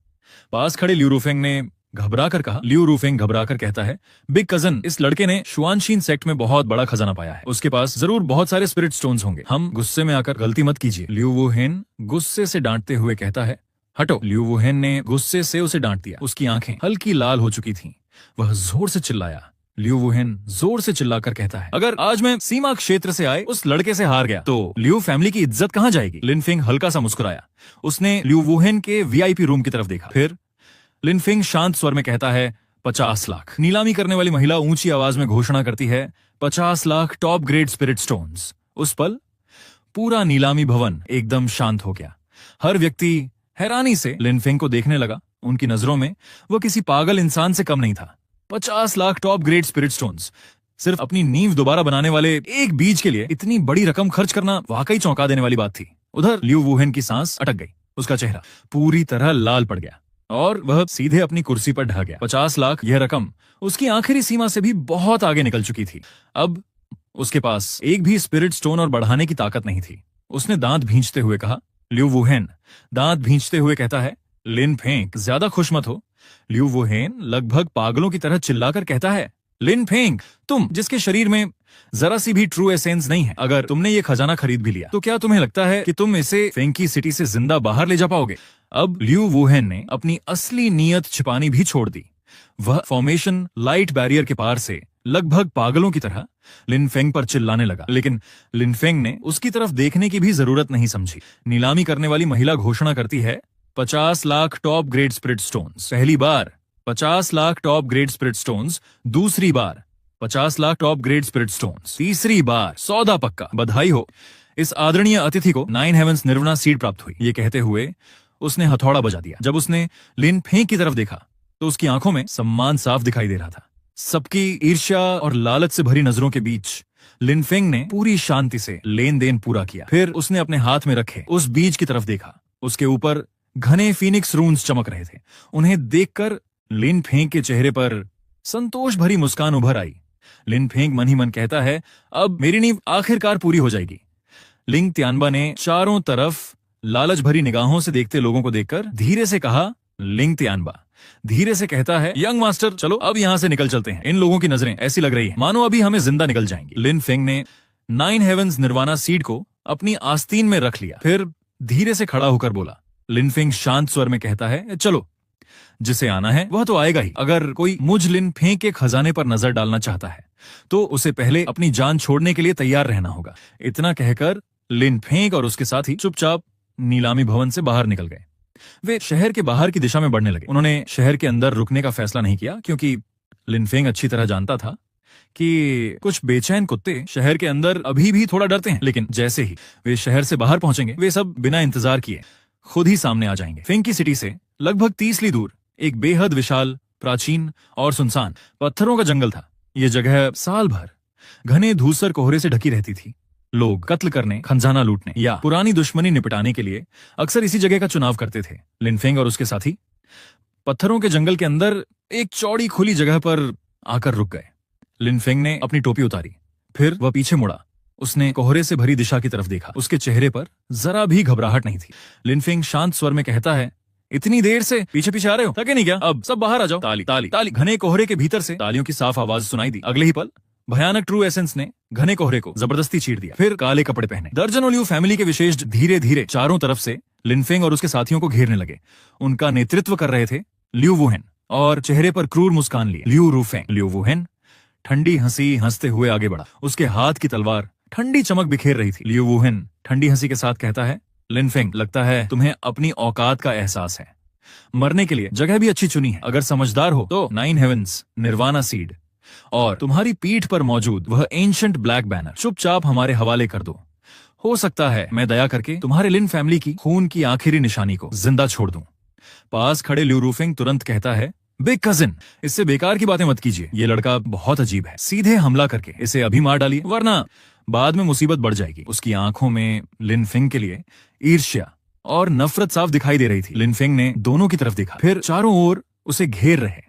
पास खड़े लियू रूफेंग ने घबरा कर कहा। लियू रूफेंग घबरा कर कहता है, बिग कजन, इस लड़के ने शुआनशीन सेक्ट में बहुत बड़ा खजाना पाया है। उसके पास जरूर बहुत सारे स्पिरिट स्टोन्स होंगे। हम गुस्से में आकर गलती मत कीजिए। लियू वुहिन गुस्से से डांटते हुए कहता है, हटो। लिu वुहेन ने गुस्से से उसे डांट दिया। उसकी आंखें हल्की लाल हो चुकी थीं। वह जोर से चिल्लाया। लिu वुहेन जोर से चिल्लाकर कहता है, अगर आज मैं सीमा क्षेत्र से आए उस लड़के से हार गया तो लिu फैमिली की इज्जत कहां जाएगी? लिनफिंग हल्का सा मुस्कुराया। उसने लिu वुहेन के वीआईपी रूम की तरफ देखा। फिर लिनफिंग शांत स्वर में कहता है, 50 लाख। नीलामी करने वाली महिला ऊंची आवाज में घोषणा करती है, 50 lakh top grade spirit stones. उस पल पूरा नीलामी भवन एकदम शांत हो गया। हर व्यक्ति हैरानी से लिनफिंग को देखने लगा। उनकी नजरों में वह किसी पागल इंसान से कम नहीं था। 50 lakh top grade spirit stones, सिर्फ अपनी नींव दोबारा बनाने वाले एक बीज के लिए इतनी बड़ी रकम खर्च करना वाकई चौंका देने वाली बात थी। उधर लिu वुहेन की सांस अटक गई। उसका चेहरा पूरी तरह लाल पड़ गया और वह सीधे अपनी कुर्सी पर ढह गया। 50 लाख, यह रकम उसकी आखिरी सीमा से भी बहुत आगे निकल चुकी थी। अब उसके पास एक भी स्पिरिट स्टोन और बढ़ाने की ताकत नहीं थी। उसने दांत भींचते हुए कहा। लिu वुहेन दांत भींचते हुए कहता है, लिनफिंग ज्यादा खुश मत हो। लिu वुहेन लगभग पागलों की तरह चिल्लाकर कहता है, लिनफिंग, तुम जिसके शरीर में जरा सी भी ट्रू एसेंस नहीं है, अगर तुमने ये खजाना खरीद भी लिया तो क्या तुम्हें लगता है कि तुम इसे फेंकी सिटी से जिंदा बाहर ले जा पाओगे? अब लिu वुहेन ने अपनी असली नीयत छिपानी भी छोड़ दी। वह फॉर्मेशन लाइट बैरियर के पार से लगभग पागलों की तरह लिनफेंग पर चिल्लाने लगा। लेकिन लिनफेंग ने उसकी तरफ देखने की भी जरूरत नहीं समझी। नीलामी करने वाली महिला घोषणा करती है, 50 lakh top grade spirit stones. पहली बार 50 lakh top grade spirit stones. दूसरी बार 50 lakh top grade spirit stones. तीसरी बार सौदा पक्का। बधाई हो, इस आदरणीय अतिथि को 9 हेवंस निर्वना सीड प्राप्त हुई। ये कहते हुए उसने हथौड़ा बजा दिया। जब उसने लिनफेंग की तरफ देखा तो उसकी आंखों में सम्मान साफ दिखाई दे रहा था। सबकी ईर्ष्या और लालच से भरी नजरों के बीच लिनफेंग ने पूरी शांति से लेन देन पूरा किया। फिर उसने अपने हाथ में रखे उस बीज की तरफ देखा। उसके ऊपर घने फीनिक्स रून्स चमक रहे थे। उन्हें देखकर लिनफेंग के चेहरे पर संतोष भरी मुस्कान उभर आई। लिनफेंग मन ही मन कहता है, अब मेरी नींव आखिरकार पूरी हो जाएगी। लिंग तियानबा ने चारों तरफ लालच भरी निगाहों से देखते लोगों को देखकर धीरे से कहा, लिंग तियानबा धीरे से कहता है, यंग मास्टर, चलो अब यहां से निकल चलते हैं। इन लोगों की नजरें ऐसी लग रही है मानो अभी हमें जिंदा निकल जाएंगी। लिनफेंग ने 9 हेवंस निर्वाणा सीड को अपनी आस्तीन में रख लिया। फिर धीरे से खड़ा होकर बोला। लिनफेंग शांत स्वर में कहता है, चलो, जिसे आना है वह तो आएगा ही। अगर कोई मुझ लिनफेंग के खजाने पर नजर डालना चाहता है तो उसे पहले अपनी जान छोड़ने के लिए तैयार रहना होगा। इतना कहकर लिनफेंग और उसके साथी चुपचाप नीलामी भवन से बाहर निकल गए। वे शहर के बाहर की दिशा में बढ़ने लगे। उन्होंने शहर के अंदर रुकने का फैसला नहीं किया क्योंकि लिनफेंग अच्छी तरह जानता था कि कुछ बेचैन कुत्ते शहर के अंदर अभी भी थोड़ा डरते हैं। लेकिन जैसे ही वे शहर से बाहर पहुंचेंगे वे सब बिना इंतजार किए खुद ही सामने आ जाएंगे। फेंकी सिटी से लगभग 30 ली दूर एक बेहद विशाल, प्राचीन और सुनसान पत्थरों का जंगल था। ये जगह साल भर घने धूसर कोहरे से ढकी रहती थी। लोग कत्ल करने, खजाना लूटने या पुरानी दुश्मनी निपटाने के लिए अक्सर इसी जगह का चुनाव करते थे। लिनफेंग और उसके साथी पत्थरों के जंगल के अंदर एक चौड़ी खुली जगह पर आकर रुक गए। लिनफेंग ने अपनी टोपी उतारी। फिर वह पीछे मुड़ा। उसने कोहरे से भरी दिशा की तरफ देखा। उसके चेहरे पर जरा भी घबराहट नहीं थी। लिनफेंग शांत स्वर में कहता है, इतनी देर से पीछे पीछे आ रहे हो, थके नहीं क्या? अब सब बाहर आ जाओ। ताली ताली ताली। घने कोहरे के भीतर से तालियों की साफ आवाज सुनाई दी। अगले ही पल भयानक ट्रू एसेंस ने घने कोहरे को जबरदस्ती चीर दिया। फिर काले कपड़े पहने दर्जनों लिu फैमिली के विशेष धीरे धीरे चारों तरफ से लिनफेंग और उसके साथियों को घेरने लगे। उनका नेतृत्व कर रहे थे लिu वुहेन और चेहरे पर क्रूर मुस्कान लिए लिu रूफेंग। लिu वुहेन ठंडी हंसी हंसते हुए आगे बढ़ा। उसके हाथ की तलवार ठंडी चमक बिखेर रही थी। लिu वुहेन ठंडी हंसी के साथ कहता है, लिनफेंग, लगता है तुम्हें अपनी औकात का एहसास है। मरने के लिए जगह भी अच्छी चुनी है। अगर समझदार हो तो 9 हेवंस निर्वाणा सीड और तुम्हारी पीठ पर मौजूद वह एंशिएंट ब्लैक बैनर चुपचाप हमारे हवाले कर दो। हो सकता है मैं दया करके तुम्हारे लिन फैमिली की खून की आखिरी निशानी को जिंदा छोड़ दूं। पास खड़े लिu रूफेंग तुरंत कहता है, बिग कजिन, इससे बेकार की बातें मत कीजिए। ये लड़का बहुत अजीब है। सीधे हमला करके इसे अभी मार डालिए, वरना बाद में मुसीबत बढ़ जाएगी। उसकी आंखों में लिनफेंग के लिए ईर्ष्या और नफरत साफ दिखाई दे रही थी। लिनफेंग ने दोनों की तरफ देखा। फिर चारों ओर उसे घेर रहे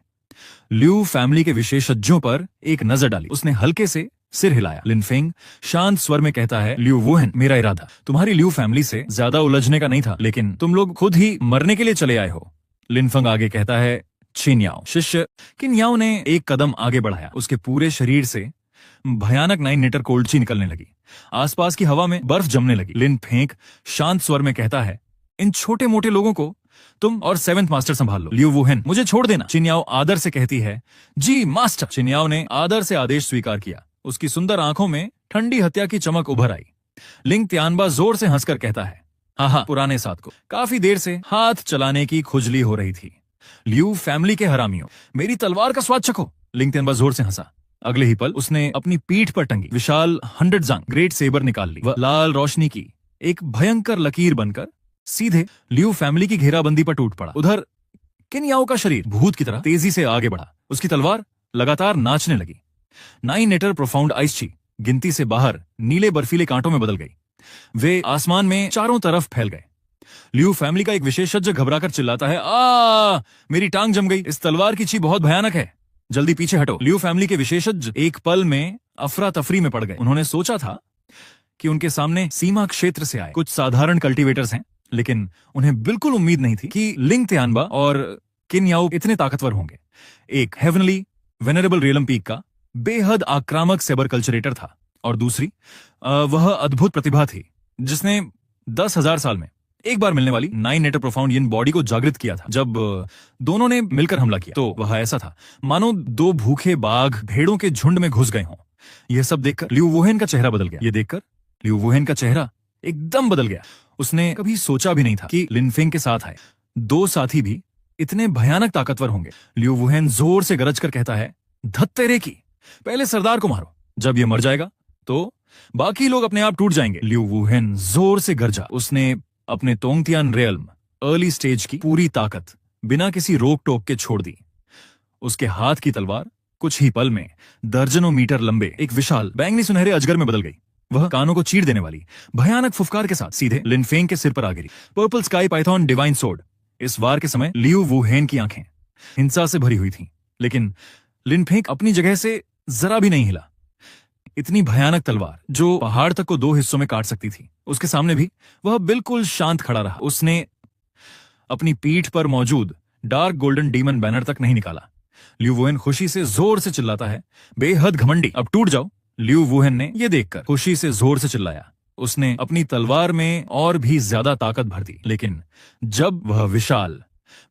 लिu फैमिली के विशेषज्ञों पर एक नजर डाली। उसने हल्के से सिर हिलाया। लिनफेंग शांत स्वर में कहता है, लिu वुहेन, मेरा इरादा तुम्हारी लिu फैमिली से ज्यादा उलझने का नहीं था, लेकिन तुम लोग खुद ही मरने के लिए चले आए हो। लिनफेंग आगे कहता है, छिन्याओ शिष्य। किन्याओ ने एक कदम आगे बढ़ाया। उसके पूरे शरीर से भयानक 9 लीटर कोल्डची निकलने लगी। आसपास की हवा में बर्फ जमने लगी। लिनफेंग शांत स्वर में कहता है, इन छोटे मोटे लोगों को तुम और सेवेंथ मास्टर संभाल लो। लियू वुहेन, मुझे छोड़ देना। चिन्याओ आदर से कहती है, जी मास्टर। चिन्याओ ने आदर से आदेश स्वीकार किया। उसकी सुंदर आंखों में ठंडी हत्या की चमक उभर आई। लिंग त्यानबा जोर से हंसकर कहता है, हाँ पुराने साथ को। काफी देर से हाथ चलाने की खुजली हो रही थी। लियू फैमिली के हरामियों, मेरी तलवार का स्वाद चखो। लिंग त्यानबा जोर से हंसा। अगले ही पल उसने अपनी पीठ पर टंगी विशाल 100 जांग ग्रेट सेबर निकाल ली। वह लाल रोशनी की एक भयंकर लकीर बनकर सीधे लियू फैमिली की घेराबंदी पर टूट पड़ा। उधर किन्याओ का शरीर भूत की तरह तेजी से आगे बढ़ा। उसकी तलवार लगातार नाचने लगी। 9 नेटर प्रोफाउंड आइस ची गिनती से बाहर नीले बर्फीले कांटों में बदल गई। वे आसमान में चारों तरफ फैल गए। लियू फैमिली का एक विशेषज्ञ घबराकर चिल्लाता है, मेरी टांग जम गई। इस तलवार की ची बहुत भयानक है, जल्दी पीछे हटो। लियू फैमिली के विशेषज्ञ एक पल में अफरा तफरी में पड़ गए। उन्होंने सोचा था कि उनके सामने सीमा क्षेत्र से आए कुछ साधारण कल्टीवेटर्स हैं, लेकिन उन्हें बिल्कुल उम्मीद नहीं थी कि लिंग त्यानबा और किन्याओ इतने ताकतवर होंगे। एक हेवनली वेनरेबल रियलम पीक का बेहद आक्रामक सेबर कल्चरेटर था, और दूसरी वह अद्भुत प्रतिभा थी जिसने 10,000 साल में एक बार मिलने वाली 9 नेटर प्रोफाउंड यिन बॉडी को जागृत किया था। जब दोनों ने मिलकर हमला किया तो वह ऐसा था मानो 2 भूखे बाघ भेड़ों के झुंड में घुस गए हों। यह सब देखकर लियू वुहेन का चेहरा बदल गया। यह देखकर लियू वुहेन का चेहरा एकदम बदल गया। उसने कभी सोचा भी नहीं था कि लिन फेंग के साथ आए 2 साथी भी इतने भयानक ताकतवर होंगे। लियू वुहेन जोर से गरज कर कहता है, धत्तेरे की, पहले सरदार को मारो। जब यह मर जाएगा तो बाकी लोग अपने आप टूट जाएंगे। लियू वुहेन जोर से गरजा। उसने अपने तोंगतियान रियल्म अर्ली स्टेज की पूरी ताकत बिना किसी रोक टोक के छोड़ दी। उसके हाथ की तलवार कुछ ही पल में दर्जनों मीटर लंबे एक विशाल बैंगनी सुनहरे अजगर में बदल गई। वह कानों को चीर देने वाली भयानक फुफकार के साथ सीधे लिन फेंग के सिर पर आ गिरी। Purple sky python divine sword. इस वार के समय लियू वुहेन की आंखें हिंसा से भरी हुई थीं, लेकिन लिन फेंग अपनी जगह से जरा भी नहीं हिला। इतनी भयानक तलवार जो पहाड़ तक को 2 हिस्सों में काट सकती थी, उसके सामने भी वह बिल्कुल शांत खड़ा रहा। उसने अपनी पीठ पर मौजूद डार्क गोल्डन डीमन बैनर तक नहीं निकाला। लियू वुहेन खुशी से जोर से चिल्लाता है, बेहद घमंडी, अब टूट जाओ। लियू वुहेन ने यह देखकर खुशी से जोर से चिल्लाया। उसने अपनी तलवार में और भी ज्यादा ताकत भर दी, लेकिन जब वह विशाल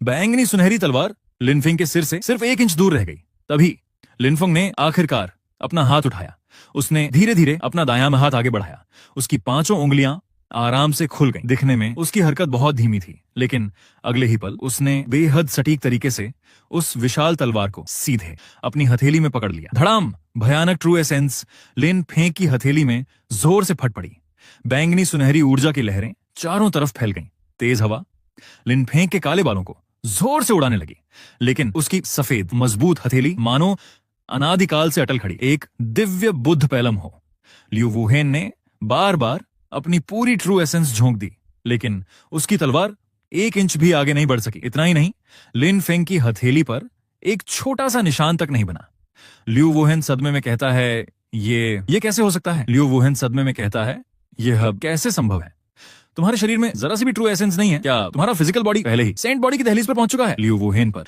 बैंगनी सुनहरी तलवार लिनफिंग के सिर से सिर्फ 1 इंच दूर रह गई, तभी लिनफिंग ने आखिरकार अपना हाथ उठाया। उसने धीरे धीरे अपना दायां हाथ आगे बढ़ाया। उसकी 5 उंगलियां आराम से खुल गईं। दिखने में उसकी हरकत बहुत धीमी थी, लेकिन अगले ही पल उसने बेहद सटीक तरीके से उस विशाल तलवार को सीधे अपनी हथेली में पकड़ लिया। धड़ाम! भयानक ट्रू एसेंस लिन फेंग की हथेली में जोर से फट पड़ी। बैंगनी सुनहरी ऊर्जा की लहरें चारों तरफ फैल गईं। तेज हवा लिन फेंग के काले बालों को जोर से उड़ाने लगी, लेकिन उसकी सफेद मजबूत हथेली मानो अनादिकाल से अटल खड़ी, एक दिव्य बुद्ध पैलम हो। लियू वुहेन ने बार बार अपनी पूरी ट्रू एसेंस झोंक दी, लेकिन उसकी तलवार 1 इंच भी आगे नहीं बढ़ सकी। इतना ही नहीं, लिन फेंग की हथेली पर एक छोटा सा निशान तक नहीं बना। लियू वुहेन सदमे में कहता है, ये कैसे हो सकता है? लियू वुहेन सदमे में कहता है, यह कैसे संभव है? तुम्हारे शरीर में जरा सी भी ट्रू एसेंस नहीं है क्या? तुम्हारा फिजिकल बॉडी पहले ही सेंट बॉडी की दहलीज पर पहुंच चुका है। लियू वुहेन पर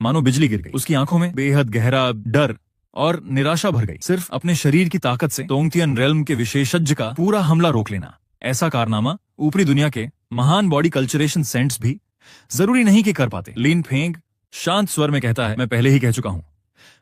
मानो बिजली गिर गई। उसकी आंखों में बेहद गहरा डर और निराशा भर गई। सिर्फ अपने शरीर की ताकत से तोंगतियन रेल्म के विशेषज्ञ का पूरा हमला रोक लेना, ऐसा कारनामा ऊपरी दुनिया के महान बॉडी कल्चरेशन सेंट्स भी जरूरी नहीं कि कर पाते। लिन फेंग शांत स्वर में कहता है, मैं पहले ही कह चुका हूं,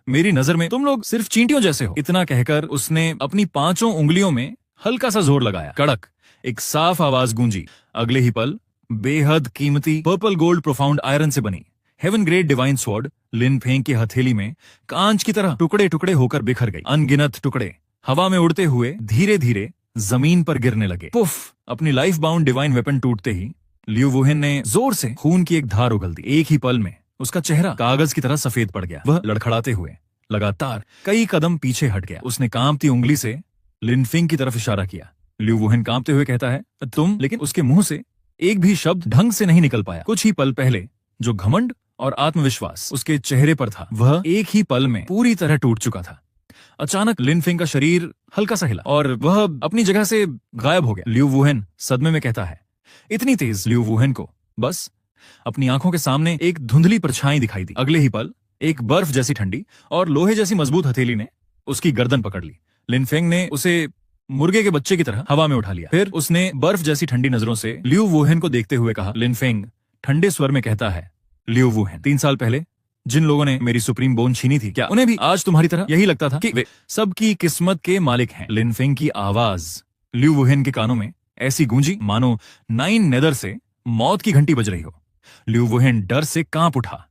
मेरी नजर में तुम लोग सिर्फ चींटियों जैसे हो। इतना कहकर उसने अपनी 5 उंगलियों में हल्का सा जोर लगाया। कड़क एक साफ आवाज गूंजी। अगले ही पल बेहद कीमती पर्पल गोल्ड प्रोफाउंड आयरन से बनी हेवन ग्रेट डिवाइन स्वॉर्ड लिन फेंग की हथेली में कांच की तरह टुकड़े टुकड़े होकर बिखर गई। अनगिनत टुकड़े हवा में उड़ते हुए धीरे धीरे जमीन पर गिरने लगे। पुफ! अपनी लाइफ बाउंड डिवाइन वेपन टूटते ही लियू वुहेन ने जोर से खून की एक धार उगल दी। एक ही पल में उसका चेहरा कागज की तरह सफेद पड़ गया। वह लड़खड़ाते हुए लगातार कई कदम पीछे हट गया। उसने कांपती उंगली से लिन फेंग की तरफ इशारा किया। लियू वुहेन कांपते हुए कहता है, तुम, लेकिन उसके मुंह से एक भी शब्द ढंग से नहीं निकल पाया। कुछ ही पल पहले जो घमंड और आत्मविश्वास उसके चेहरे पर था, वह एक ही पल में पूरी तरह टूट चुका था। अचानक लिन फेंग का शरीर हल्का सा हिला और वह अपनी जगह से गायब हो गया। लियू वुहेन सदमे में कहता है। इतनी तेज लियू वुहेन को बस अपनी आंखों के सामने एक धुंधली परछाई दिखाई दी। अगले ही पल एक बर्फ जैसी ठंडी और लोहे जैसी मजबूत हथेली ने उसकी गर्दन पकड़ ली। लिन फेंग ने उसे मुर्गे के बच्चे की तरह हवा में उठा लिया। फिर उसने बर्फ जैसी ठंडी नजरों से लियू वुहेन को देखते हुए कहा, लिन फेंग, ठंडे स्वर में कहता है, लियू वुहेन, 3 साल पहले जिन लोगों ने मेरी सुप्रीम बोन छीनी थी, क्या उन्हें भी आज तुम्हारी तरह यही लगता था कि वे सबकी किस्मत के मालिक हैं? लिन फेंग की आवाज लियू वुहेन के कानों में ऐसी गूंजी मानो 9 नेदर से मौत की घंटी बज रही हो। लियू वुहेन डर से कांप उठा।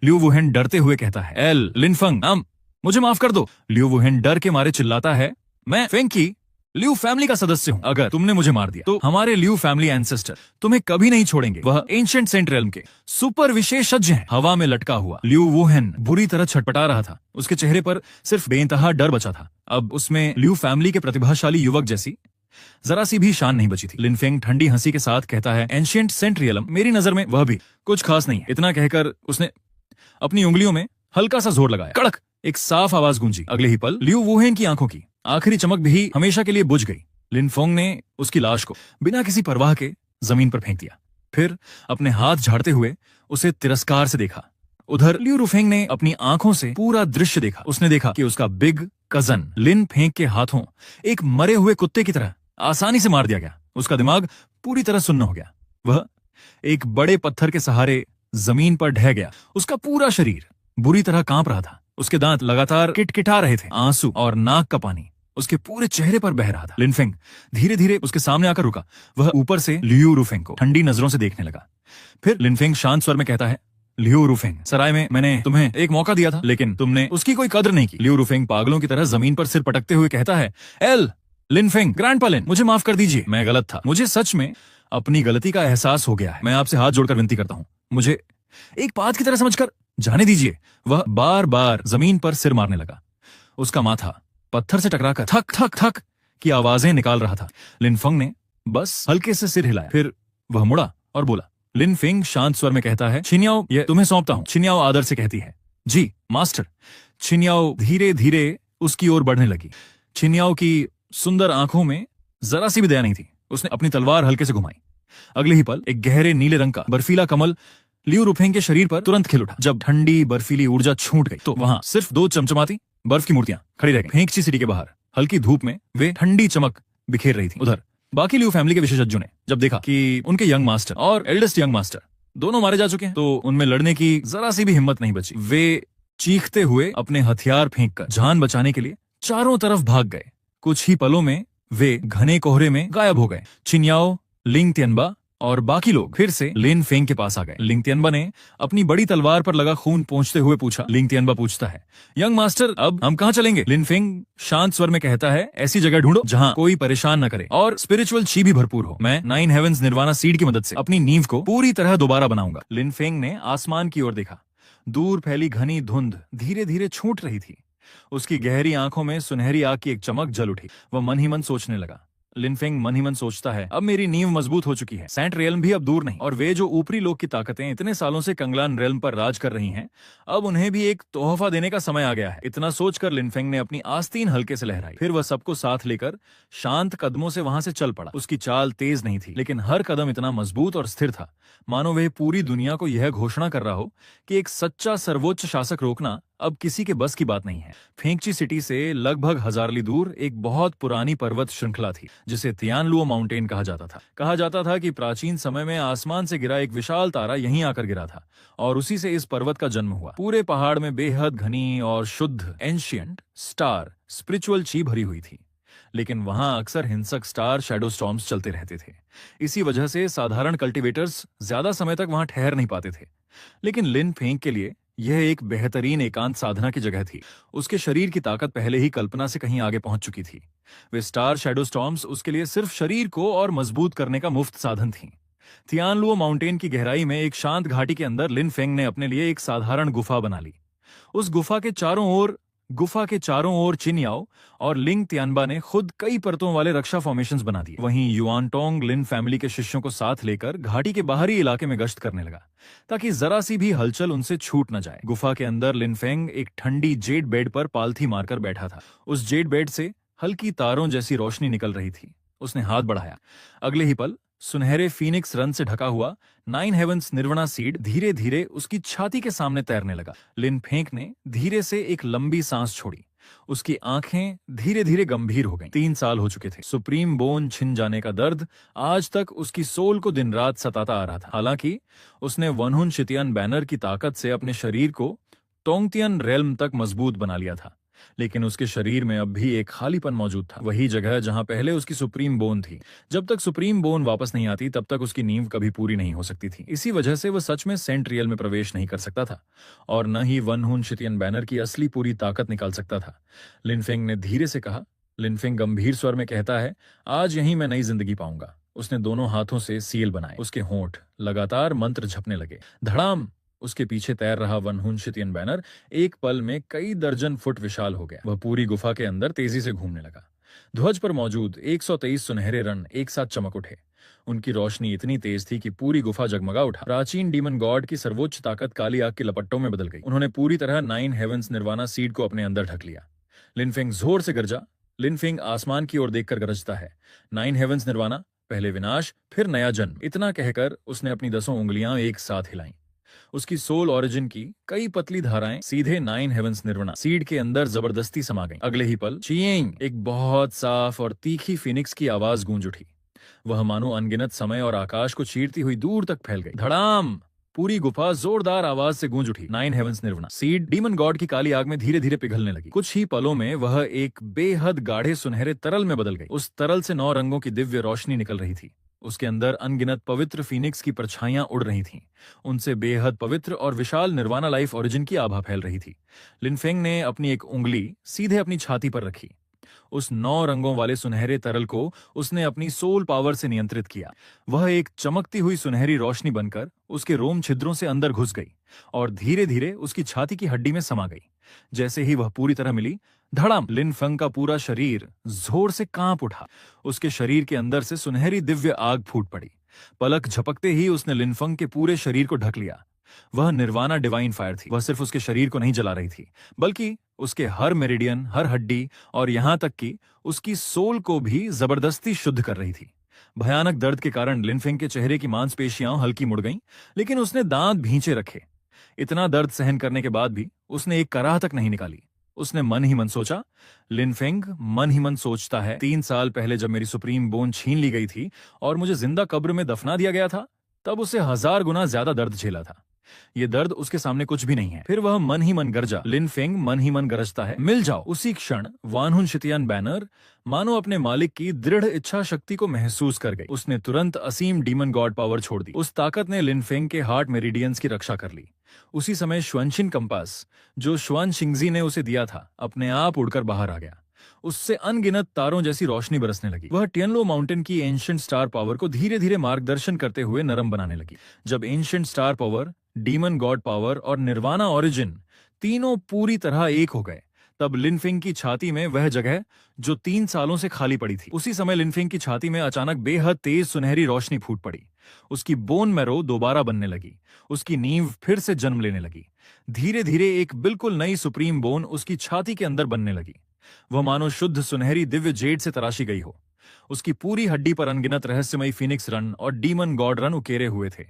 लियू वुहेन डरते हुए कहता है, एल लिनफंग, मुझे माफ कर दो। लियू वुहेन डर के मारे चिल्लाता है, मैं फेंग की लियू फैमिली का सदस्य हूं। अगर तुमने मुझे मार दिया तो हमारे लियू फैमिली एंसेस्टर तुम्हें कभी नहीं छोड़ेंगे। वह एंशिएंट सेंट रेल्म के सुपर विशेषज्ञ हैं। हवा में लटका हुआ लियू वुहेन बुरी तरह छटपटा रहा था। उसके चेहरे पर सिर्फ बेइंतहा डर बचा था। अब उसमें लियू फैमिली के प्रतिभाशाली युवक जैसी जरा सी भी शान नहीं बची थी। लिन फेंग ठंडी हंसी के साथ कहता है, एंशिएंट सेंट रियलम, मेरी नजर में वह भी कुछ खास नहीं है। इतना कहकर उसने अपनी उंगलियों में हल्का सा जोर लगाया। कड़क एक साफ आवाज गूंजी। अगले ही पल लियू वुहेन की आंखों की आखिरी चमक भी हमेशा के लिए बुझ गई। लिन फेंग ने उसकी लाश को बिना किसी परवाह के जमीन पर फेंक दिया। फिर अपने हाथ झाड़ते हुए उसे तिरस्कार से देखा। उधर लियू रुफेंग ने अपनी आंखों से पूरा दृश्य देखा। उसने देखा कि उसका बिग कजन लिन फेंग के हाथों एक मरे हुए कुत्ते की तरह आसानी से मार दिया गया। उसका दिमाग पूरी तरह सुन्न हो गया। वह एक बड़े पत्थर के सहारे जमीन पर ढह गया। उसका पूरा शरीर बुरी तरह कांप रहा था। उसके दांत लगातार किटकिटा रहे थे। आंसू और नाक का पानी उसके पूरे चेहरे पर बह रहा था। लिन फेंग धीरे धीरे उसके सामने आकर रुका। वह ऊपर से लियू रुफेंग को ठंडी नजरों से देखने लगा। फिर लिन फेंग शांत स्वर में कहता है, लियू रुफेंग, सराय में मैंने तुम्हें एक मौका दिया था, लेकिन तुमने उसकी कोई कदर नहीं की। लियू रुफेंग पागलों की तरह जमीन पर सिर पटकते हुए कहता है, एल लिन फेंग, ग्रैंडपा लिन, मुझे माफ कर दीजिए, मैं गलत था। मुझे सच में अपनी गलती का एहसास हो गया है। मैं आपसे हाथ जोड़कर विनती करता हूँ, मुझे एक बात की तरह समझकर जाने दीजिए। वह बार बार जमीन पर सिर मारने लगा। उसका माथा पत्थर से टकराकर थक थक थक की आवाजें निकाल रहा था। लिन फेंग ने बस हल्के से सिर हिलाया। फिर वह मुड़ा और बोला। लिन फेंग शांत स्वर में कहता है, छिन्याओ, ये तुम्हें सौंपता हूं। छिन्याओ आदर से कहती है, जी मास्टर। छिन्याओ धीरे धीरे उसकी ओर बढ़ने लगी। छिन्याओ की सुंदर आंखों में जरा सी भी दया नहीं थी। उसने अपनी तलवार हल्के से घुमाई। अगले ही पल एक गहरे नीले रंग का बर्फीला कमल लियू रुफेंग के शरीर पर तुरंत खिल उठा। जब ठंडी बर्फीली ऊर्जा छूट गई तो वहां सिर्फ 2 चमचमाती बर्फ की मूर्तियां खड़ी रह गईं। फेंगची सिटी के बाहर हल्की धूप में वे ठंडी चमक बिखेर रही थी। उधर बाकी लियू फैमिली के विशेषज्ञों ने जब देखा कि उनके यंग मास्टर और एल्डेस्ट यंग मास्टर दोनों मारे जा चुके हैं, तो उनमें लड़ने की जरा सी भी हिम्मत नहीं बची। वे चीखते हुए अपने हथियार फेंककर जान बचाने के लिए चारों तरफ भाग गए। कुछ ही पलों में वे घने कोहरे में गायब हो गए। छिन्याओ, लिंग तियनबा और बाकी लोग फिर से लिन फेंग के पास आ गए। लिंग तियनबा ने अपनी बड़ी तलवार पर लगा खून पोंछते हुए पूछा। लिंग तियनबा पूछता है, यंग मास्टर, अब हम कहाँ चलेंगे? लिन फेंग शांत स्वर में कहता है, ऐसी जगह ढूंढो जहाँ कोई परेशान न करे और स्पिरिचुअल ची भी भरपूर हो। मैं 9 हेवेंस निर्वाणा सीड की मदद से अपनी नींव को पूरी तरह दोबारा बनाऊंगा। लिन फेंग ने आसमान की ओर देखा। दूर फैली घनी धुंध धीरे धीरे छूट रही थी। उसकी गहरी आंखों में सुनहरी आग की एक चमक जल उठी। वह मन ही मन सोचने लगा। लिन फेंग मन ही मन सोचता है, अब मेरी नींव मजबूत हो चुकी है। सेंट रियल्म भी अब दूर नहीं, और वे जो ऊपरी लोक की ताकतें इतने सालों से कंगलान रियल्म पर राज कर रही हैं, अब उन्हें भी एक तोहफा देने का समय आ गया है। इतना सोचकर लिन फेंग ने अपनी आस्तीन हल्के से लहराई। फिर वह सबको साथ लेकर शांत कदमों से वहां से चल पड़ा। उसकी चाल तेज नहीं थी, लेकिन हर कदम इतना मजबूत और स्थिर था मानो वह पूरी दुनिया को यह घोषणा कर रहा हो कि एक सच्चा सर्वोच्च शासक रोकना अब किसी के बस की बात नहीं है। फेंगची सिटी से लगभग 1000 ली दूर एक बहुत पुरानी पर्वत श्रृंखला थी, जिसे तियानलुओ माउंटेन कहा जाता था। कहा जाता था कि प्राचीन समय में आसमान से गिरा एक विशाल तारा यहीं आकर गिरा था, और उसी से इस पर्वत का जन्म हुआ। पूरे पहाड़ में बेहद घनी और शुद्ध एंशिएंट स्टार स्पिरिचुअल ची भरी हुई थी, लेकिन वहां अक्सर हिंसक स्टार शैडो स्टॉर्म्स चलते रहते थे। इसी वजह से साधारण कल्टीवेटर्स ज्यादा समय तक वहां ठहर नहीं पाते थे। लेकिन लिन फेंग के लिए यह एक बेहतरीन एकांत साधना की जगह थी। उसके शरीर की ताकत पहले ही कल्पना से कहीं आगे पहुंच चुकी थी। वे स्टार शैडो स्टॉर्म्स उसके लिए सिर्फ शरीर को और मजबूत करने का मुफ्त साधन थी। तियानलुओ माउंटेन की गहराई में एक शांत घाटी के अंदर लिन फेंग ने अपने लिए एक साधारण गुफा बना ली। उस गुफा के चारों ओर चिन्याओ और लिंग तियानबा ने खुद कई परतों वाले रक्षा फॉर्मेशंस बना दिए। वहीं युआनटोंग लिन फैमिली के शिष्यों को साथ लेकर घाटी के बाहरी इलाके में गश्त करने लगा, ताकि जरा सी भी हलचल उनसे छूट न जाए। गुफा के अंदर लिन फेंग एक ठंडी जेड बेड पर पालथी मारकर बैठा था। उस जेड बेड से हल्की तारों जैसी रोशनी निकल रही थी। उसने हाथ बढ़ाया। अगले ही पल सुनहरे फीनिक्स रन से ढका हुआ 9 हेवेंस निर्वाणा सीड धीरे धीरे उसकी छाती के सामने तैरने लगा। लिन फेंग ने धीरे से एक लंबी सांस छोड़ी। उसकी आंखें धीरे धीरे गंभीर हो गईं। 3 साल हो चुके थे। सुप्रीम बोन छिन जाने का दर्द आज तक उसकी सोल को दिन रात सताता आ रहा था। हालांकि उसने वनहुन शितियन बैनर की ताकत से अपने शरीर को टोंगतियन रेल्म तक मजबूत बना लिया था, लेकिन उसके शरीर में अब भी एक खालीपन मौजूद था, वही जगह जहां पहले उसकी सुप्रीम बोन थी। जब तक सुप्रीम बोन वापस नहीं आती तब तक उसकी नींव कभी पूरी नहीं हो सकती थी। इसी वजह से वह सच में सेंट रियल में प्रवेश नहीं कर सकता था और न ही वनहुन शितियन बैनर की असली पूरी ताकत निकाल सकता था। लिनफेंग ने धीरे से कहा। लिनफेंग गंभीर स्वर में कहता है, आज यहीं मैं नई जिंदगी पाऊंगा। उसने दोनों हाथों से सील बनाए। उसके होंठ लगातार मंत्र झपने लगे। धड़ाम! उसके पीछे तैर रहा वनहुन शितियन बैनर एक पल में कई दर्जन फुट विशाल हो गया। वह पूरी गुफा के अंदर तेजी से घूमने लगा। ध्वज पर मौजूद 123 सुनहरे रन एक साथ चमक उठे। उनकी रोशनी इतनी तेज थी कि पूरी गुफा जगमगा उठा। प्राचीन डीमन गॉड की सर्वोच्च ताकत काली आग के लपट्टों में बदल गई। उन्होंने पूरी तरह 9 हेवेंस निर्वाणा सीड को अपने अंदर ढक लिया। लिनफेंग जोर से गरजा। लिनफेंग आसमान की ओर देखकर गरजता है, 9 हेवेंस निर्वाणा, पहले विनाश फिर नया जन्म। इतना कहकर उसने अपनी 10 उंगलियां एक साथ हिलाई। उसकी सोल ओरिजिन की कई पतली धाराएं सीधे 9 हेवेंस निर्वाणा सीड के अंदर जबरदस्ती समा गईं। अगले ही पल चींग! एक बहुत साफ और तीखी फिनिक्स की आवाज गूंज उठी। वह मानो अनगिनत समय और आकाश को चीरती हुई दूर तक फैल गई। धड़ाम! पूरी गुफा जोरदार आवाज से गूंज उठी। 9 heaven's nirvana seed demon God की काली आग में धीरे धीरे पिघलने लगी। कुछ ही पलों में वह एक बेहद गाढ़े सुनहरे तरल में बदल गई। उस तरल से 9 रंगों की दिव्य रोशनी निकल रही थी। उसके अंदर अनगिनत पवित्र फीनिक्स की परछाइयां उड़ रही थीं। उनसे बेहद पवित्र और विशाल निर्वाणा लाइफ ओरिजिन की आभा फैल रही थी। लिनफेंग ने अपनी एक उंगली सीधे अपनी छाती पर रखी। उस 9 रंगों वाले सुनहरे तरल को उसने अपनी सोल पावर से नियंत्रित किया। वह एक चमकती हुई सुनहरी रोशनी बनकर उसके रोम छिद्रों से अंदर घुस गई और धीरे धीरे उसकी छाती की हड्डी में समा गई। जैसे ही वह पूरी तरह मिली, धड़ाम! लिनफेंग का पूरा शरीर जोर से कांप उठा। उसके शरीर के अंदर से सुनहरी दिव्य आग फूट पड़ी। पलक झपकते ही उसने लिनफेंग के पूरे शरीर को ढक लिया। वह निर्वाणा डिवाइन फायर थी। वह सिर्फ उसके शरीर को नहीं जला रही थी, बल्कि उसके हर मेरिडियन, हर हड्डी और यहां तक कि उसकी सोल को भी जबरदस्ती शुद्ध कर रही थी। भयानक दर्द के कारण लिनफेंग के चेहरे की मांसपेशियां हल्की मुड़ गईं, लेकिन उसने दांत भींचे रखे। इतना दर्द सहन करने के बाद भी उसने एक कराह तक नहीं निकाली। उसने मन ही मन सोचा। लिनफेंग मन ही मन सोचता है, 3 साल पहले जब मेरी सुप्रीम बोन छीन ली गई थी और मुझे जिंदा कब्र में दफना दिया गया था, तब उसे 1000 गुना ज्यादा दर्द झेला था। ये दर्द उसके सामने कुछ भी नहीं है। फिर वह मन ही मन गरजा। लिनफेंग मन ही मन गरजता है, मिल जाओ। उसी क्षण वानहुन शितियन बैनर मानो अपने मालिक की दृढ़ इच्छा शक्ति को महसूस कर गई। उसने तुरंत असीम डीमन गॉड पावर छोड़ दी। उस ताकत ने लिनफेंग के हार्ट मेरिडियंस की रक्षा कर ली। उसी समय श्वनशिन कंपास, जो श्वन शिंगजी ने उसे दिया था, अपने आप उड़कर बाहर आ गया। उससे अनगिनत तारों जैसी रोशनी बरसने लगी। वह टियनलो माउंटेन की एंशिएंट स्टार पावर को धीरे धीरे मार्गदर्शन करते हुए नरम बनाने लगी। जब ancient star power, demon God power और निर्वाणा ओरिजिन तीनों पूरी तरह एक हो गए, तब लिनफेंग की छाती में वह जगह जो 3 सालों से खाली पड़ी थी, उसी समय लिनफेंग की छाती में अचानक बेहद तेज सुनहरी रोशनी फूट पड़ी। उसकी बोन मैरो दोबारा बनने लगी। उसकी नींव फिर से जन्म लेने लगी। धीरे धीरे एक बिल्कुल नई सुप्रीम बोन उसकी छाती के अंदर बनने लगी। वह मानो शुद्ध सुनहरी दिव्य जेड से तराशी गई हो। उसकी पूरी हड्डी पर अनगिनत रहस्यमयी फिनिक्स रन और डीमन गॉड रन उकेरे हुए थे।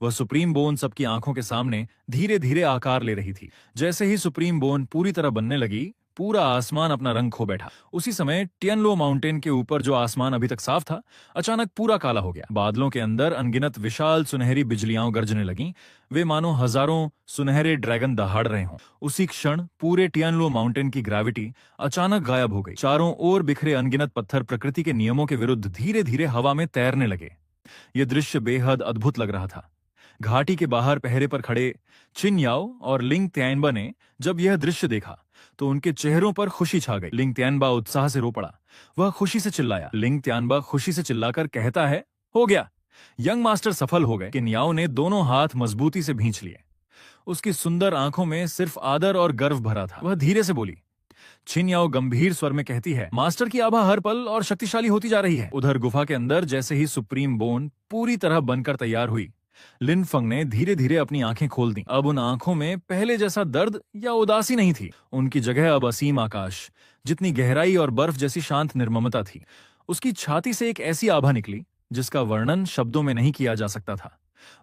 वह सुप्रीम बोन सबकी आंखों के सामने धीरे धीरे आकार ले रही थी। जैसे ही सुप्रीम बोन पूरी तरह बनने लगी, पूरा आसमान अपना रंग खो बैठा। उसी समय टियनलो माउंटेन के ऊपर जो आसमान अभी तक साफ था, अचानक पूरा काला हो गया। बादलों के अंदर अनगिनत विशाल सुनहरी बिजलियां गरजने लगीं। वे मानो हजारों सुनहरे ड्रैगन दहाड़ रहे हों। उसी क्षण पूरे टियनलो माउंटेन की ग्रेविटी अचानक गायब हो गई। चारों ओर बिखरे अनगिनत पत्थर प्रकृति के नियमों के विरुद्ध धीरे धीरे हवा में तैरने लगे। यह दृश्य बेहद अद्भुत लग रहा था। घाटी के बाहर पहरे पर खड़े चिन याओ और लिंग त्यानबा ने जब यह दृश्य देखा तो उनके चेहरों पर खुशी छा गई। लिंग त्यानबा उत्साह से रो पड़ा। वह खुशी से चिल्लाया। लिंग त्यानबा खुशी से चिल्लाकर कहता है, हो गया, यंग मास्टर सफल हो गए। किन याओ ने दोनों हाथ मजबूती से भींच लिए। उसकी सुंदर आंखों में सिर्फ आदर और गर्व भरा था। वह धीरे से बोली। छिन याओ गंभीर स्वर में कहती है, मास्टर की आभा हर पल और शक्तिशाली होती जा रही है। उधर गुफा के अंदर जैसे ही सुप्रीम बोन पूरी तरह बनकर तैयार हुई, लिनफेंग ने धीरे धीरे अपनी आंखें खोल दी। अब उन आंखों में पहले जैसा दर्द या उदासी नहीं थी। उनकी जगह अब असीम आकाश जितनी गहराई और बर्फ जैसी शांत निर्ममता थी। उसकी छाती से एक ऐसी आभा निकली जिसका वर्णन शब्दों में नहीं किया जा सकता था।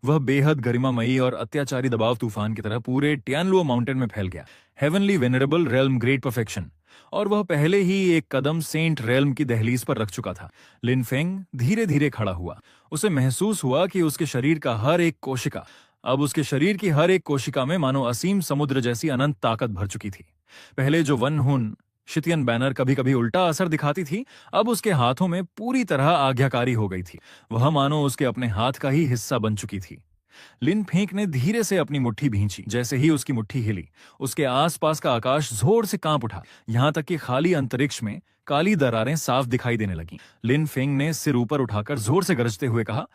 वह बेहद गरिमामयी और अत्याचारी दबाव तूफान की तरह पूरे टियनलो माउंटेन में फैल गया। Heavenly venerable realm great perfection, और वह पहले ही एक कदम सेंट रेल्म की दहलीज पर रख चुका था। लिन फेंग धीरे धीरे खड़ा हुआ। उसे महसूस हुआ कि उसके शरीर का हर एक कोशिका, अब उसके शरीर की हर एक कोशिका में मानो असीम समुद्र जैसी अनंत ताकत भर चुकी थी। पहले जो वन हुन शितियन बैनर कभी कभी उल्टा असर दिखाती थी, अब उसके हाथों में पूरी तरह आज्ञाकारी हो गई थी। वह मानो उसके अपने हाथ का ही हिस्सा बन चुकी थी। लिन फेंक ने धीरे से अपनी मुट्ठी भींची। जैसे ही उसकी मुट्ठी हिली, उसके आसपास का आकाश जोर से कांप उठा, यहां तक कि खाली अंतरिक्ष में काली दरारें साफ दिखाई देने लगीं। लिन फेंग ने सिर ऊपर उठाकर जोर से गरजते हुए कहा,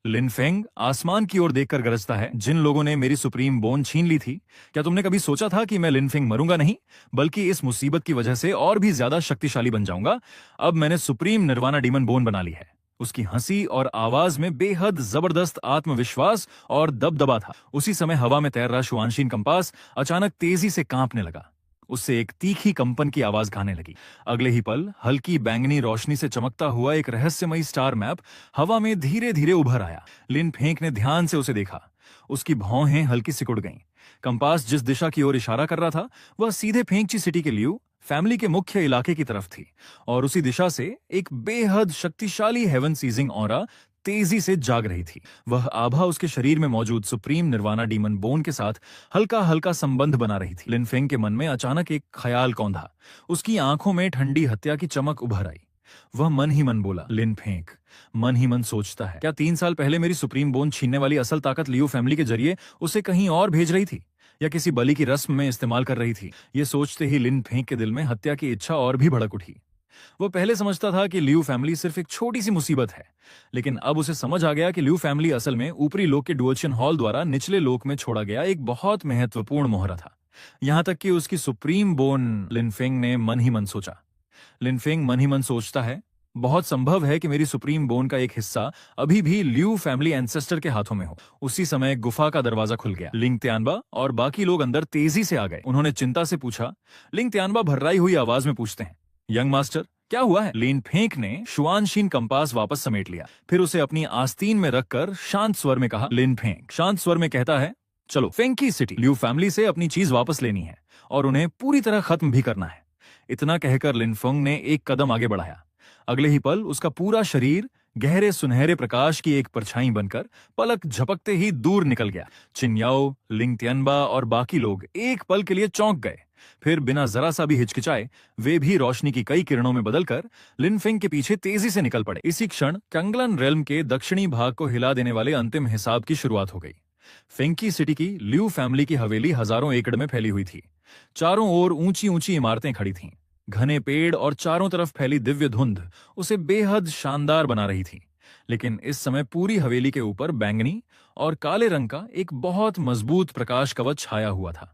लिन फेंग आसमान की ओर देखकर गरजता है, जिन लोगों ने मेरी सुप्रीम बोन छीन ली थी, क्या तुमने कभी सोचा था कि मैं लिन फेंग मरूंगा नहीं, बल्कि इस मुसीबत की वजह से और भी ज्यादा शक्तिशाली बन जाऊंगा। अब मैंने सुप्रीम निर्वाणा डीमन बोन बना ली है। उसकी हंसी और आवाज में बेहद जबरदस्त आत्मविश्वास और दबदबा था। उसी समय हवा में तैर रहा शुआनशीन कंपास अचानक तेजी से कांपने लगा। उससे एक तीखी कंपन की आवाज गाने लगी। अगले ही पल हल्की बैंगनी रोशनी से चमकता हुआ एक रहस्यमयी स्टार मैप हवा में धीरे धीरे उभर आया। लिन फेंक ने ध्यान से उसे देखा। उसकी भौहें हल्की सिकुड़ गईं। कंपास जिस दिशा की ओर इशारा कर रहा था, वह सीधे फेंकची सिटी के लियू फैमिली के मुख्य इलाके की तरफ थी, और उसी दिशा से एक बेहद शक्तिशाली हेवन सीजिंग ऑरा तेजी से जाग रही थी। वह आभा उसके शरीर में मौजूद सुप्रीम निर्वाणा डीमन बोन के साथ हल्का हल्का संबंध बना रही थी। लिन फेंग के मन में अचानक एक ख्याल कौंधा। उसकी आंखों में ठंडी हत्या की चमक उभर आई। वह मन ही मन बोला, लिन फेंग मन ही मन सोचता है, क्या 3 साल पहले मेरी सुप्रीम बोन छीनने वाली असल ताकत लियो फैमिली के जरिए उसे कहीं और भेज रही थी, या किसी बलि की रस्म में इस्तेमाल कर रही थी। ये सोचते ही लिन फेंग के दिल में हत्या की इच्छा और भी भड़क उठी। वो पहले समझता था कि लियू फैमिली सिर्फ एक छोटी सी मुसीबत है, लेकिन अब उसे समझ आ गया कि लियू फैमिली असल में ऊपरी लोक के डुओचियन हॉल द्वारा निचले लोक में छोड़ा गया एक बहुत महत्वपूर्ण मोहरा था। यहां तक कि उसकी सुप्रीम बोन लिन फेंग ने मन ही मन सोचा। लिन फेंग मन ही मन सोचता है, बहुत संभव है कि मेरी सुप्रीम बोन का एक हिस्सा अभी भी लियू फैमिली एंसेस्टर के हाथों में हो। उसी समय गुफा का दरवाजा खुल गया। लिंग त्यानबा और बाकी लोग अंदर तेजी से आ गए। उन्होंने चिंता से पूछा। लिंग त्यानबा भर्राई हुई आवाज में पूछते हैं, यंग मास्टर क्या हुआ है? लिन फेंक ने शुआनशीन कंपास वापस समेट लिया, फिर उसे अपनी आस्तीन में रखकर शांत स्वर में कहा। लिन फेंक शांत स्वर में कहता है, चलो फेंकी सिटी लियू फैमिली से अपनी चीज वापस लेनी है और उन्हें पूरी तरह खत्म भी करना है। इतना कहकर लिन फेंग ने एक कदम आगे बढ़ाया। अगले ही पल उसका पूरा शरीर गहरे सुनहरे प्रकाश की एक परछाई बनकर पलक झपकते ही दूर निकल गया। चिन्याओ, लिंग त्यानबा और बाकी लोग एक पल के लिए चौंक गए, फिर बिना जरा सा भी हिचकिचाए वे भी रोशनी की कई किरणों में बदलकर लिन फेंग के पीछे तेजी से निकल पड़े। इसी क्षण कंगलन रेल्म के दक्षिणी भाग को हिला देने वाले अंतिम हिसाब की शुरुआत हो गई। फेंकी सिटी की लियू फैमिली की हवेली हजारों एकड़ में फैली हुई थी। चारों ओर ऊंची ऊंची इमारतें खड़ी थीं। घने पेड़ और चारों तरफ फैली दिव्य धुंध उसे बेहद शानदार बना रही थी। लेकिन इस समय पूरी हवेली के ऊपर बैंगनी और काले रंग का एक बहुत मजबूत प्रकाश कवच छाया हुआ था।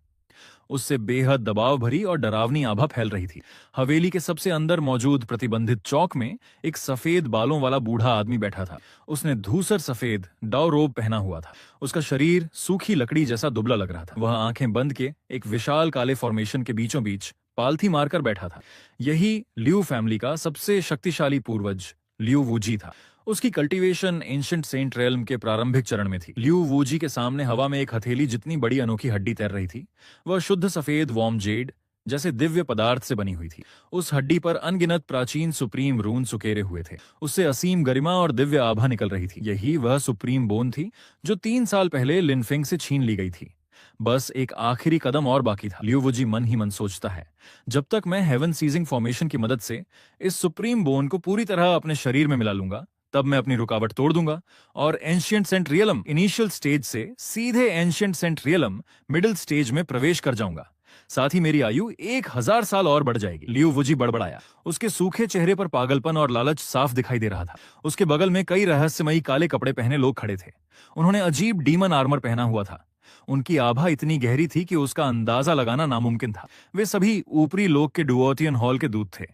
उससे बेहद दबाव भरी और डरावनी आभा फैल रही थी। हवेली के सबसे अंदर मौजूद प्रतिबंधित चौक में एक सफेद बालों वाला बूढ़ा आदमी बैठा था। उसने धूसर सफेद डाउ रोब पहना हुआ था। उसका शरीर सूखी लकड़ी जैसा दुबला लग रहा था। वह आंखें बंद के एक विशाल काले फॉर्मेशन के बीचों बीच पालथी मारकर बैठा था। यही लियू फैमिली का सबसे शक्तिशाली पूर्वज लियू वूजी था। उसकी कल्टीवेशन एंशिएंट सेंट रेल्म के प्रारंभिक चरण में थी। लियू वूजी के सामने हवा में एक हथेली जितनी बड़ी अनोखी हड्डी तैर रही थी। वह शुद्ध सफेद वॉर्म जेड जैसे दिव्य पदार्थ से बनी हुई थी। उस हड्डी पर अनगिनत प्राचीन सुप्रीम रून सुकेरे हुए थे। उससे असीम गरिमा और दिव्य आभा निकल रही थी। यही वह सुप्रीम बोन थी जो 3 साल पहले लिन फेंग से छीन ली गई थी। बस एक आखिरी कदम और बाकी था। लियू वूजी मन ही मन सोचता है, जब तक मैं हेवन सीजिंग फॉर्मेशन की मदद से इस सुप्रीम बोन को पूरी तरह अपने शरीर में मिला लूंगा, तब मैं अपनी रुकावट तोड़ दूंगा और ancient saint realm initial stage से सीधे ancient saint realm middle stage में प्रवेश कर जाऊंगा। साथ ही मेरी आयु 1000 साल और बढ़ जाएगी। लियू वूजी बड़बड़ाया। उसके सूखे चेहरे पर पागलपन और लालच साफ दिखाई दे रहा था। उसके बगल में कई रहस्यमयी काले कपड़े पहने लोग खड़े थे। उन्होंने अजीब डीमन आर्मर पहना हुआ था। उनकी आभा इतनी गहरी थी कि उसका अंदाजा लगाना नामुमकिन था। वे सभी ऊपरी लोक के डुओटियन हॉल के दूत थे।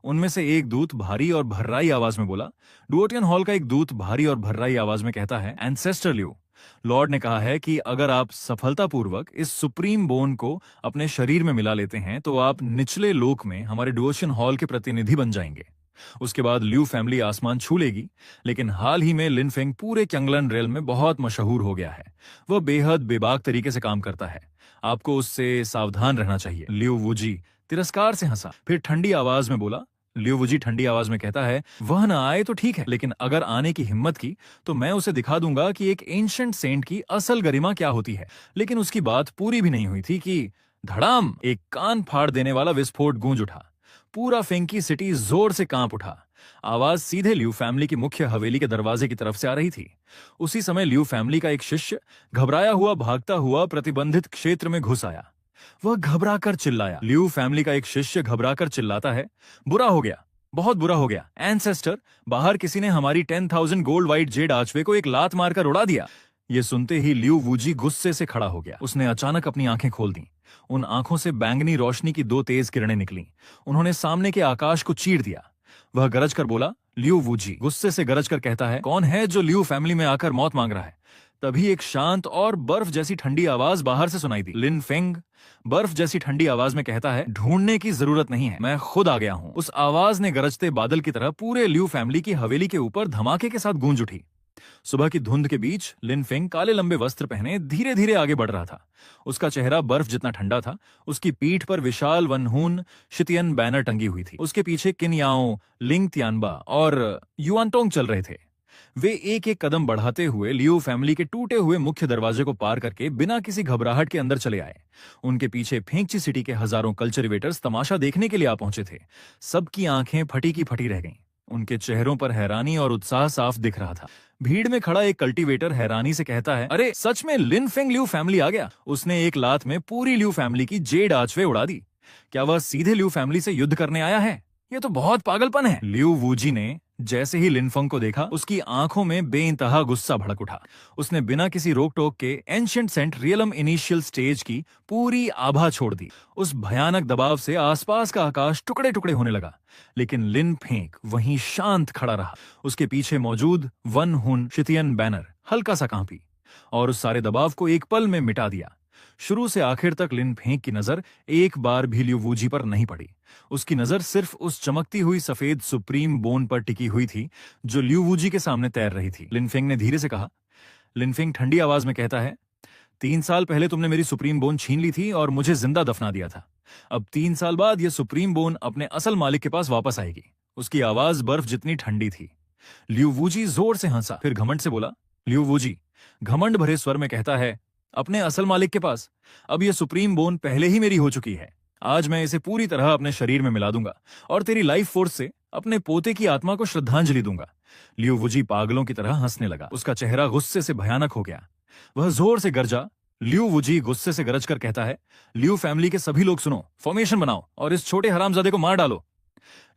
उनमें से एक दूत भारी और भर्राई आवाज में बोला। डुओटियन हॉल का एक दूत भारी और भर्राई आवाज में कहता है, एंसेस्टर लियू, लॉर्ड ने कहा है कि अगर आप सफलतापूर्वक इस सुप्रीम बोन को अपने शरीर में मिला लेते हैं तो आप निचले लोक में हमारे डुओटियन हॉल के प्रतिनिधि बन जाएंगे। उसके बाद लियू फैमिली आसमान छू लेगी। लेकिन हाल ही में लिन फेंग पूरे कंगलन रेल में बहुत मशहूर हो गया है। वह बेहद बेबाक तरीके से काम करता है। आपको उससे सावधान रहना चाहिए। लियू वूजी तिरस्कार से हंसा, फिर ठंडी आवाज में बोला। लियो वूजी ठंडी आवाज में कहता है, वह ना आए तो ठीक है, लेकिन अगर आने की हिम्मत की तो मैं उसे दिखा दूंगा कि एक एंशिएंट सेंट की असल गरिमा क्या होती है। लेकिन उसकी बात पूरी भी नहीं हुई थी कि धड़ाम, एक कान फाड़ देने वाला विस्फोट गूंज उठा। पूरा फेंकी सिटी जोर से कांप उठा। आवाज सीधे लियू फैमिली की मुख्य हवेली के दरवाजे की तरफ से आ रही थी। उसी समय लियू फैमिली का एक शिष्य घबराया हुआ भागता हुआ प्रतिबंधित क्षेत्र में घुस आया। वह घबराकर चिल्लाया। लियू फैमिली का एक शिष्य घबराकर चिल्लाता है, बुरा हो गया, बहुत बुरा हो गया एंसेस्टर, बाहर किसी ने हमारी 10,000 गोल्ड वाइट जेड आर्चवे को एक लात मारकर उड़ा दिया। ये सुनते ही लियू वूजी गुस्से से खड़ा हो गया। उसने अचानक अपनी आंखें खोल दी। उन आंखों से बैंगनी रोशनी की 2 तेज किरणें निकली। उन्होंने सामने के आकाश को चीर दिया। वह गरज कर बोला, लियू वूजी गुस्से से गरज कर कहता है, कौन है जो लियू फैमिली में आकर मौत मांग रहा है? तभी एक शांत और बर्फ जैसी ठंडी आवाज बाहर से सुनाई दी। लिन फेंग बर्फ जैसी ठंडी आवाज में कहता है, ढूंढने की जरूरत नहीं है, मैं खुद आ गया हूं। उस आवाज ने गरजते बादल की तरह पूरे लियू फैमिली की हवेली के ऊपर धमाके के साथ गूंज उठी। सुबह की धुंध के बीच लिन फेंग काले लंबे वस्त्र पहने धीरे धीरे आगे बढ़ रहा था। उसका चेहरा बर्फ जितना ठंडा था। उसकी पीठ पर विशाल वनहून शितियन बैनर टंगी हुई थी। उसके पीछे किन याओ, लिंग तियानबा और युआनटोंग चल रहे थे। वे एक एक कदम बढ़ाते हुए लियू फैमिली के टूटे हुए मुख्य दरवाजे को पार करके बिना किसी घबराहट के अंदर चले आए। उनके पीछे फेंगची सिटी के हजारों कल्चरिवेटर्स तमाशा देखने के लिए आ पहुंचे थे। सबकी आंखें फटी की फटी रह गईं। उनके चेहरों पर हैरानी और उत्साह साफ दिख रहा था। भीड़ में खड़ा एक कल्टीवेटर हैरानी से कहता है, अरे सच में लिन फेंग लियू फैमिली आ गया। उसने एक लात में पूरी लियू फैमिली की जेड आर्चवे उड़ा दी। क्या वह सीधे लियू फैमिली से युद्ध करने आया है? ये तो बहुत पागलपन है। लियू वूजी ने जैसे ही लिनफेंग को देखा, उसकी आंखों में बेइंतहा गुस्सा भड़क उठा। उसने बिना किसी रोक टोक के ancient saint realm initial stage की पूरी आभा छोड़ दी। उस भयानक दबाव से आसपास का आकाश टुकड़े टुकड़े होने लगा। लेकिन लिन फेंग वहीं शांत खड़ा रहा। उसके पीछे मौजूद वन हुन शितियन बैनर हल्का सा कांपी और उस सारे दबाव को एक पल में मिटा दिया। शुरू से आखिर तक लिन फेंग की नजर एक बार भी लियू वूजी पर नहीं पड़ी। उसकी नजर सिर्फ उस चमकती हुई सफेद सुप्रीम बोन पर टिकी हुई थी जो लियू वूजी के सामने तैर रही थी। लिन फेंग ने धीरे से कहा। लिन फेंग ठंडी आवाज में कहता है, 3 साल पहले तुमने मेरी सुप्रीम बोन छीन ली थी और मुझे जिंदा दफना दिया था। अब 3 साल बाद यह सुप्रीम बोन अपने असल मालिक के पास वापस आएगी। उसकी आवाज बर्फ जितनी ठंडी थी। लियू वूजी जोर से हंसा, फिर घमंड से बोला। लियू वूजी घमंड भरे स्वर में कहता है, अपने असल मालिक के पास? अब यह सुप्रीम बोन पहले ही मेरी हो चुकी है। आज मैं इसे पूरी तरह अपने शरीर में मिला दूंगा और तेरी लाइफ फोर्स से अपने पोते की आत्मा को श्रद्धांजलि दूंगा। लियू वूजी पागलों की तरह हंसने लगा। उसका चेहरा गुस्से से भयानक हो गया। वह जोर से गरजा। लियू वूजी गुस्से से गरज कर कहता है, लियू फैमिली के सभी लोग सुनो, फॉर्मेशन बनाओ और इस छोटे हरामजादे को मार डालो।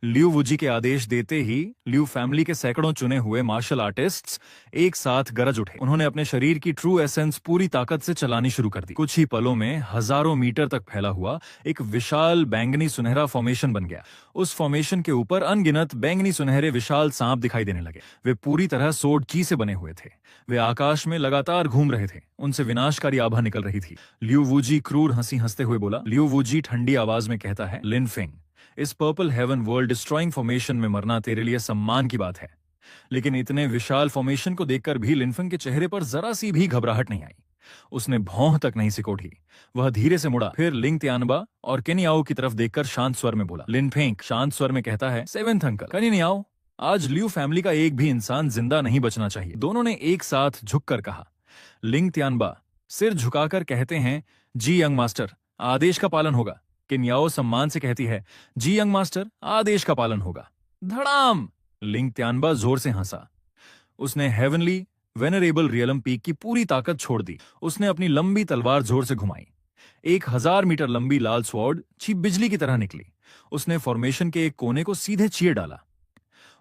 लियू वूजी के आदेश देते ही लियू फैमिली के सैकड़ों चुने हुए मार्शल आर्टिस्ट्स एक साथ गरज उठे। उन्होंने अपने शरीर की ट्रू एसेंस पूरी ताकत से चलानी शुरू कर दी। कुछ ही पलों में हजारों मीटर तक फैला हुआ एक विशाल बैंगनी सुनहरा फॉर्मेशन बन गया। उस फॉर्मेशन के ऊपर अनगिनत बैंगनी सुनहरे विशाल सांप दिखाई देने लगे। वे पूरी तरह सोड ची से बने हुए थे। वे आकाश में लगातार घूम रहे थे। उनसे विनाशकारी आभा निकल रही थी। लियू वूजी क्रूर हंसी हंसते हुए बोला। लियू वूजी ठंडी आवाज में कहता है, लिन फेंग, इस purple heaven world destroying formation में मरना तेरे लिए सम्मान की बात है। लेकिन इतने विशाल फॉर्मेशन को देखकर भी लिनफेंग के चेहरे पर जरा सी भी घबराहट नहीं आई। उसने भौं तक नहीं सिकोड़ी। वह धीरे से मुड़ा, फिर लिंग तियानबा और केनियाओ की तरफ देखकर शांत स्वर में बोला। लिनफेंग शांत स्वर में कहता है, 7th अंकल, केनियाओ, आज लियू फैमिली का एक भी इंसान जिंदा नहीं बचना चाहिए। दोनों ने एक साथ झुककर कहा। लिंग तियानबा सिर झुकाकर कहते हैं, जी यंग मास्टर, आदेश का पालन होगा। केनियाओ सम्मान से कहती है, जी यंग मास्टर, आदेश का पालन होगा। धड़ाम! लिंग तियानबा जोर से हंसा। उसने हेवनली वेनरेबल रियलम पीक की पूरी ताकत छोड़ दी। उसने अपनी लंबी तलवार जोर से घुमाई। 1000 मीटर लंबी लाल स्वॉर्ड छिप बिजली की तरह निकली। उसने फॉर्मेशन के एक कोने को सीधे चीर डाला।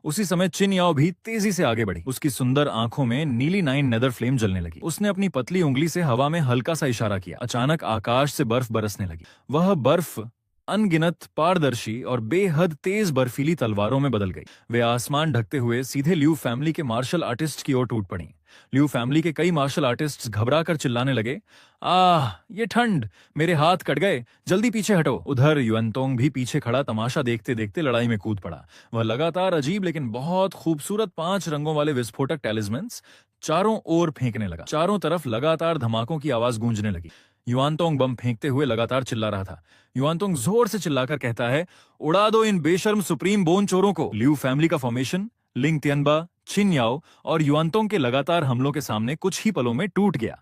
उसी समय चिन याओ भी तेजी से आगे बढ़ी। उसकी सुंदर आंखों में नीली 9 नेदर फ्लेम जलने लगी। उसने अपनी पतली उंगली से हवा में हल्का सा इशारा किया। अचानक आकाश से बर्फ बरसने लगी। वह बर्फ अनगिनत पारदर्शी और बेहद तेज बर्फीली तलवारों में बदल गई। वे आसमान ढकते हुए सीधे लियू फैमिली के मार्शल आर्टिस्ट की ओर टूट पड़ी। लियू फैमिली के कई मार्शल आर्टिस्ट्स घबराकर चिल्लाने लगे, आह, ये ठंड, मेरे हाथ कट गए, जल्दी पीछे हटो। उधर युएनतोंग भी पीछे खड़ा तमाशा देखते देखते लड़ाई में कूद पड़ा। वह लगातार अजीब लेकिन बहुत खूबसूरत 5 रंगों वाले विस्फोटक टैलिस्मन्स चारों ओर फेंकने लगा। चारों तरफ लगातार धमाकों की आवाज गूंजने लगी। युआनतोंग बम फेंकते हुए लगातार चिल्ला रहा था। युआनतोंग जोर से चिल्लाकर कहता है, उड़ा दो इन बेशर्म सुप्रीम बोन चोरों को। लियू फैमिली का फॉर्मेशन लिंग तियनबा, छिन याओ और युआनतोंग के लगातार हमलों के सामने कुछ ही पलों में टूट गया।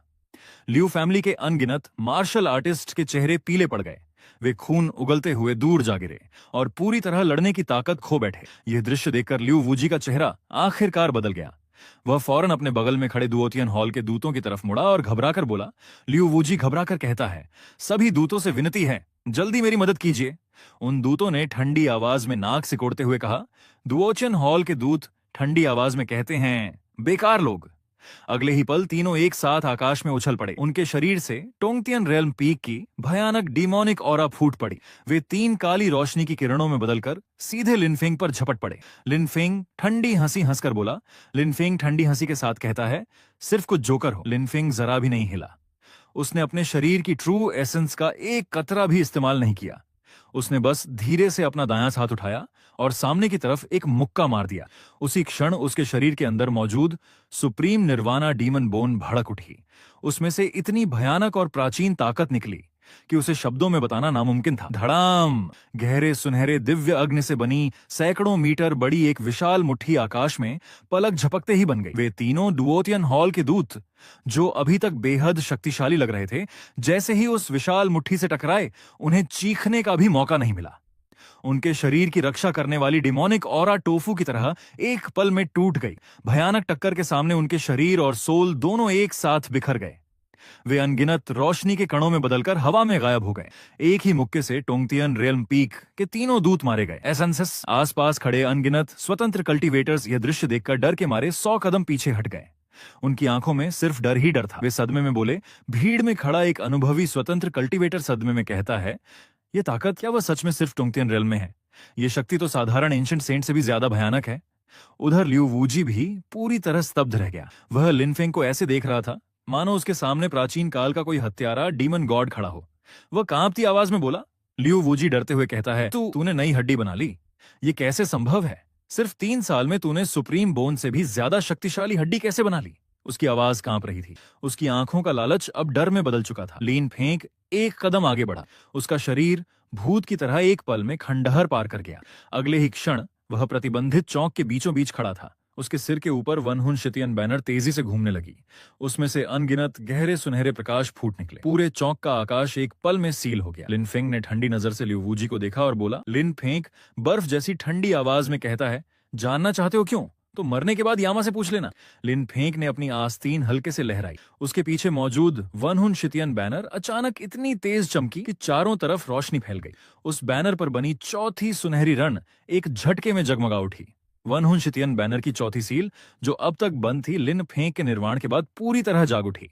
लियू फैमिली के अनगिनत मार्शल आर्टिस्ट के चेहरे पीले पड़ गए। वे खून उगलते हुए दूर जा गिरे और पूरी तरह लड़ने की ताकत खो बैठे। यह दृश्य देखकर लियू वूजी का चेहरा आखिरकार बदल गया। वह फौरन अपने बगल में खड़े दुओतियन हॉल के दूतों की तरफ मुड़ा और घबराकर बोला। लियू वूजी घबराकर कहता है, सभी दूतों से विनती है, जल्दी मेरी मदद कीजिए। उन दूतों ने ठंडी आवाज में नाक सिकोड़ते हुए कहा। दुओतियन हॉल के दूत ठंडी आवाज में कहते हैं, बेकार लोग। अगले ही पल तीनों एक साथ आकाश में उछल पड़े। उनके शरीर से टोंगतियन रेल्म पीक की भयानक डिमोनिक ऑरा फूट पड़ी। वे 3 काली रोशनी की किरणों में बदलकर सीधे लिनफेंग पर झपट पड़े। लिनफेंग ठंडी हंसी हंसकर बोला। लिनफेंग ठंडी हंसी के साथ कहता है, सिर्फ कुछ जोकर हो। लिनफेंग जरा भी नहीं हिला। उसने अपने शरीर की ट्रू एसेंस का एक कतरा भी इस्तेमाल नहीं किया। उसने बस धीरे से अपना दायां हाथ उठाया और सामने की तरफ एक मुक्का मार दिया। उसी क्षण उसके शरीर के अंदर मौजूद सुप्रीम निर्वाणा डीमन बोन भड़क उठी। उसमें से इतनी भयानक और प्राचीन ताकत निकली कि उसे शब्दों में बताना नामुमकिन था। धड़ाम! गहरे सुनहरे दिव्य अग्नि से बनी सैकड़ों मीटर बड़ी एक विशाल मुट्ठी आकाश में पलक झपकते ही बन गई। वे तीनों दुओतियन हॉल के दूत, जो अभी तक बेहद शक्तिशाली लग रहे थे, जैसे ही उस विशाल मुट्ठी से टकराए, उन्हें चीखने का भी मौका नहीं मिला। उनके शरीर की रक्षा करने वाली डिमोनिक ऑरा टोफू की तरह एक पल में टूट गई। भयानक टक्कर के सामने उनके शरीर और सोल दोनों एक साथ बिखर गए। वे अनगिनत रोशनी के कणों में बदलकर हवा में गायब हो गए। एक ही मुक्के से टोंगतियन रेल्म पीक के तीनों दूत मारे गए। एसेंसेस आसपास खड़े अनगिनत स्वतंत्र कल्टीवेटर्स यह दृश्य देखकर डर के मारे 100 कदम पीछे हट गए। उनकी आंखों में सिर्फ डर ही डर था। वे सदमे में बोले। भीड़ में खड़ा एक अनुभवी स्वतंत्र कल्टीवेटर सदमे में कहता है, यह ताकत क्या वह सच में सिर्फ टोंगतियन रेल्म में है? यह शक्ति तो साधारण एंशिएंट सेंट से भी ज्यादा भयानक है। उधर लियू वूजी भी पूरी तरह स्तब्ध रह गया। वह लिनफेंग को ऐसे देख रहा था मानो उसके सामने प्राचीन काल का कोई हत्यारा डीमन गॉड खड़ा हो। वह कांपती आवाज में बोला। लियू वूजी डरते हुए कहता है, तूने नई हड्डी बना ली? ये कैसे संभव है? सिर्फ 3 साल में तूने सुप्रीम बोन से भी ज्यादा शक्तिशाली हड्डी कैसे बना ली? उसकी आवाज कांप रही थी। उसकी आंखों का लालच अब डर में बदल चुका था। लिनफेंग एक कदम आगे बढ़ा। उसका शरीर भूत की तरह एक पल में खंडहर पार कर गया। अगले ही क्षण वह प्रतिबंधित चौक के बीचों बीच खड़ा था। उसके सिर के ऊपर वनहुन शितियन बैनर तेजी से घूमने लगी। उसमें से अनगिनत गहरे सुनहरे प्रकाश फूट निकले। पूरे चौक का आकाश एक पल में सील हो गया। लिनफेंग ने ठंडी नजर से लियू वूजी को देखा और बोला। लिनफेंग बर्फ जैसी ठंडी आवाज में कहता है, जानना चाहते हो क्यों? तो मरने के बाद यामा से पूछ लेना। लिनफेंग ने अपनी आस्तीन हल्के से लहराई। उसके पीछे मौजूद वनहुन शितियन बैनर अचानक इतनी तेज चमकी कि चारों तरफ रोशनी फैल गई। उस बैनर पर बनी चौथी सुनहरी रण एक झटके में जगमगा उठी। वनहुन शितियन बैनर की चौथी सील, जो अब तक बंद थी, लिनफेंग के निर्माण के बाद पूरी तरह जाग उठी।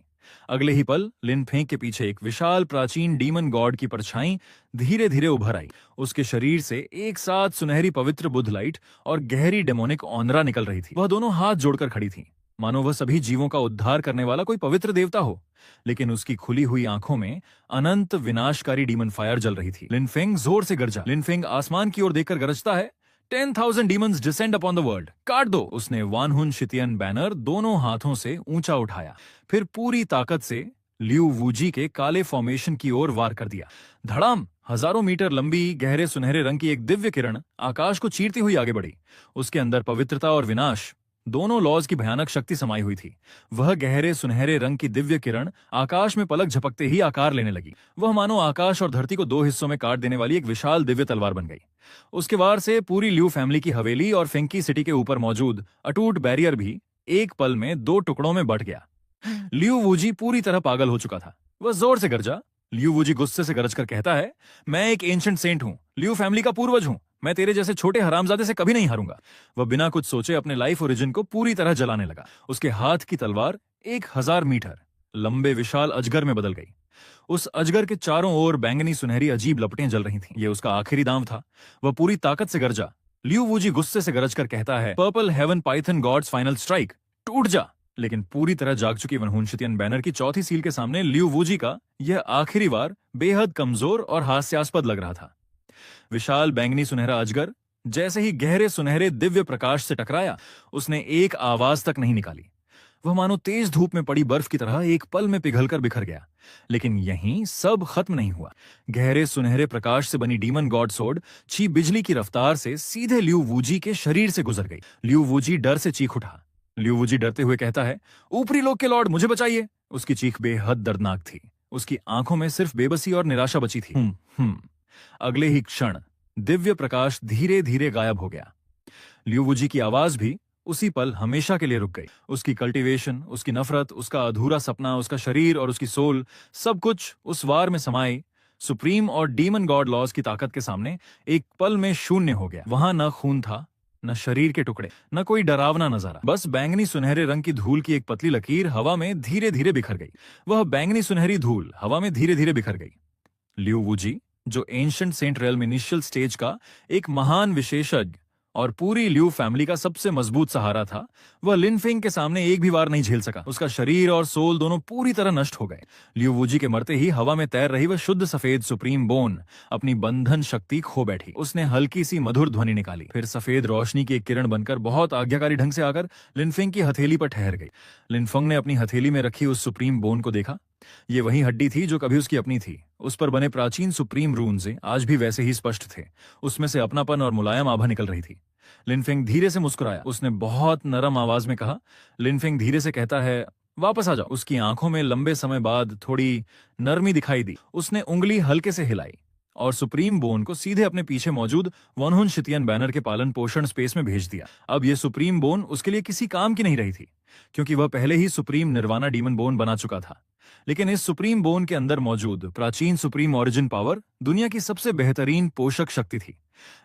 अगले ही पल लिनफेंग के पीछे एक विशाल प्राचीन डीमन गॉड की परछाई धीरे धीरे उभर आई। उसके शरीर से एक साथ सुनहरी पवित्र बुध लाइट और गहरी डेमोनिक ऑनरा निकल रही थी। वह दोनों हाथ जोड़कर खड़ी थी, मानो वह सभी जीवों का उद्धार करने वाला कोई पवित्र देवता हो। लेकिन उसकी खुली हुई आंखों में अनंत विनाशकारी डीमन फायर जल रही थी। लिनफेंग जोर से गरजा। लिनफेंग आसमान की ओर देखकर गरजता है, 10,000 demons descend upon the world. काट दो। उसने वानहुन शितियन बैनर दोनों हाथों से ऊंचा उठाया, फिर पूरी ताकत से लियू वूजी के काले फॉर्मेशन की ओर वार कर दिया। धड़ाम! हजारों मीटर लंबी गहरे सुनहरे रंग की एक दिव्य किरण आकाश को चीरती हुई आगे बढ़ी। उसके अंदर पवित्रता और विनाश दोनों लॉज की भयानक शक्ति समाई हुई थी। वह गहरे सुनहरे रंग की दिव्य किरण आकाश में पलक झपकते ही आकार लेने लगी। वह मानो आकाश और धरती को 2 हिस्सों में काट देने वाली एक विशाल दिव्य तलवार बन गई। उसके वार से पूरी लियू फैमिली की हवेली और फेंकी सिटी के ऊपर मौजूद अटूट बैरियर भी एक पल में 2 टुकड़ों में बंट गया। लियू वूजी पूरी तरह पागल हो चुका था। वह जोर से गरजा। लियू वूजी गुस्से से गरज कर कहता है, मैं एक एंशिएंट सेंट हूं, लियू फैमिली का पूर्वज हूं। मैं तेरे जैसे छोटे हरामजादे से कभी नहीं हारूंगा। वह बिना कुछ सोचे अपने लाइफ ओरिजिन को पूरी तरह जलाने लगा। उसके हाथ की तलवार 1000 मीटर लंबे विशाल अजगर में बदल गई। उस अजगर के चारों ओर बैंगनी सुनहरी अजीब लपटें जल रही थीं। यह उसका आखिरी दांव था। वह पूरी ताकत से गरजा। लियू वूजी गुस्से से गरज कर कहता है, purple heaven python god's final strike, टूट जा। लेकिन पूरी तरह जाग चुकी वनहुन शितियन बैनर की चौथी सील के सामने लियू वूजी का यह आखिरी वार बेहद कमजोर और हास्यास्पद लग रहा था। विशाल बैंगनी सुनहरा अजगर जैसे ही गहरे सुनहरे दिव्य प्रकाश से टकराया, उसने एक आवाज तक नहीं निकाली। वह मानो तेज धूप में पड़ी बर्फ की तरह एक पल में पिघलकर बिखर गया। लेकिन यहीं सब खत्म नहीं हुआ। गहरे सुनहरे प्रकाश से बनी डीमन गॉड सोर्ड ची बिजली की रफ्तार से सीधे लियू वूजी के शरीर से गुजर गई। लियू वूजी डर से चीख उठा। लियू वूजी डरते हुए कहता है, ऊपरी लोक के लॉर्ड, मुझे बचाइए। उसकी चीख बेहद दर्दनाक थी। उसकी आंखों में सिर्फ बेबसी और निराशा बची थी। अगले ही क्षण दिव्य प्रकाश धीरे धीरे गायब हो गया। लियू वूजी की आवाज भी उसी पल हमेशा के लिए रुक गई। उसकी कल्टीवेशन, उसकी नफरत, उसका अधूरा सपना, उसका शरीर और उसकी सोल, सब कुछ उस वार में समाई सुप्रीम और डीमन गॉड लॉज की ताकत के सामने एक पल में शून्य हो गया। वहां न खून था, न शरीर के टुकड़े, न कोई डरावना नजारा। बस बैंगनी सुनहरे रंग की धूल की एक पतली लकीर हवा में धीरे धीरे बिखर गई। वह बैंगनी सुनहरी धूल हवा में धीरे धीरे बिखर गई। लियू वूजी, जो ancient saint realm initial stage का एक महान विशेषज्ञ और पूरी लियू फैमिली का सबसे मजबूत सहारा था, वह लिन फेंग के सामने एक भी वार नहीं झेल सका। उसका शरीर और सोल दोनों पूरी तरह नष्ट हो गए। लियू वूजी के मरते ही हवा में तैर रही वह शुद्ध सफेद सुप्रीम बोन अपनी बंधन शक्ति खो बैठी। उसने हल्की सी मधुर ध्वनि निकाली, फिर सफेद रोशनी की एक किरण बनकर बहुत आज्ञाकारी ढंग से आकर लिन फेंग की हथेली पर ठहर गई। लिन फेंग ने अपनी हथेली में रखी उस सुप्रीम बोन को देखा। ये वही हड्डी थी जो कभी उसकी अपनी थी। उस पर बने प्राचीन सुप्रीम रून्स आज भी वैसे ही स्पष्ट थे। उसमें से अपनापन और मुलायम आभा निकल रही थी। लिन फेंग धीरे से मुस्कुराया। उसने बहुत नरम आवाज में कहा, लिन फेंग धीरे से कहता है, वापस आ जाओ। उसकी आंखों में लंबे समय बाद थोड़ी नरमी दिखाई दी। उसने उंगली हल्के से हिलाई और सुप्रीम बोन को सीधे अपने पीछे मौजूद वनहुन शितियन बैनर के पालन पोषण स्पेस में भेज दिया। अब यह सुप्रीम बोन उसके लिए किसी काम की नहीं रही थी, क्योंकि वह पहले ही सुप्रीम निर्वाणा डीमन बोन बना चुका था। लेकिन इस सुप्रीम बोन के अंदर मौजूद प्राचीन सुप्रीम ओरिजिन पावर दुनिया की सबसे बेहतरीन पोषक शक्ति थी।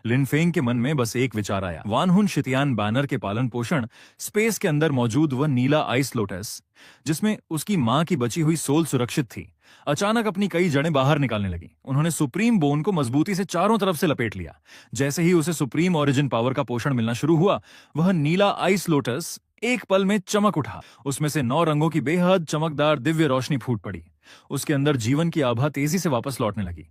लिन फेंग के मन में बस एक विचार आया, वानहुन शितियान बैनर के पालन पोषण स्पेस के अंदर मौजूद वह नीला आइस लोटस, जिसमें उसकी मां की बची हुई सोल सुरक्षित थी, अचानक अपनी कई जड़ें बाहर निकालने लगी। उन्होंने सुप्रीम बोन को मजबूती से चारों तरफ से लपेट लिया। जैसे ही उसे सुप्रीम ओरिजिन पावर का पोषण मिलना शुरू हुआ, वह नीला आइस लोटस एक पल में चमक उठा। उसमें से 9 रंगों की बेहद चमकदार दिव्य रोशनी फूट पड़ी। उसके अंदर जीवन की आभा तेजी से वापस लौटने लगी।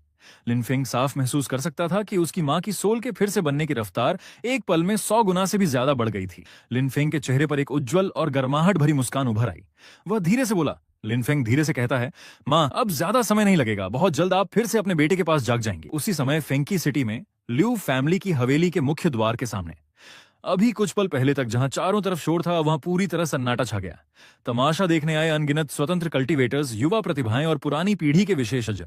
लिन फेंग साफ महसूस कर सकता था कि उसकी मां की सोल के फिर से बनने की रफ्तार एक पल में 100 गुना से भी ज्यादा बढ़ गई थी। लिन फेंग के चेहरे पर एक उज्जवल और गर्माहट भरी मुस्कान उभर आई। वह धीरे से बोला। लिन फेंग धीरे से कहता है, मां, अब ज्यादा समय नहीं लगेगा, बहुत जल्द आप फिर से अपने बेटे के पास जाग जाएंगे। उसी समय फेंकी सिटी में लियू फैमिली की हवेली के मुख्य द्वार के सामने अभी कुछ पल पहले तक जहां चारों तरफ शोर था, वहां पूरी तरह सन्नाटा छा गया। तमाशा देखने आए अनगिनत स्वतंत्र कल्टीवेटर्स, युवा प्रतिभाएं और पुरानी पीढ़ी के विशेषज्ञ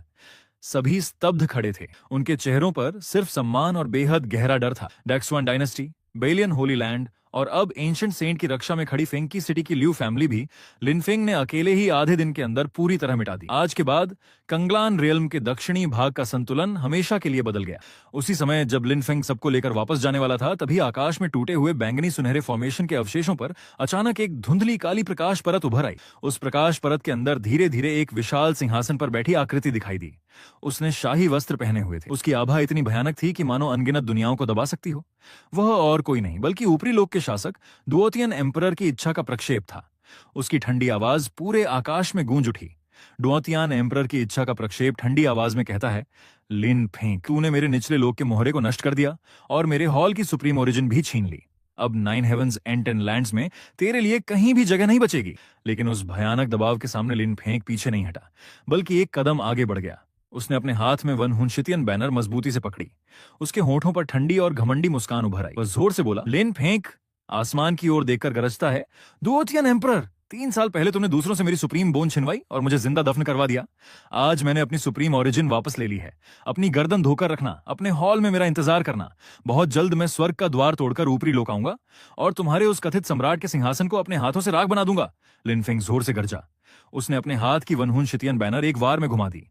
सभी स्तब्ध खड़े थे। उनके चेहरों पर सिर्फ सम्मान और बेहद गहरा डर था। डैक्सवान डायनेस्टी, बेलियन होली लैंड और अब एंशिएंट सेंट की रक्षा में खड़ी फेंकी सिटी की लियू फैमिली भी लिन फेंग ने अकेले ही आधे दिन के अंदर पूरी तरह मिटा दी। आज के बाद कंगलान रियल्म के दक्षिणी भाग का संतुलन हमेशा के लिए बदल गया। उसी समय जब लिन फेंग सबको लेकर वापस जाने वाला था, तभी आकाश में टूटे हुए बैंगनी सुनहरे फॉर्मेशन के अवशेषों पर अचानक एक धुंधली काली प्रकाश परत उभर आई। उस प्रकाश परत के अंदर धीरे धीरे एक विशाल सिंहासन पर बैठी आकृति दिखाई दी। उसने शाही वस्त्र पहने हुए थे। उसकी आभा इतनी भयानक थी कि मानो अनगिनत दुनियाओं को दबा सकती हो। वह और कोई नहीं बल्कि ऊपरी लोक के शासक डुओतियन एम्परर की इच्छा का प्रक्षेप था। उसकी ठंडी आवाज पूरे आकाश में गूंज उठी। डुओतियन एम्परर की इच्छा का प्रक्षेप ठंडी आवाज में कहता है, लिन फेंग, तूने मेरे निचले लोक के मोहरे को नष्ट कर दिया और मेरे हॉल की सुप्रीम ओरिजिन भी छीन ली। अब 9 हेवंस एंड 10 लैंड्स में तेरे लिए कहीं भी जगह नहीं बचेगी। लेकिन उस भयानक दबाव के सामने लिन फेंग पीछे नहीं हटा, बल्कि एक कदम आगे बढ़ गया। उसने अपने हाथ में वनहुन शितियन बैनर मजबूती से पकड़ी। उसके होठों पर ठंडी और घमंडी मुस्कान उभर आई। वह जोर से बोला, लिन फेंग, आसमान की ओर देखकर गरजता है, डुओतियन एम्परर, 3 साल पहले तुमने दूसरों से मेरी सुप्रीम बोन छिनवाई और मुझे जिंदा दफन करवा दिया। आज मैंने अपनी सुप्रीम ओरिजिन वापस ले ली है। अपनी गर्दन धोकर रखना, अपने हॉल में मेरा इंतजार करना। बहुत जल्द मैं स्वर्ग का द्वार तोड़कर ऊपरी लोक आऊंगा और तुम्हारे उस कथित सम्राट के सिंहासन को अपने हाथों से राख बना दूंगा। लिन फेंग जोर से गरजा। उसने अपने हाथ की वनहुन शितियन बैनर एक वार में घुमा दी।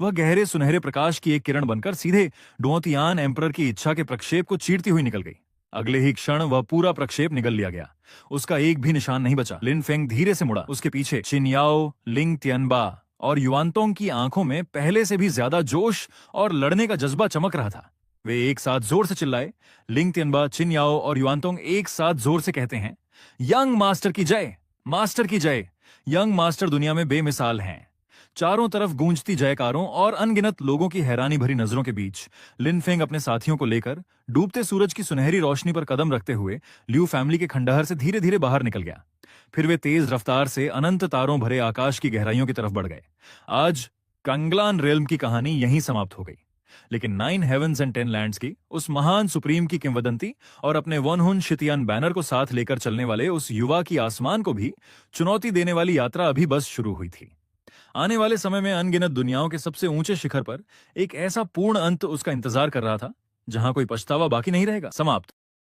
वह गहरे सुनहरे प्रकाश की एक किरण बनकर सीधे डुओतियान एम्परर की इच्छा के प्रक्षेप को चीरती हुई निकल गई। अगले ही क्षण वह पूरा प्रक्षेप निगल लिया गया। उसका एक भी निशान नहीं बचा। लिन फेंग धीरे से मुड़ा। उसके पीछे चिनयाओ, लिंग तियनबा और युआनतोंग की आंखों में पहले से भी ज्यादा जोश और लड़ने का जज्बा चमक रहा था। वे एक साथ जोर से चिल्लाए। लिंग तियनबा, चिनयाओ और युआनतोंग एक साथ जोर से कहते हैं, यंग मास्टर की जय, मास्टर की जय। यंग मास्टर दुनिया में बेमिसाल हैं। चारों तरफ गूंजती जयकारों और अनगिनत लोगों की हैरानी भरी नजरों के बीच लिन फेंग अपने साथियों को लेकर डूबते सूरज की सुनहरी रोशनी पर कदम रखते हुए लियू फैमिली के खंडहर से धीरे धीरे बाहर निकल गया। फिर वे तेज रफ्तार से अनंत तारों भरे आकाश की गहराइयों की तरफ बढ़ गए। आज कंगलान रेल्म की कहानी यहीं समाप्त हो गई, लेकिन 9 हेवंस एंड 10 लैंड्स की उस महान सुप्रीम की किंवदंती और अपने वन हुन शितियान बैनर को साथ लेकर चलने वाले उस युवा की आसमान को भी चुनौती देने वाली यात्रा अभी बस शुरू हुई थी। आने वाले समय में अनगिनत दुनियाओं के सबसे ऊंचे शिखर पर एक ऐसा पूर्ण अंत उसका इंतजार कर रहा था जहां कोई पछतावा बाकी नहीं रहेगा। समाप्त।